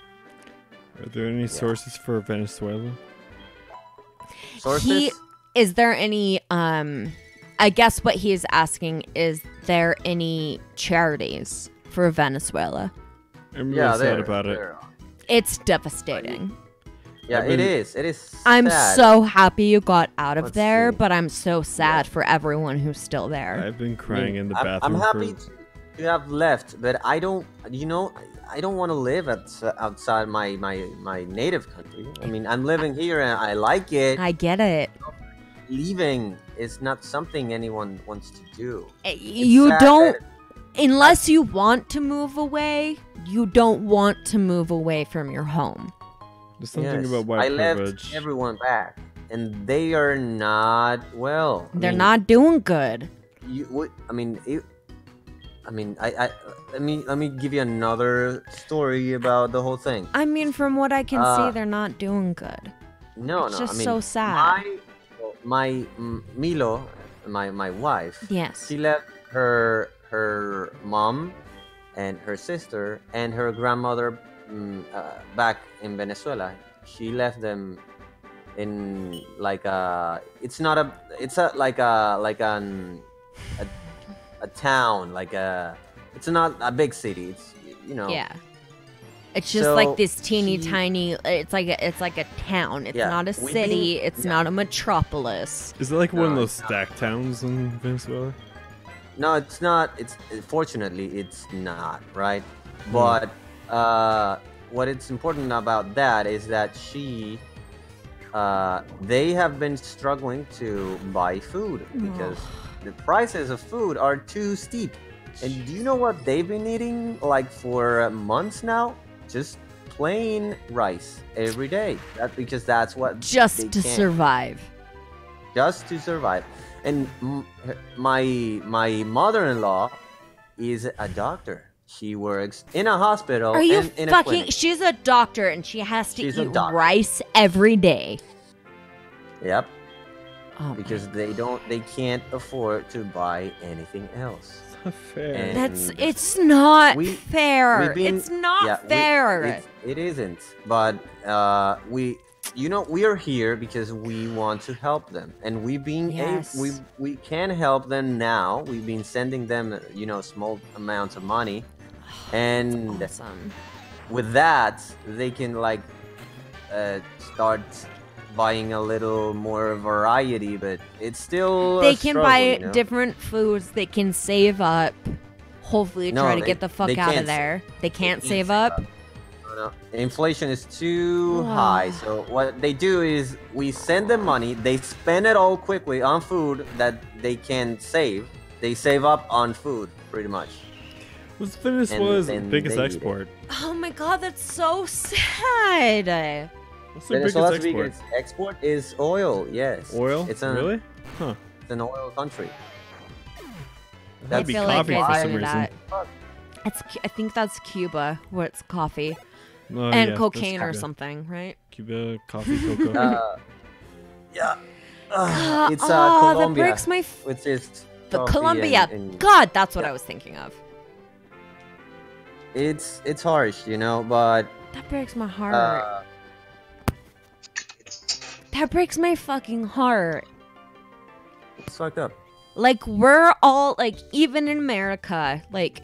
Are there any sources for Venezuela? Sources? Is there any, I guess what he is asking, is there any charities for Venezuela? I'm really sad about it. It's devastating. Yeah, it is. It is sad. I'm so happy you got out of there, but I'm so sad for everyone who's still there. I've been crying in the bathroom. I'm happy to have left, but I don't, you know, I don't want to live outside my native country. I mean, I'm living here and I like it. I get it. Leaving is not something anyone wants to do. You don't, unless you want to move away, you don't want to move away from your home. There's something about white privilege. Left everyone back, and they are not well. They're not doing good. Let me give you another story about the whole thing. I mean, from what I can see, they're not doing good. It's just so sad. My Milo, my wife. Yes. She left her mom and her sister and her grandmother back in Venezuela. She left them in like it's not a it's a like a town, like it's not a big city. It's Yeah. It's just So like this teeny tiny. It's like a town. It's Yeah, not a we've city. been- It's yeah. not a metropolis. Is it like one of No, those it's not. stack towns in Venezuela? No, it's not. It's fortunately it's not, right? Hmm. But what it's important about that is that they have been struggling to buy food because the prices of food are too steep. And do you know what they've been eating like for months now? Just plain rice every day. Because that's what Just they to can. survive. Just to survive. And my mother-in-law is a doctor. She works in a hospital. Are you and in a fucking? clinic. She's a doctor and she has to She's a eat doctor. rice every day. Yep. Oh, Because they can't afford to buy anything else. It's not fair. And- it's not We- fair. we've been- It's not yeah, fair. It isn't. But we are here because we want to help them, and we've been Yes. we can help them now. We've been sending them small amounts of money, and Awesome. with that they can like start buying a little more variety, but it's still They a can struggle, buy you know? different foods. They can save up. Hopefully, No, try to they- get the fuck they out of can't there. They can't can't save save up. No. Inflation is too Wow. high. So what they do is we send them money. They spend it all quickly on food that they can save. They save up on food pretty much. What's Venezuela's then biggest they eat it. export? Oh my god, that's so sad. What's their biggest Venezuela's export? biggest export is oil. Yes. Oil? It's a, Really? Huh. It's an oil country. That'd be feel like coffee I for knew some reason. that. I think that's Cuba, where it's coffee Oh, and yeah, that's cocaine or Cuba. something, right? Cuba, coffee, cocoa. Yeah. It's that Colombia, breaks my. which is The coffee Colombia. and God, that's what yeah. I was thinking of. It's harsh, but That breaks my heart. uh, That breaks my fucking heart. it's fucked up. Like, we're all, like, even in America, like,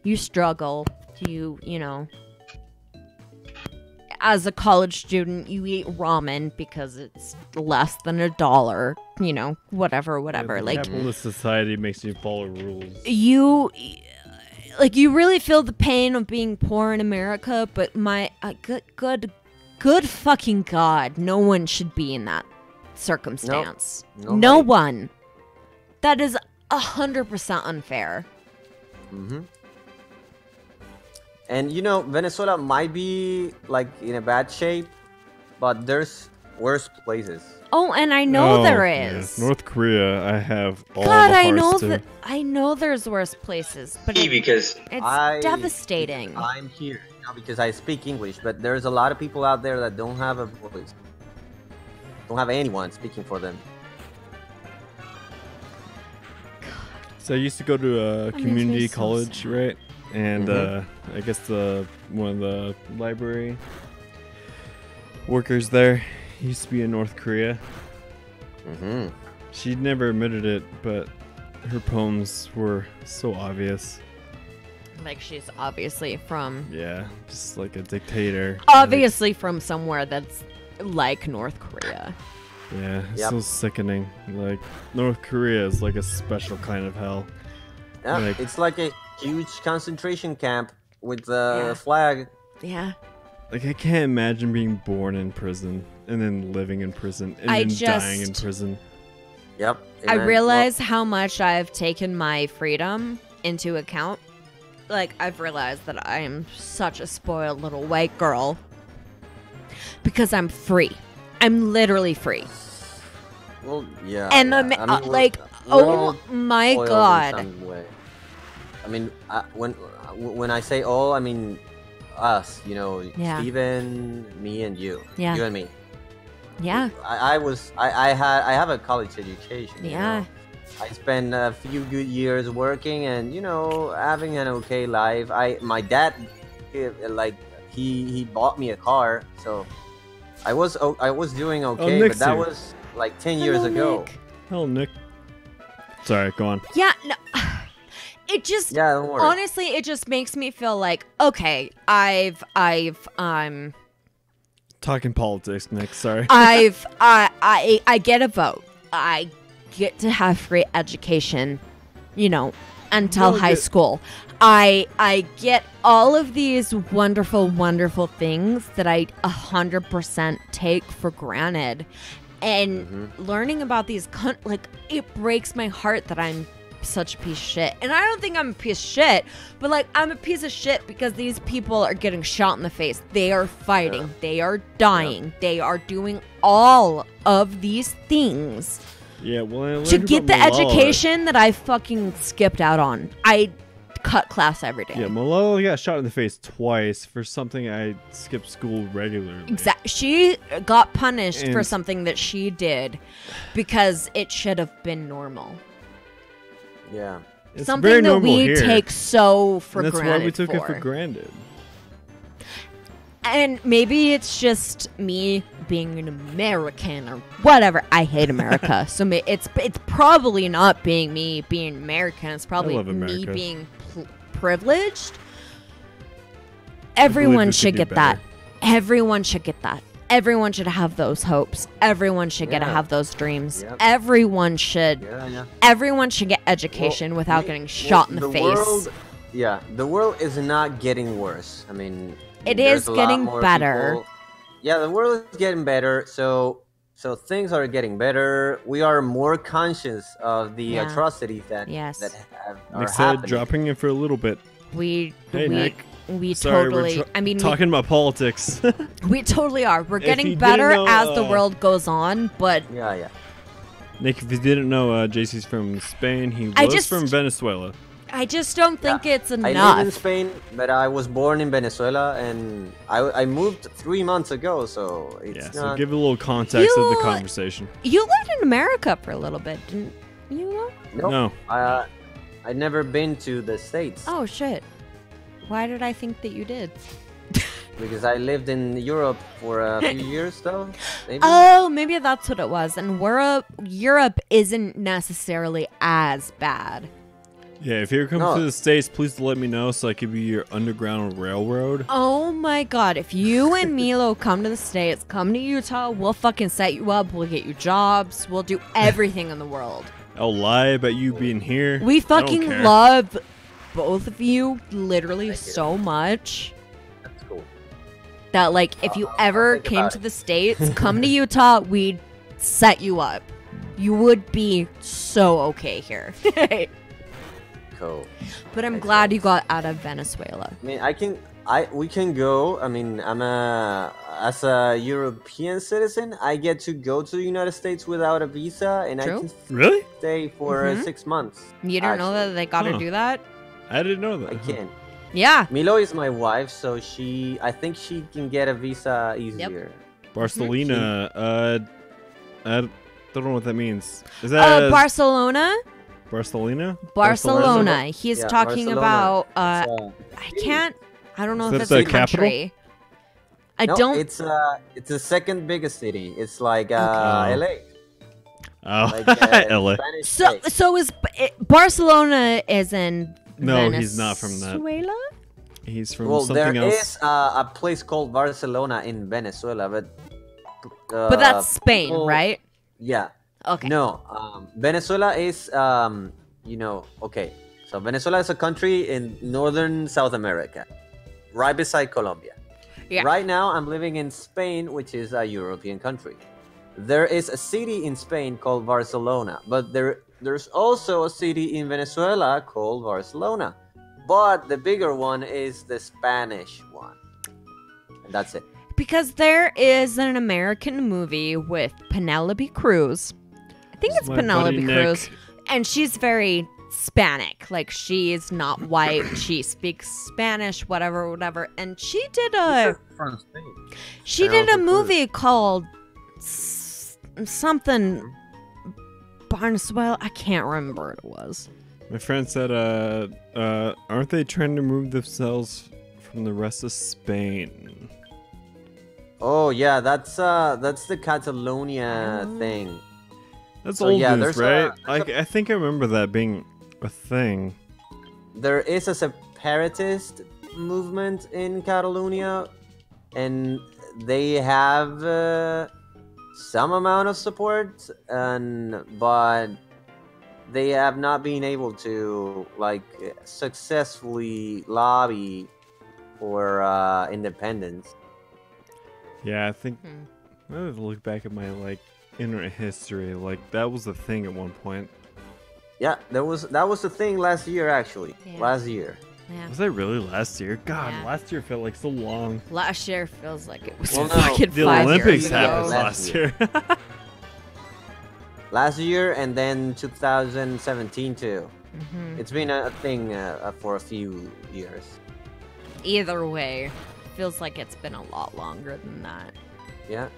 you struggle. As a college student, you eat ramen because it's less than $1, whatever. Yeah, Like, capitalist society makes you follow rules. you really feel the pain of being poor in America, but good fucking God, no one should be in that circumstance. No nobody. one. That is 100% unfair. Mm-hmm. And Venezuela might be like in a bad shape, but there's worse places. Oh, and I know there yeah. is. North Korea, I have all God, the I hearts know to... that. I know there's worse places, but Because it's devastating. I'm here because I speak English, but there's a lot of people out there that don't have a voice, don't have anyone speaking for them. So I used to go to a That makes community me so college, sad. right? And Mhm. I guess one of the library workers there used to be in North Korea. Mm-hmm. She never admitted it, but her poems were so obvious. Like, she's obviously from Yeah, just like a dictator. obviously from somewhere that's like North Korea. Like, yeah, it's Yep. so sickening. Like North Korea is like a special kind of hell. Yeah, Like- it's like a huge concentration camp with the Yeah. flag. Yeah. Like I can't imagine being born in prison and then living in prison and I then dying in just- prison. Yep. I amen. realize how much I've taken my freedom into account. Like, I've realized that I am such a spoiled little white girl because I'm free. I'm literally free. Well, yeah. And yeah. I'm I mean, like, we're all oh my spoiled in God. some way. I mean, when I say all, I mean us. Yeah. Steven, me, and you. Yeah. You and me. Yeah. I have a college education. you Yeah. know? I spent a few good years working and having an okay life. My dad, he bought me a car, so I was doing okay, Nick's but that here. was like 10 years ago. Nick. Hell, Nick. Sorry, go on. Yeah, no. It just Don't worry. honestly, it just makes me feel like, okay, I've Talking politics, Nick. Sorry. I get a vote. I get to have free education, until high school. I get all of these wonderful, wonderful things that I 100% take for granted. And learning about these, it breaks my heart that I'm such a piece of shit. And I don't think I'm a piece of shit, but I'm a piece of shit because these people are getting shot in the face. They are fighting. They are dying. They are doing all of these things Yeah, well, I learned to get the about Malala. education that I fucking skipped out on. I cut class every day. Yeah, Malala got shot in the face twice for something I skipped school regularly. Exactly. She got punished for And- something that she did because it should have been normal. Yeah. It's very Something that normal we here. take so for And that's granted why we took it for. for granted. And maybe it's just me being an American or whatever. I hate America. So it's probably not being me being American. It's probably love me America. being privileged. Everyone we should could get do that. better. Everyone should get that. Everyone should have those hopes. Everyone should get to Yeah. have those dreams. Yep. Everyone should. Yeah. Everyone should get education without getting shot in the face. The world is not getting worse. I mean, It there's is a lot getting more better. people. Yeah, the world is getting better. So things are getting better. We are more conscious of the Yeah. atrocities that Yes. are Nick said happening. dropping it for a little bit. We Hey, Nick. we Sorry, totally. we're I mean, talking about politics. we totally are. We're If getting you better didn't know, as the world goes on, but Yeah. Nick, if you didn't know, JC's from Spain. He I was just- from Venezuela. I just don't think it's I enough. live in Spain, but I was born in Venezuela, and I moved 3 months ago. So it's Yeah, so not. give a little context of the You- conversation. You lived in America for a little bit, didn't you? Nope. No. I'd never been to the States Oh shit! Why did I think that you did? because I lived in Europe for a few years, though. Maybe. Oh, maybe that's what it was. And Europe isn't necessarily as bad. Yeah, if you ever come No. to the States, please let me know so I could be your underground railroad. Oh my god, if you and Milo come to the States, come to Utah, we'll fucking set you up, we'll get you jobs, we'll do everything in the world. I'll lie about you being here. We I don't fucking care. love both of you literally Thank you. so much That's cool. that if you I'll ever think came about to it. the States, come to Utah, we'd set you up. You would be so okay here. Cool. But I'm Makes glad you sense. got out of Venezuela. I mean, we can go. I mean, as a European citizen, I get to go to the United States without a visa, and True. I can Really? stay for Mhm. 6 months. You don't know that they gotta Huh. do that? I didn't know that. I can. Yeah. Milo is my wife, so I think she can get a visa easier. Barcelona. I don't know what that means. Is that Barcelona? Barcelona? Barcelona. He's Yeah, talking Barcelona. about It's, I don't know Is if that it's the a capital? country. I no, don't It's the second biggest city. It's like Okay. LA. Oh, Like LA. Spanish so state. so is Barcelona is in No, he's not from that. Venezuela? He's from Well, there something else. is a place called Barcelona in Venezuela, but But that's Spain, people- right? Yeah. Okay. No, Venezuela is okay. So Venezuela is a country in northern South America, right beside Colombia. Yeah. Right now, I'm living in Spain, which is a European country. There is a city in Spain called Barcelona, but there's also a city in Venezuela called Barcelona. But the bigger one is the Spanish one. And that's it. Because there is an American movie with Penelope Cruz. I think it's My buddy Penelope Nick. Cruz. And she's very Hispanic. Like, she is not white. She speaks Spanish, whatever. And she did a From Spain. she did a Penelope Cruz. movie called something Barneswell. I can't remember what it was. My friend said, aren't they trying to remove themselves from the rest of Spain? Oh yeah, that's the Catalonia thing. That's So, old yeah, news, there's right? I think I remember that being a thing. There is a separatist movement in Catalonia, and they have some amount of support, but they have not been able to like successfully lobby for independence. Yeah, I think I have to look back at my internet history. That was a thing at one point. Yeah, that was the thing last year, actually. Yeah. Last year. Yeah. Was that really last year? God, Yeah. last year felt like so long. Last year feels like it was Well, no, fucking The 5 Olympics years ago. happened Last last year. Last year, and then 2017 too. It's been a thing for a few years. Either way, feels like it's been a lot longer than that. Yeah.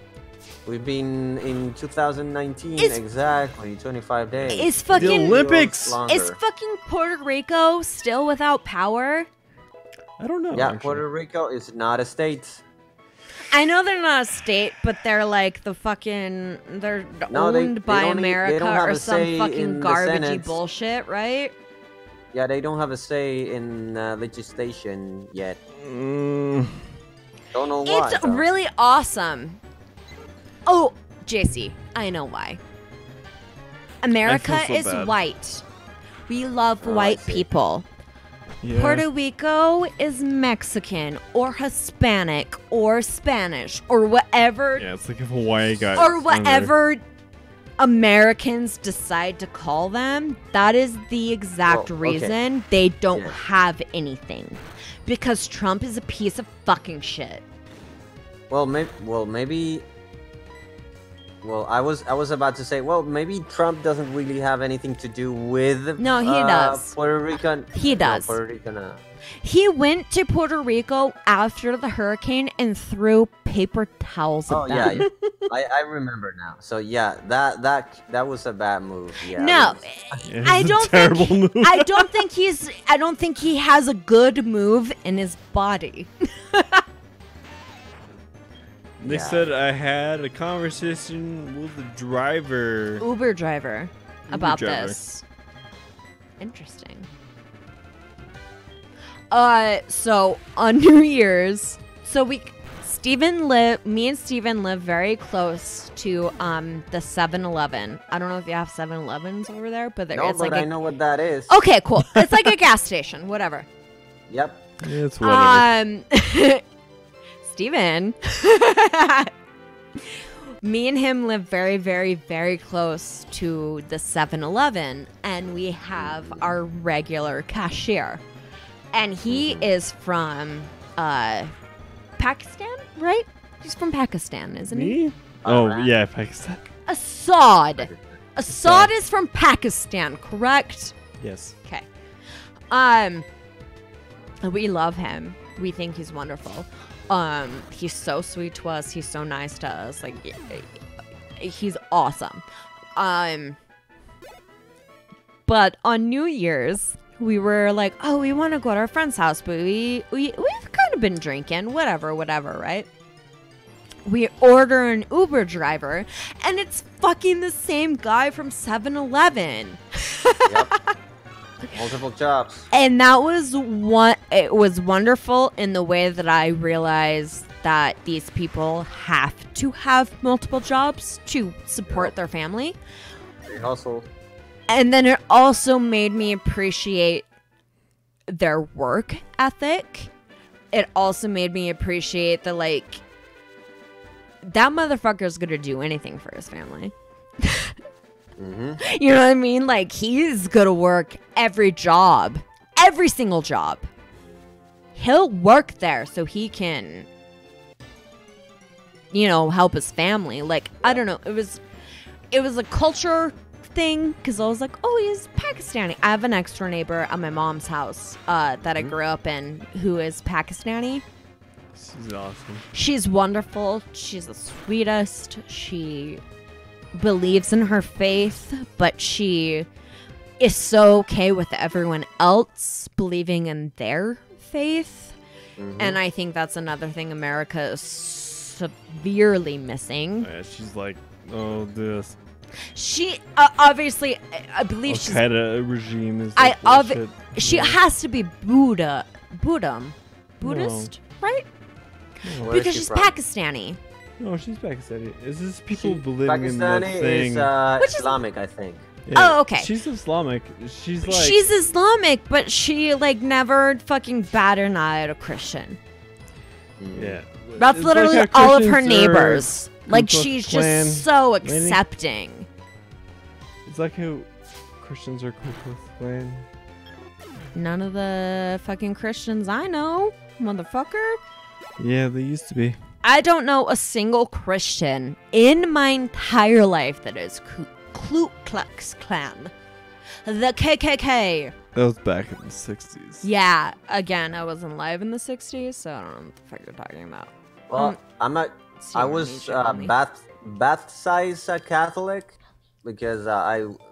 We've been in 2019 Is- exactly 25 days. Is fucking The Olympics! Longer. Is fucking Puerto Rico still without power? I don't know. Yeah, actually. Puerto Rico is not a state. I know they're not a state, but they're like the fucking they're No, owned they by don't America they don't have or a some say fucking in the garbagey Senate. bullshit, right? Yeah, they don't have a say in legislation yet. Mm, Don't know why. It's though. really awesome. Oh, JC, I know why. America so is bad. white. We love Oh, I white see. people. yeah. Puerto Rico is Mexican or Hispanic or Spanish or whatever Yeah, it's like if Hawaii got or under. whatever Americans decide to call them. That is the exact Well, okay. reason they don't Yeah. have anything. Because Trump is a piece of fucking shit. Well, maybe. Well, I was about to say, well, maybe Trump doesn't really have anything to do with. No, he does. Puerto Rican. He does. No, Puerto Rican. He went to Puerto Rico after the hurricane and threw paper towels at Oh them. yeah, I remember now. So yeah, that was a bad move. Yeah. No, Yeah, I it's a don't terrible think move. I don't think he has a good move in his body. They Yeah. said I had a conversation with the driver. Uber driver about driver. this. Interesting. So on New Year's, me and Steven live very close to the 7-Eleven. I don't know if you have 7-Elevens over there, but No, it's but like I know what that is. Okay, cool. It's like a gas station, whatever. Yep. Yeah, it's whatever. Steven. Me and him live very, very, very close to the 7-Eleven, and we have our regular cashier. And he is from Pakistan, right? He's from Pakistan, isn't he? Me? Oh, Alright. yeah, Pakistan. Assad. Assad is from Pakistan, correct? Yes. Okay. We love him. We think he's wonderful. He's so sweet to us. He's so nice to us. Like, he's awesome. But on New Year's, we were like, oh, we want to go to our friend's house, but we've kind of been drinking, whatever, right? We order an Uber driver, and it's fucking the same guy from 7-Eleven. Yep. Multiple jobs. And that was it was wonderful in the way that I realized that these people have to have multiple jobs to support their family. They hustle. And then it also made me appreciate their work ethic. It also made me appreciate that, like, that motherfucker's gonna do anything for his family. Mm-hmm. You know what I mean? Like, he's gonna work every job. Every single job. He'll work there so he can, help his family. Like, I don't know. It was a culture thing, because I was like, oh, he's Pakistani. I have an next door neighbor at my mom's house that I grew up in who is Pakistani. She's awesome. She's wonderful. She's the sweetest. She believes in her faith, but she is so okay with everyone else believing in their faith. And I think that's another thing America is severely missing. Yeah, she's like, oh, this She obviously, I believe she's. Al-Qaeda regime is. Like bullshit. She has to be Buddhist, right? Where Because is she she's from? Pakistani. No, she's Pakistani. Is this people She- believing in that Pakistani thing? is Islamic, I think. Yeah, Oh, okay. She's Islamic. She's like. She's Islamic, but she like never fucking batted an eye at a Christian. Yeah. That's It's literally like how all of her Christians are neighbors. Like Ku Klux she's Klan just so lady. accepting. It's like how Christians are Ku Klux Klan. None of the fucking Christians I know, motherfucker. Yeah, they used to be. I don't know a single Christian in my entire life that is Ku Klux Klan. The KKK. That was back in the 60s. Yeah, again, I wasn't alive in the 60s, so I don't know what the fuck you're talking about. Well, I Steven, was you should tell me. baptized Catholic because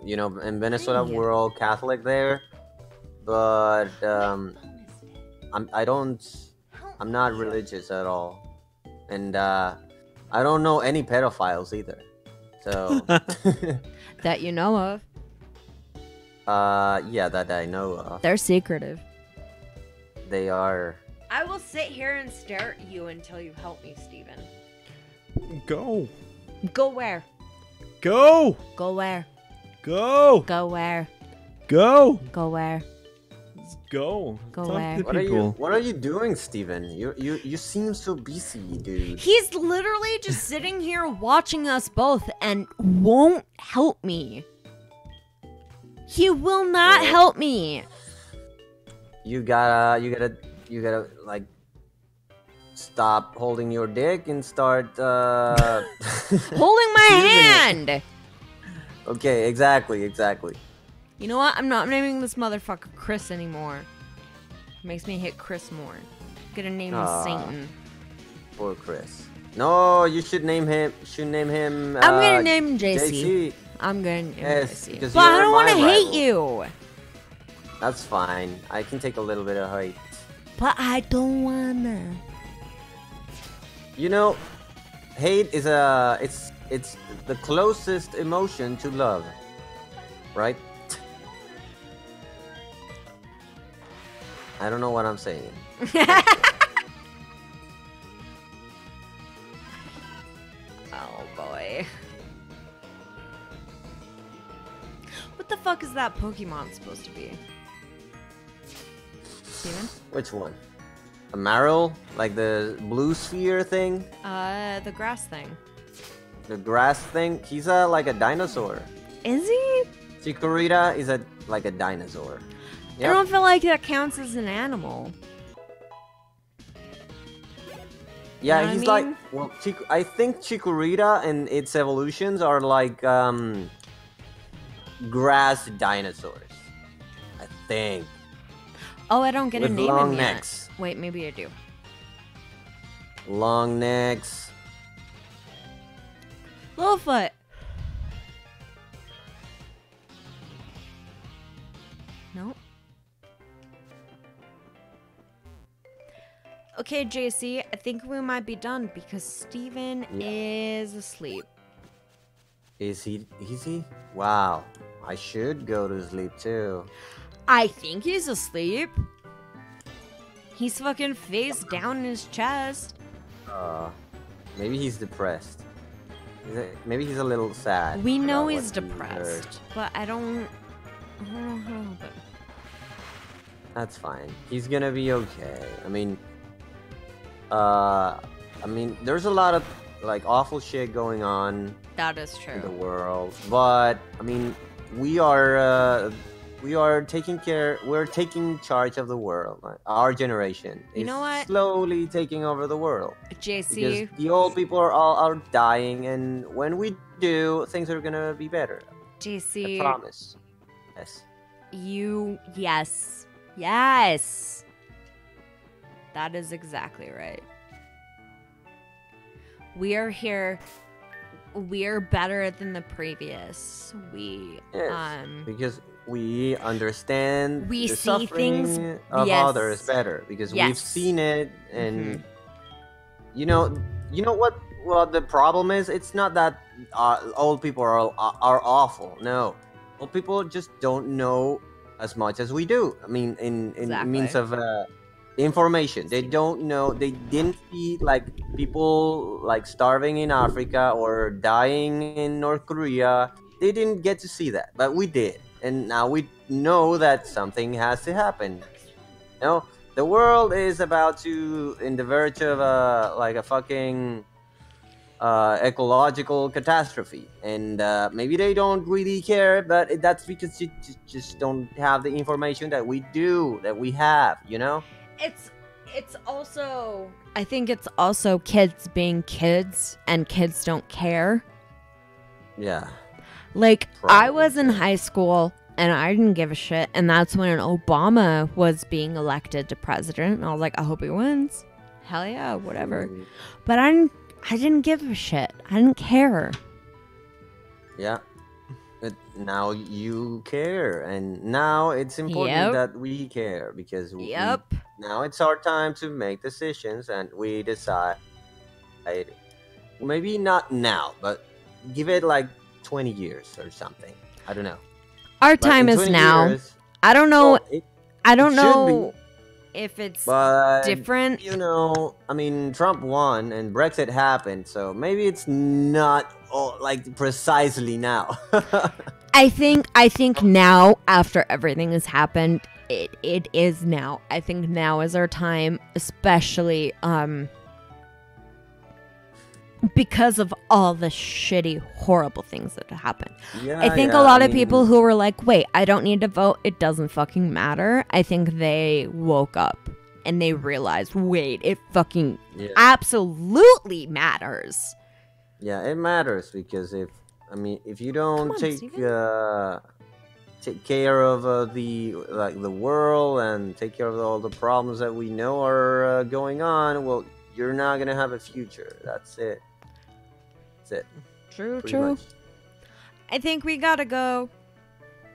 in Venezuela Thank you. we're all Catholic there, but I'm not religious at all, and I don't know any pedophiles either. So That you know of. yeah, that I know of. They're secretive. They are. I will sit here and stare at you until you help me, Steven. Go. Go where? Go. Go where? Go. Go where? Go. Go where? Let's go. Go Talk where? to What are you? people. What are you doing, Steven? You seem so busy, dude. He's literally just sitting here watching us both and won't help me. He will not Well- help me. You gotta like stop holding your dick and start Holding my using it. hand. Okay, exactly. You know what? I'm not naming this motherfucker Chris anymore. Makes me hate Chris more. Gonna name him Aw. Satan. Poor Chris. No, you should name him. I'm gonna name him JC. JC. I'm gonna name him Yes, JC. because But I you're don't want to my hate rival. you. That's fine. I can take a little bit of hate. But I don't wanna. You know, hate is it's the closest emotion to love, right? I don't know what I'm saying. Oh boy. What the fuck is that Pokemon supposed to be? Steven? Which one? A Marill? Like the blue sphere thing? The grass thing. The grass thing? He's like a dinosaur. Is he? Chikorita is like a dinosaur. I don't feel like that counts as an animal. Yeah, know what I he's like, mean? well, I think Chikorita and its evolutions are like grass dinosaurs. I think. Oh, I don't get With a name long in yet. necks. Wait, maybe I do. Long necks. Littlefoot. Nope. Okay, JC, I think we might be done because Steven is asleep. Is he? Wow. I should go to sleep too. I think he's asleep. He's fucking face down in his chest. Maybe he's depressed. Maybe he's a little sad. We know about he's what he heard. depressed, but I don't know how to help it. That's fine. He's gonna be okay. I mean, there's a lot of like awful shit going on That is in the true. world, but I mean, we are taking charge of the world. Our generation is You know what? slowly taking over the world. JC, Because the old people are dying, and when we do, things are gonna be better. I JC, promise. Yes. Yes. That is exactly right. We are here we're better than the previous. We Yes, because we understand we the see things. suffering of Yes. others better because we've Yes. seen it, and you know what? Well, the problem is, it's not that old people are awful. No, old people just don't know as much as we do. I mean, in means Exactly. of information, they don't know. They didn't see like people like starving in Africa or dying in North Korea. They didn't get to see that, but we did, and now we know that something has to happen. You know, the world is about to in the verge of like a fucking ecological catastrophe, and maybe they don't really care, but that's because you just don't have the information that we do, that we have, you know. It's also, I think it's also kids being kids, and kids don't care. Yeah, Like, Probably, I was in yeah. high school and I didn't give a shit, and that's when Obama was being elected to president, and I was like, I hope he wins. Hell yeah, whatever. Mm, But I didn't give a shit. I didn't care. yeah, but now you care, and now it's important Yep. that we care because Yep. now it's our time to make decisions, and we decide. Maybe not now, but give it like 20 years or something. I don't know. Our But time in is 20 now. years, I don't know. well, I don't should know if it's but different. you know, I mean, Trump won and Brexit happened, so maybe it's not like precisely now. I think now, after everything has happened, it is now. I think now is our time, especially because of all the shitty, horrible things that happened. Yeah, I think yeah, a lot I of people mean, who were like, wait, I don't need to vote, it doesn't fucking matter. I think they woke up and they realized, wait, it fucking yeah, absolutely matters. yeah, it matters because if you don't on, take Steven. take care of the world and take care of all the problems that we know are going on, well, you're not gonna have a future. That's it. That's it. True, Pretty true. much. I think we gotta go.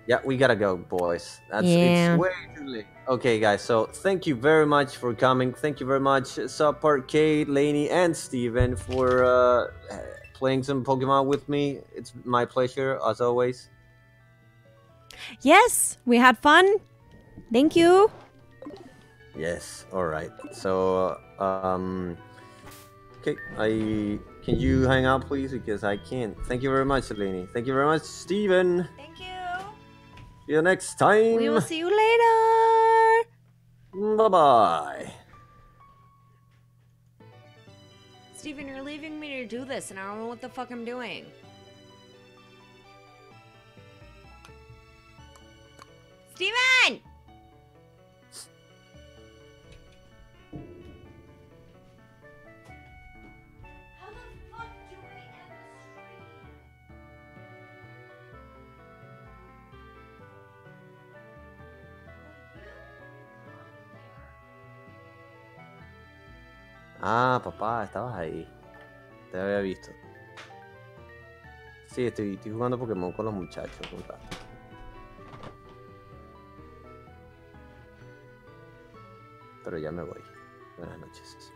Yeah, we gotta go, boys. Yeah. It's way too late. Okay, guys. So thank you very much for coming. Thank you very much, SUBPARCADE, Lainey, and Steven for playing some Pokemon with me. It's my pleasure as always. Yes, we had fun. Thank you. Yes. All right. So okay. Can you hang out, please? Because I can't. Thank you very much, Lainey. Thank you very much, Steven. Thank you. See you next time. We will see you later. Bye-bye. Steven, you're leaving me to do this, and I don't know what the fuck I'm doing. Steven! How the fuck do I end the Ah, papá, estabas ahí. Te había visto. Sí, estoy jugando Pokémon con los muchachos. Un rato. Pero ya me voy. Buenas noches.